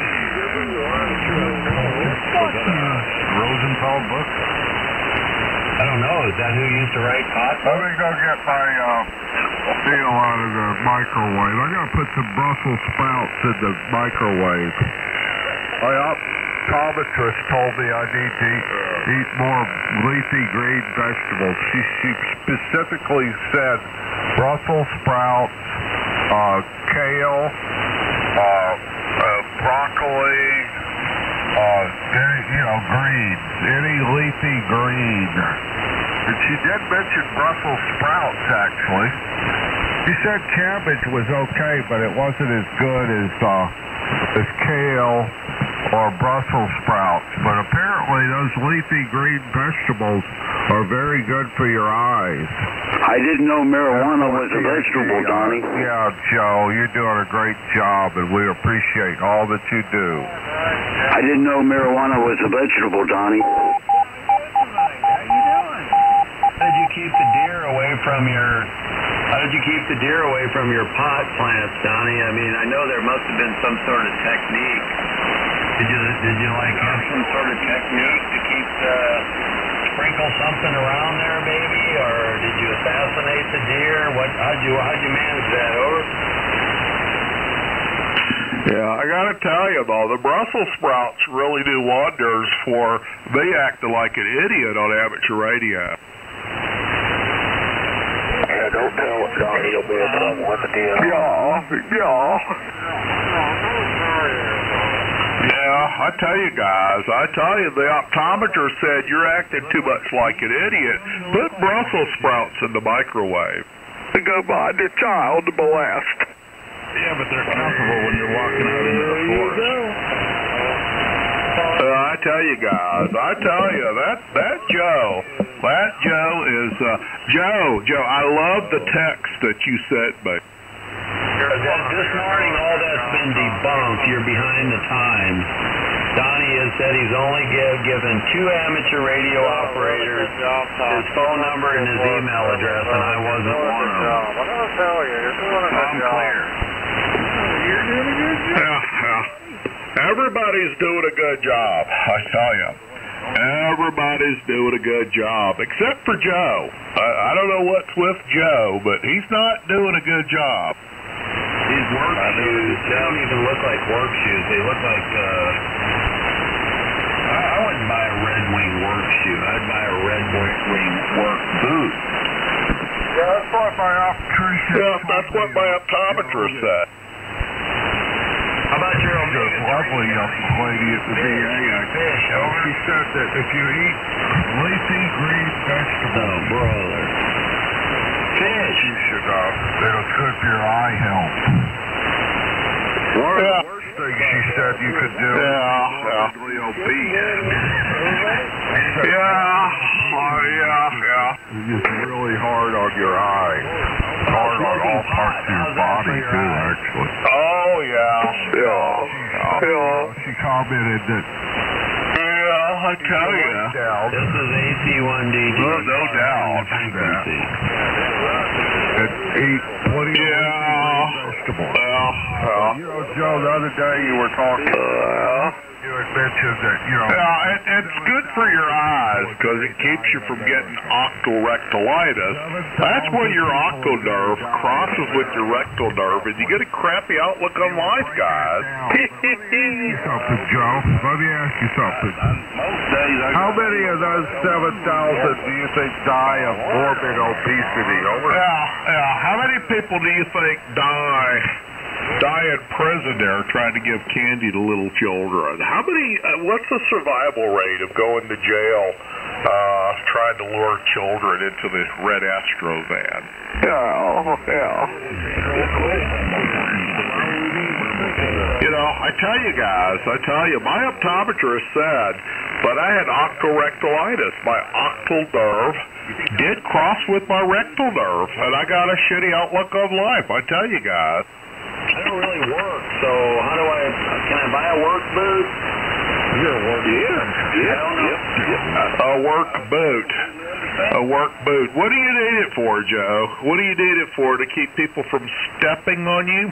Rosenthal book? I don't know. Is that who used to write pot? Let me go get my deal out of the microwave. I gotta put some Brussels sprouts in the microwave. My optometrist told me I need to eat more leafy green vegetables. She specifically said Brussels sprouts, kale, broccoli, greens, any leafy green. And she did mention Brussels sprouts, actually. She said cabbage was okay, but it wasn't as good as kale or Brussels sprouts. But apparently those leafy green vegetables are very good for your eyes. I didn't know marijuana was a vegetable, Donnie. Yeah, Joe, you're doing a great job, and we appreciate all that you do. I didn't know marijuana was a vegetable, Donnie. How did you keep the deer away from your pot plants, Donnie? I mean, I know there must have been some sort of technique. Did you have some sort of technique to keep sprinkle something around there, maybe, or did you assassinate the deer? How'd you manage that? Over. Yeah, I gotta tell you though, the Brussels sprouts really do wonders for me acting like an idiot on amateur radio. Yeah, don't tell it, Donnie. You'll be in trouble with the deal. Yeah. Yeah, I tell you guys, the optometrist said you're acting too much like an idiot. Put Brussels sprouts in the microwave. To go find a child to molest. Yeah, but they're comfortable when you're walking out into the forest. I tell you guys, that Joe is, Joe, I love the text that you sent me. This morning, all that's been debunked. You're behind the times. Donnie has said he's only given 2 amateur radio operators his phone number and his email address, and I wasn't one of them. What did I tell you? You're doing a good job. Clear. You're doing a good job. Yeah. Everybody's doing a good job, I tell you. Everybody's doing a good job, except for Joe. I don't know what's with Joe, but he's not doing a good job. These work shoes, they don't even look like work shoes. They look like, I wouldn't buy a Red Wing work shoe. I'd buy a Red Wing work boot. Yeah, that's what my optometrist Yeah, that's what my optometrist said. How about your This lovely lady at the VA, she said that if you eat leafy green vegetables, Oh, brother. Fish. you should, it'll good for your eye health. One of the worst things she said you could do is physically obese. It's really hard on your eyes. It's hard on all parts of your body, too, actually. Oh, yeah. She commented that I tell you. This is AC1DD. No doubt. Frequency. and eat plenty of vegetables. You know, Joe, the other day you were talking, you had mentioned that, Yeah, it's good for your eyes because it keeps you from getting octorectalitis. That's when your octo nerve crosses with your rectal nerve and you get a crappy outlook on life, guys. something, Joe. Let me ask you something. How many of those 7,000 do you think die of morbid obesity? How many people do you think die in prison there trying to give candy to little children? How many, what's the survival rate of going to jail trying to lure children into this red Astro van? You know, I tell you, my optometrist said, but I had octorectalitis. My octal nerve did cross with my rectal nerve, and I got a shitty outlook on life. I tell you guys. I don't really work, so how do can I buy a work boot? A work boot. A work boot. What do you need it for, Joe? What do you need it for? To keep people from stepping on you?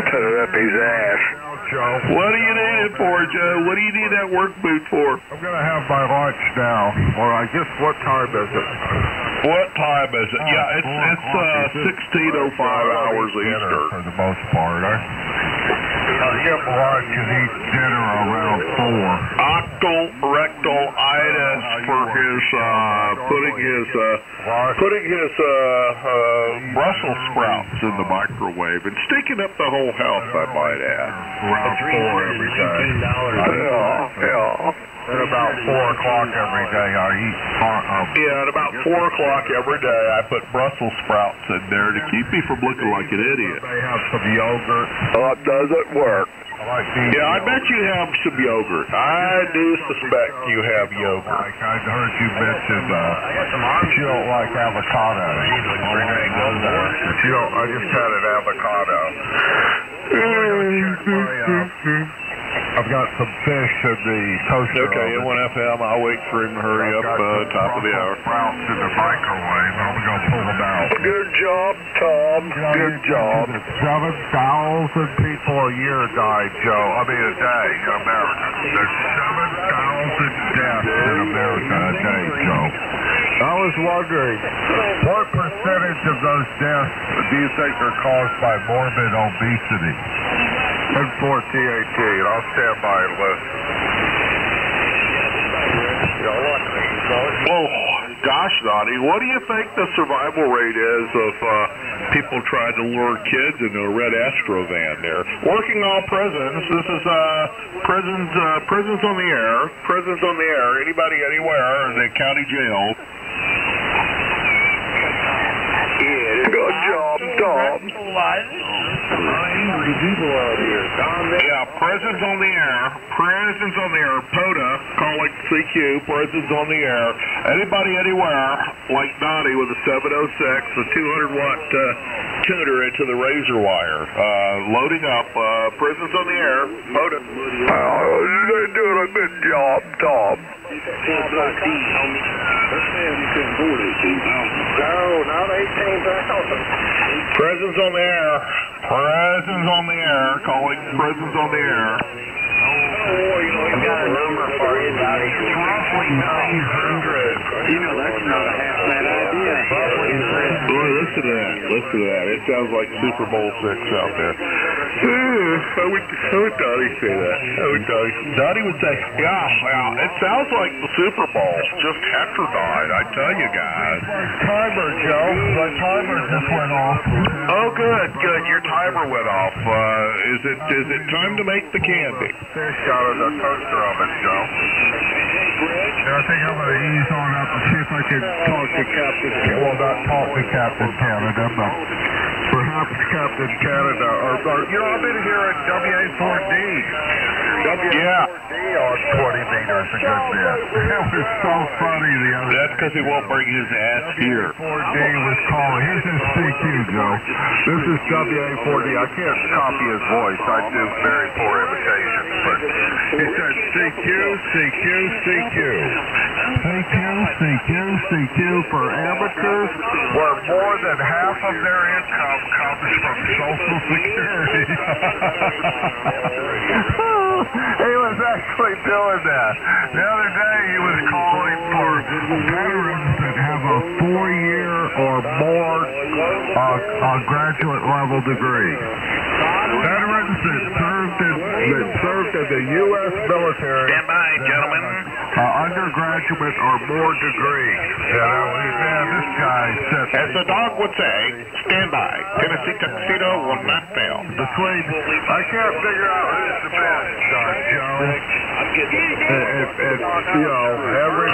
Cut it up his ass. What do you need it for, Joe? What do you need that work boot for? I'm going to have my lunch now. Or I guess, what time is it? What time is it? Yeah, it's 16:05 hours Eastern. For the most part. I'll get lunch and eat dinner around 4. Octorectalitis for his putting his Brussels sprouts in the microwave and stinking up the whole house, I might add. Around 4 every day. At about 4 o'clock every day I eat. At about 4 o'clock every day I put Brussels sprouts in there to keep me from looking like an idiot. They have some yogurt. It doesn't work. I bet you have some yogurt. I do suspect you have yogurt. I heard you mention you don't like avocado. I just had an avocado. I've got some fish in the toaster. Okay, M1FM, I'll wait for him to hurry up, top of the hour. Sprouts in the microwave. I'm going to pull them out. Good job, Tom. Good job. 7,000 people a year die, Joe. I mean, a day in America. There's 7,000 deaths in America a day, Joe. I was wondering, what percentage of those deaths do you think are caused by morbid obesity? And for TAT, and I'll stand by and listen. gosh, Donnie, what do you think the survival rate is of people trying to lure kids into a red Astro van there? Working all prisons. This is prisons on the air. Prisons on the air. Anybody, anywhere in the county jail. Good job, Tom. Angry people out here. Yeah, prisons on the air. Prisons on the air. POTA, calling CQ, prisons on the air. Anybody, anywhere, like Donnie with a 706, a 200-watt tuner into the razor wire. Loading up. Prisons on the air. POTA. They're doing a good job, Tom. No, not 18,000. Prisons on the air. Prisons on the air. Calling prisons on the air. I've got a number for you, Donnie. It's roughly 900. You know, that's not a half bad idea. Boy, listen to that. Listen to that. It sounds like Super Bowl VI out there. How would Donnie say that? How would Donnie would say, yeah, it sounds like the Super Bowl. Just Hector died, I tell you guys. Timer, Joe. My timer just went off. Oh, good. Your timer went off. Is it time to make the candy? There's shot of the toaster of it, Joe. I think I'm going to ease on up and see if I can talk to Captain Canada. Well, not talk to Captain Canada, but perhaps Captain Canada. I've been here at WA4D. WA4D on 20 meters a good bit. That was so funny the other day. That's because he won't bring his ass here. WA4D was calling. Here's his CQ, Joe. This is WA4D. I can't copy his voice. I do very poor imitations. But he said CQ, CQ, CQ. CQ for amateurs, where more than half of their income comes from Social Security. He was actually doing that. The other day he was calling for veterans that have a 4-year or more graduate level degree. Veterans that served in the U.S. military. Stand by, gentlemen. Undergraduate or more degree. This guy said. As the dog would say, stand by. Tennessee tuxedo will not fail. I can't figure out who's the best, Joe. Every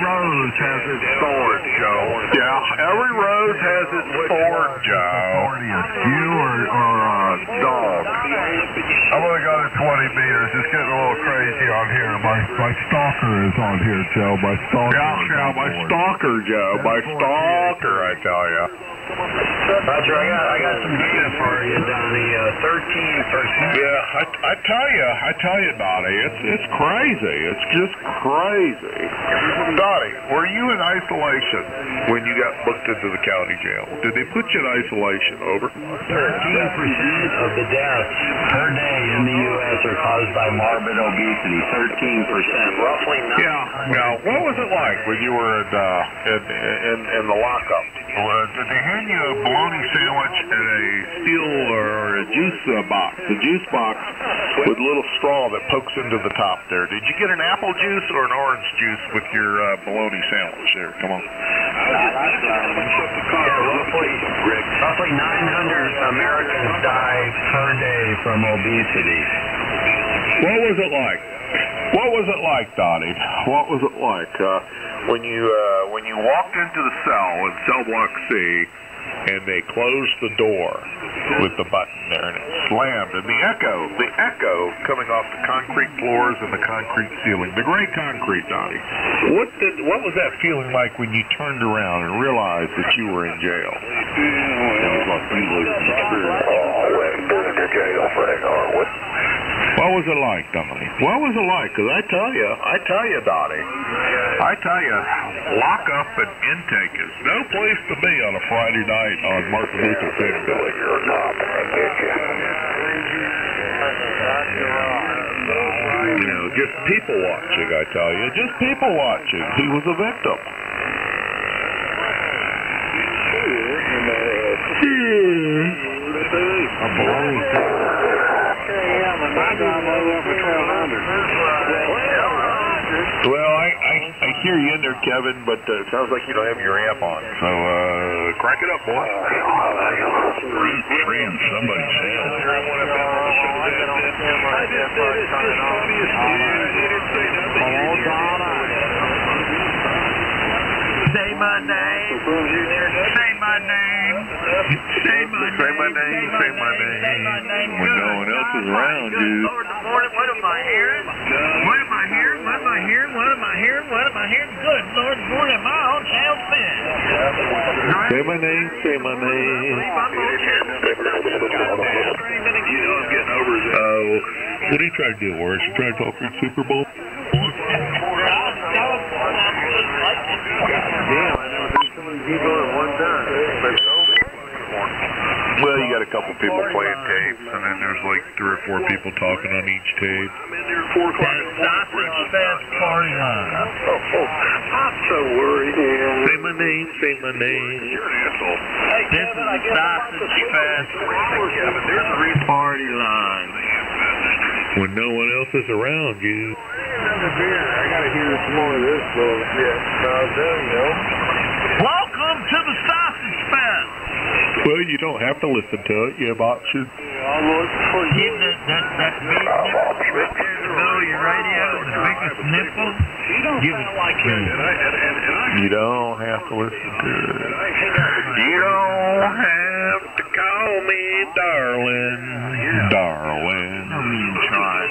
rose has its thorn, Joe. Yeah, every rose has its thorn, Joe. You or dog? I'm going to go to 20 meters. It's getting a little crazy on here. My stalker is on here, Joe. My stalker. Yeah, my stalker, Joe. My stalker, I tell you. Roger, I got some data for you, Donnie. 13%. Yeah, I tell you, Donnie, it's crazy. It's just crazy. Donnie, were you in isolation when you got booked into the county jail? Did they put you in isolation? Over. 13% of the deaths per day in the U.S. are caused by morbid obesity. 13%, roughly. Yeah. What was it like when you were in the lockup? Did they hand you a bologna sandwich and a steel or a juice box? A juice box with a little straw that pokes into the top there. Did you get an apple juice or an orange juice with your bologna sandwich there? Come on. Roughly 900 Americans die per day from obesity. What was it like? What was it like, Donnie? What was it like when you walked into the cell in cell block C and they closed the door with the button there and it slammed and the echo coming off the concrete floors and the concrete ceiling, the gray concrete, Donnie. What was that feeling like when you turned around and realized that you were in jail? It was like you were in the jail thing, aren't we? What was it like, Donnie? What was it like? Because I tell you, Donnie, lock up and intake is no place to be on a Friday night on Martin Luther King Day. You know, just people watching, I tell you. Just people watching. He was a victim. Well, I hear you in there, Kevin, but it sounds like you don't have your amp on. So, crank it up, boy. Freeing somebody's head. Say my name. Say my name. Say my name. Say my name. Say my name. When no one else is around, dude. Lord, the morning, what am I hearing? What am I hearing? What am I hearing? What am I hearing? What am I hearing? Good Lord, the morning, my own tail fin. Say my name. Say my name. I'm getting over it. What are you trying to do, Horace? You trying to talk for the Super Bowl? Well, you got a couple people playing tapes, and then there's like 3 or 4 people talking on each tape. Sausage Fest party line. I'm so worried. Say my name, say my name. This is the Sausage Fest party line. When no one else is around you. Another beer. I gotta hear some more of this bullshit. Welcome to the Sausage Fest. Well, you don't have to listen to it. You have options. Give that big nipple right there in the middle of your radio, the biggest nipple. Give it like You don't have to listen to it. You don't have to call me darling. Darling. I mean, try.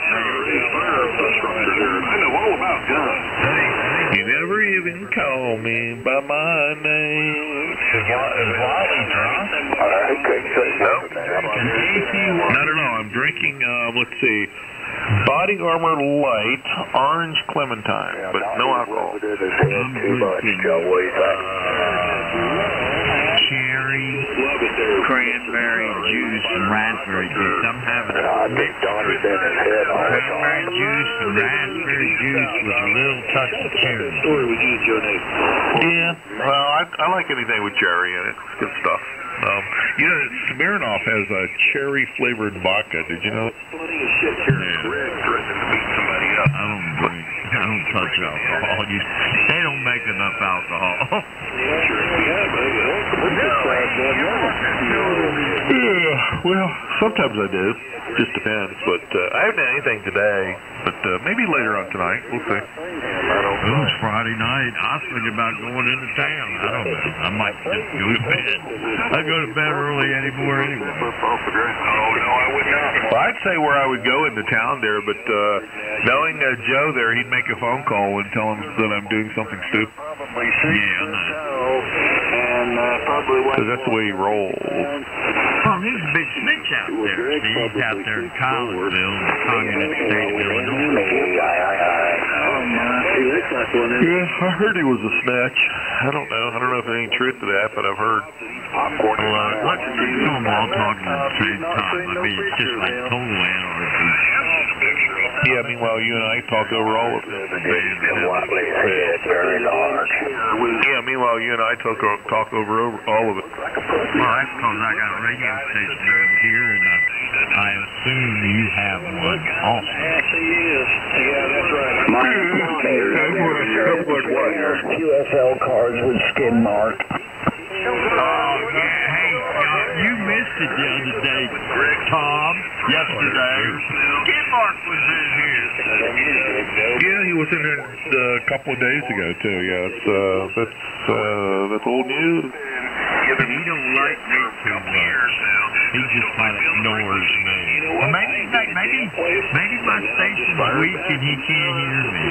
I know all about guns. You never even call me by my name. Is Wally drunk? I couldn't say something. Not at all. I'm drinking, let's see, Body Armor Light Orange Clementine, but no alcohol. Cherry, cranberry juice, and raspberry juice. I'm having cranberry juice and raspberry juice with a little touch of cherry. Yeah, well, I like anything with cherry in it. It's good stuff. You know, Smirnoff has a cherry-flavored vodka. Did you know that? I don't touch alcohol. They don't make enough alcohol. Yeah, well, sometimes I do. Just depends. But I haven't had anything today. But maybe later on tonight. We'll see. It's Friday night. I was thinking about going into town. I don't know. I might just go to bed. I go to bed early anymore anyway. Well, I'd say where I would go into town there, but knowing Joe there, he'd make a phone call and tell him that I'm doing something stupid. Yeah, I know. Because that's the way he rolls. Oh, he's a big snitch out there. He's out there in Collinsville, in the communist state of Illinois. Yeah, I heard he was a snatch. I don't know. I don't know if there's any truth to that, but I've heard. Well, let's do them all talking at the same time. I mean, it's just like total anarchy. Yeah, meanwhile, you and I talk over all of it. Yeah, meanwhile, you and I talk over all of it. Well, that's because I got a radio station over here, and I assume you have one also. QSL cards with skid mark. Oh, yeah, hey, you missed it the other day, Tom, yesterday. Skid Mark was in here. Yeah, he was in there a couple of days ago, too. Yeah, that's old news. He don't like me too much. He just kind of ignores me. Well, maybe my station's weak and he can't hear me.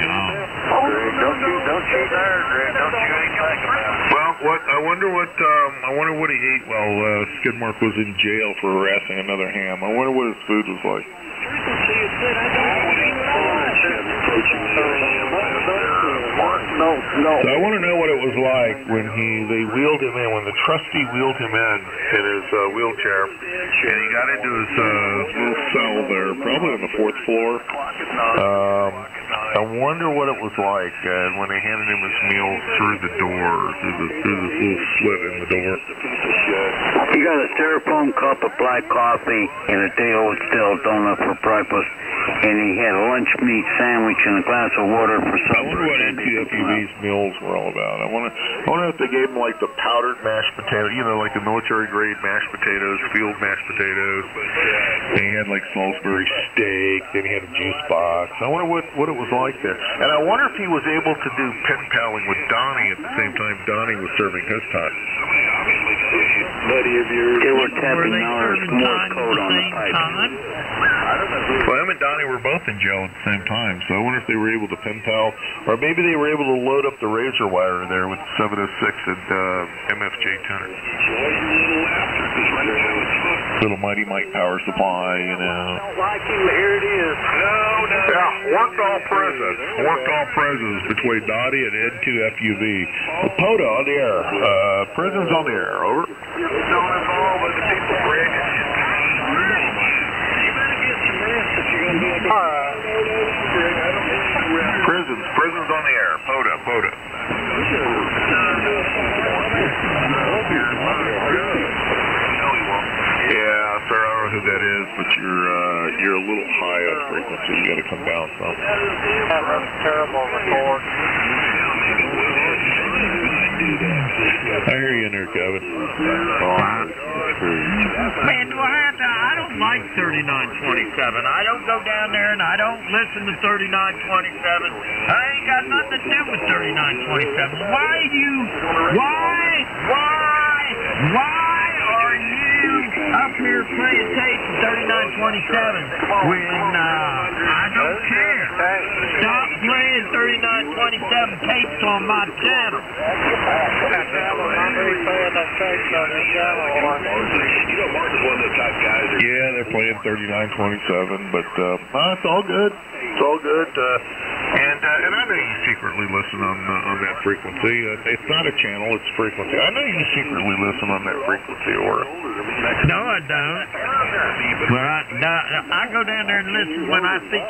Don't you there, Greg. Don't you ain't like about it. Well, I wonder what he ate while Skidmark was in jail for harassing another ham. I wonder what his food was like. So I want to know what it was like when they wheeled him in, when the trustee wheeled him in his wheelchair, and he got into his little cell there, probably on the 4th floor, I wonder what it was like when they handed him his meals through the door, through the little slit in the door. He got a styrofoam cup of black coffee and a day-old stale donut for breakfast, and he had a lunch meat sandwich and a glass of water for supper. I wonder what NSFW's meals were all about. I wonder if they gave him like the powdered mashed potato, like the military-grade mashed potatoes, field mashed potatoes. And he had like Salisbury steak. Then he had a juice box. I wonder what it was like there. And I wonder if he was able to do pen paling with Donnie at the same time Donnie was serving his time. Buddy of yours. They were tapping Morse code on the pipe. Well, him and Donnie were both in jail at the same time, so I wonder if they were able to pen pal, or maybe they were able to load up the razor wire there with 706 and MFJ tuner. Little Mighty Mike power supply, I don't like him, but here it is. Yeah, worked all presents between Dottie and N2FUV. POTA on the air. Prisons on the air, over. Prisons on the air. POTA. Yeah, sir, I don't know who that is, but you're a little high on frequency. You got to come down some. That's terrible report. I hear you in there, Kevin. Man, do I have to? I don't like 3927. I don't go down there and I don't listen to 3927. I ain't got nothing to do with 3927. Why are you up here playing tapes of 3927 when I don't care? Stop playing 3927 tapes on my channel. Yeah, they're playing 3927, but it's all good. It's all good. And I know you secretly listen on that frequency. It's not a channel, it's frequency. I know you secretly listen on that frequency, Aura. No, I don't. But I go down there and listen when I think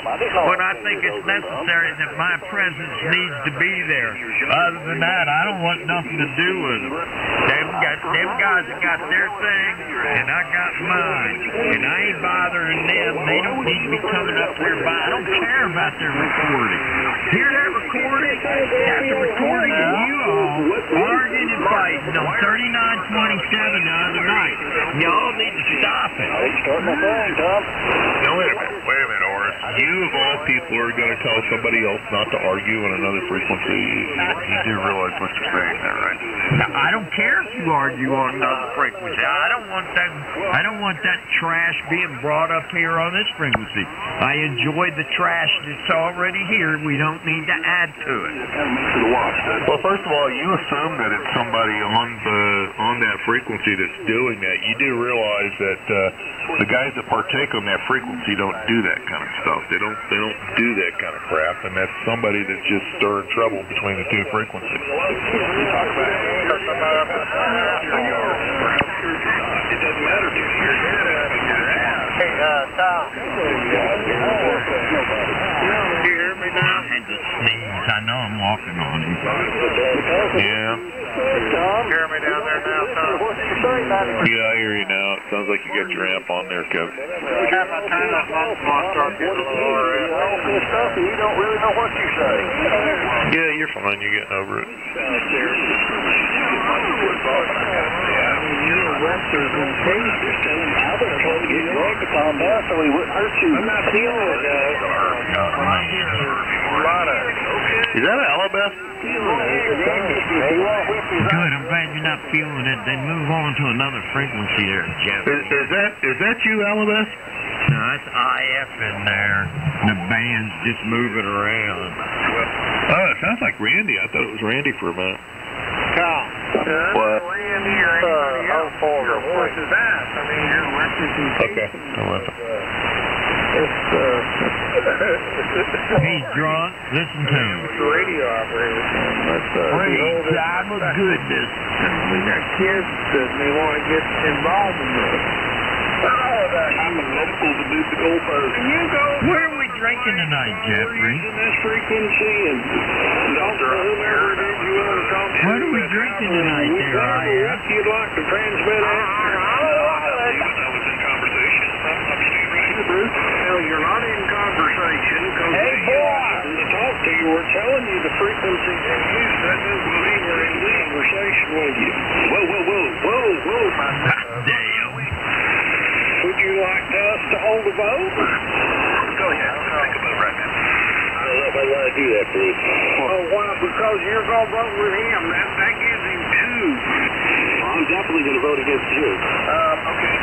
it's necessary that my presence needs to be there. Other than that, I don't want nothing to do with them. Them guys have got their thing, and I got mine. And I ain't bothering them. They don't need to be coming up there I don't care about their recording. Hear that recording? That's a recording of you all arguing and fighting on 3927 the other night. Y'all need to stop it. Now, wait a minute, Horace. You, of all people, are going to tell somebody else not to argue on another frequency. You do realize what you're saying there, right? Now, I don't care if you argue on another frequency. I don't want that trash being brought up here on this frequency. I enjoy the trash that's already here. We don't need to add to it. Well, first of all, you assume that it's somebody on that frequency that's doing that. You do realize that the guys that partake on that frequency don't do that kind of stuff. They don't do that kind of crap, and that's somebody that's just stirring trouble between the two frequencies. It doesn't matter to you. You're dead out of your ass. Hey, Tom. Do you hear me now? I had to sneeze. I know I'm walking on him. Yeah. Tom? Hear me down there now, Tom? Yeah, I hear you now. It sounds like you got your amp on there, Kevin. Have my turn up on start getting a little lower. You don't really know what you say. Yeah, you're fine. You're getting over it. You're arrested and tased. I would have told you to get to calm down so he wouldn't hurt you. I'm not feeling it, Is that Alabama? Good. I'm glad you're not feeling it. Then move on to another frequency there, Jeff. Is that you, Alabama? No, that's IF in there. The band's just moving around. Oh, it sounds like Randy. I thought it was Randy for a minute. Cal. What? Randy or anybody else. Your voice is that. I mean, you're listening. Okay. I'll listen. He's drunk. Listen to him. Radio operator. Praise God of goodness. We got kids that may want to get involved in this. Hypothetical to move the goalpost. You go. Where are we drinking tonight, Jeffrey? In this frequency and talk to whomever it is you want to talk to. What are we drinking tonight there, Aya? What you'd like to transmit after. I was in conversation. I'm Steve right. Bruce, well, you're not in conversation because Hey, boy! to talk to you. We're telling you the frequency they use. That doesn't mean we're in conversation with you. Whoa, my Damn. Would you like us to hold a vote? Go ahead. Take a vote right now. I don't know if I want to do that, Bruce. Well, why? Because you're going to vote with him. That gives him two. I'm definitely going to vote against you. Okay.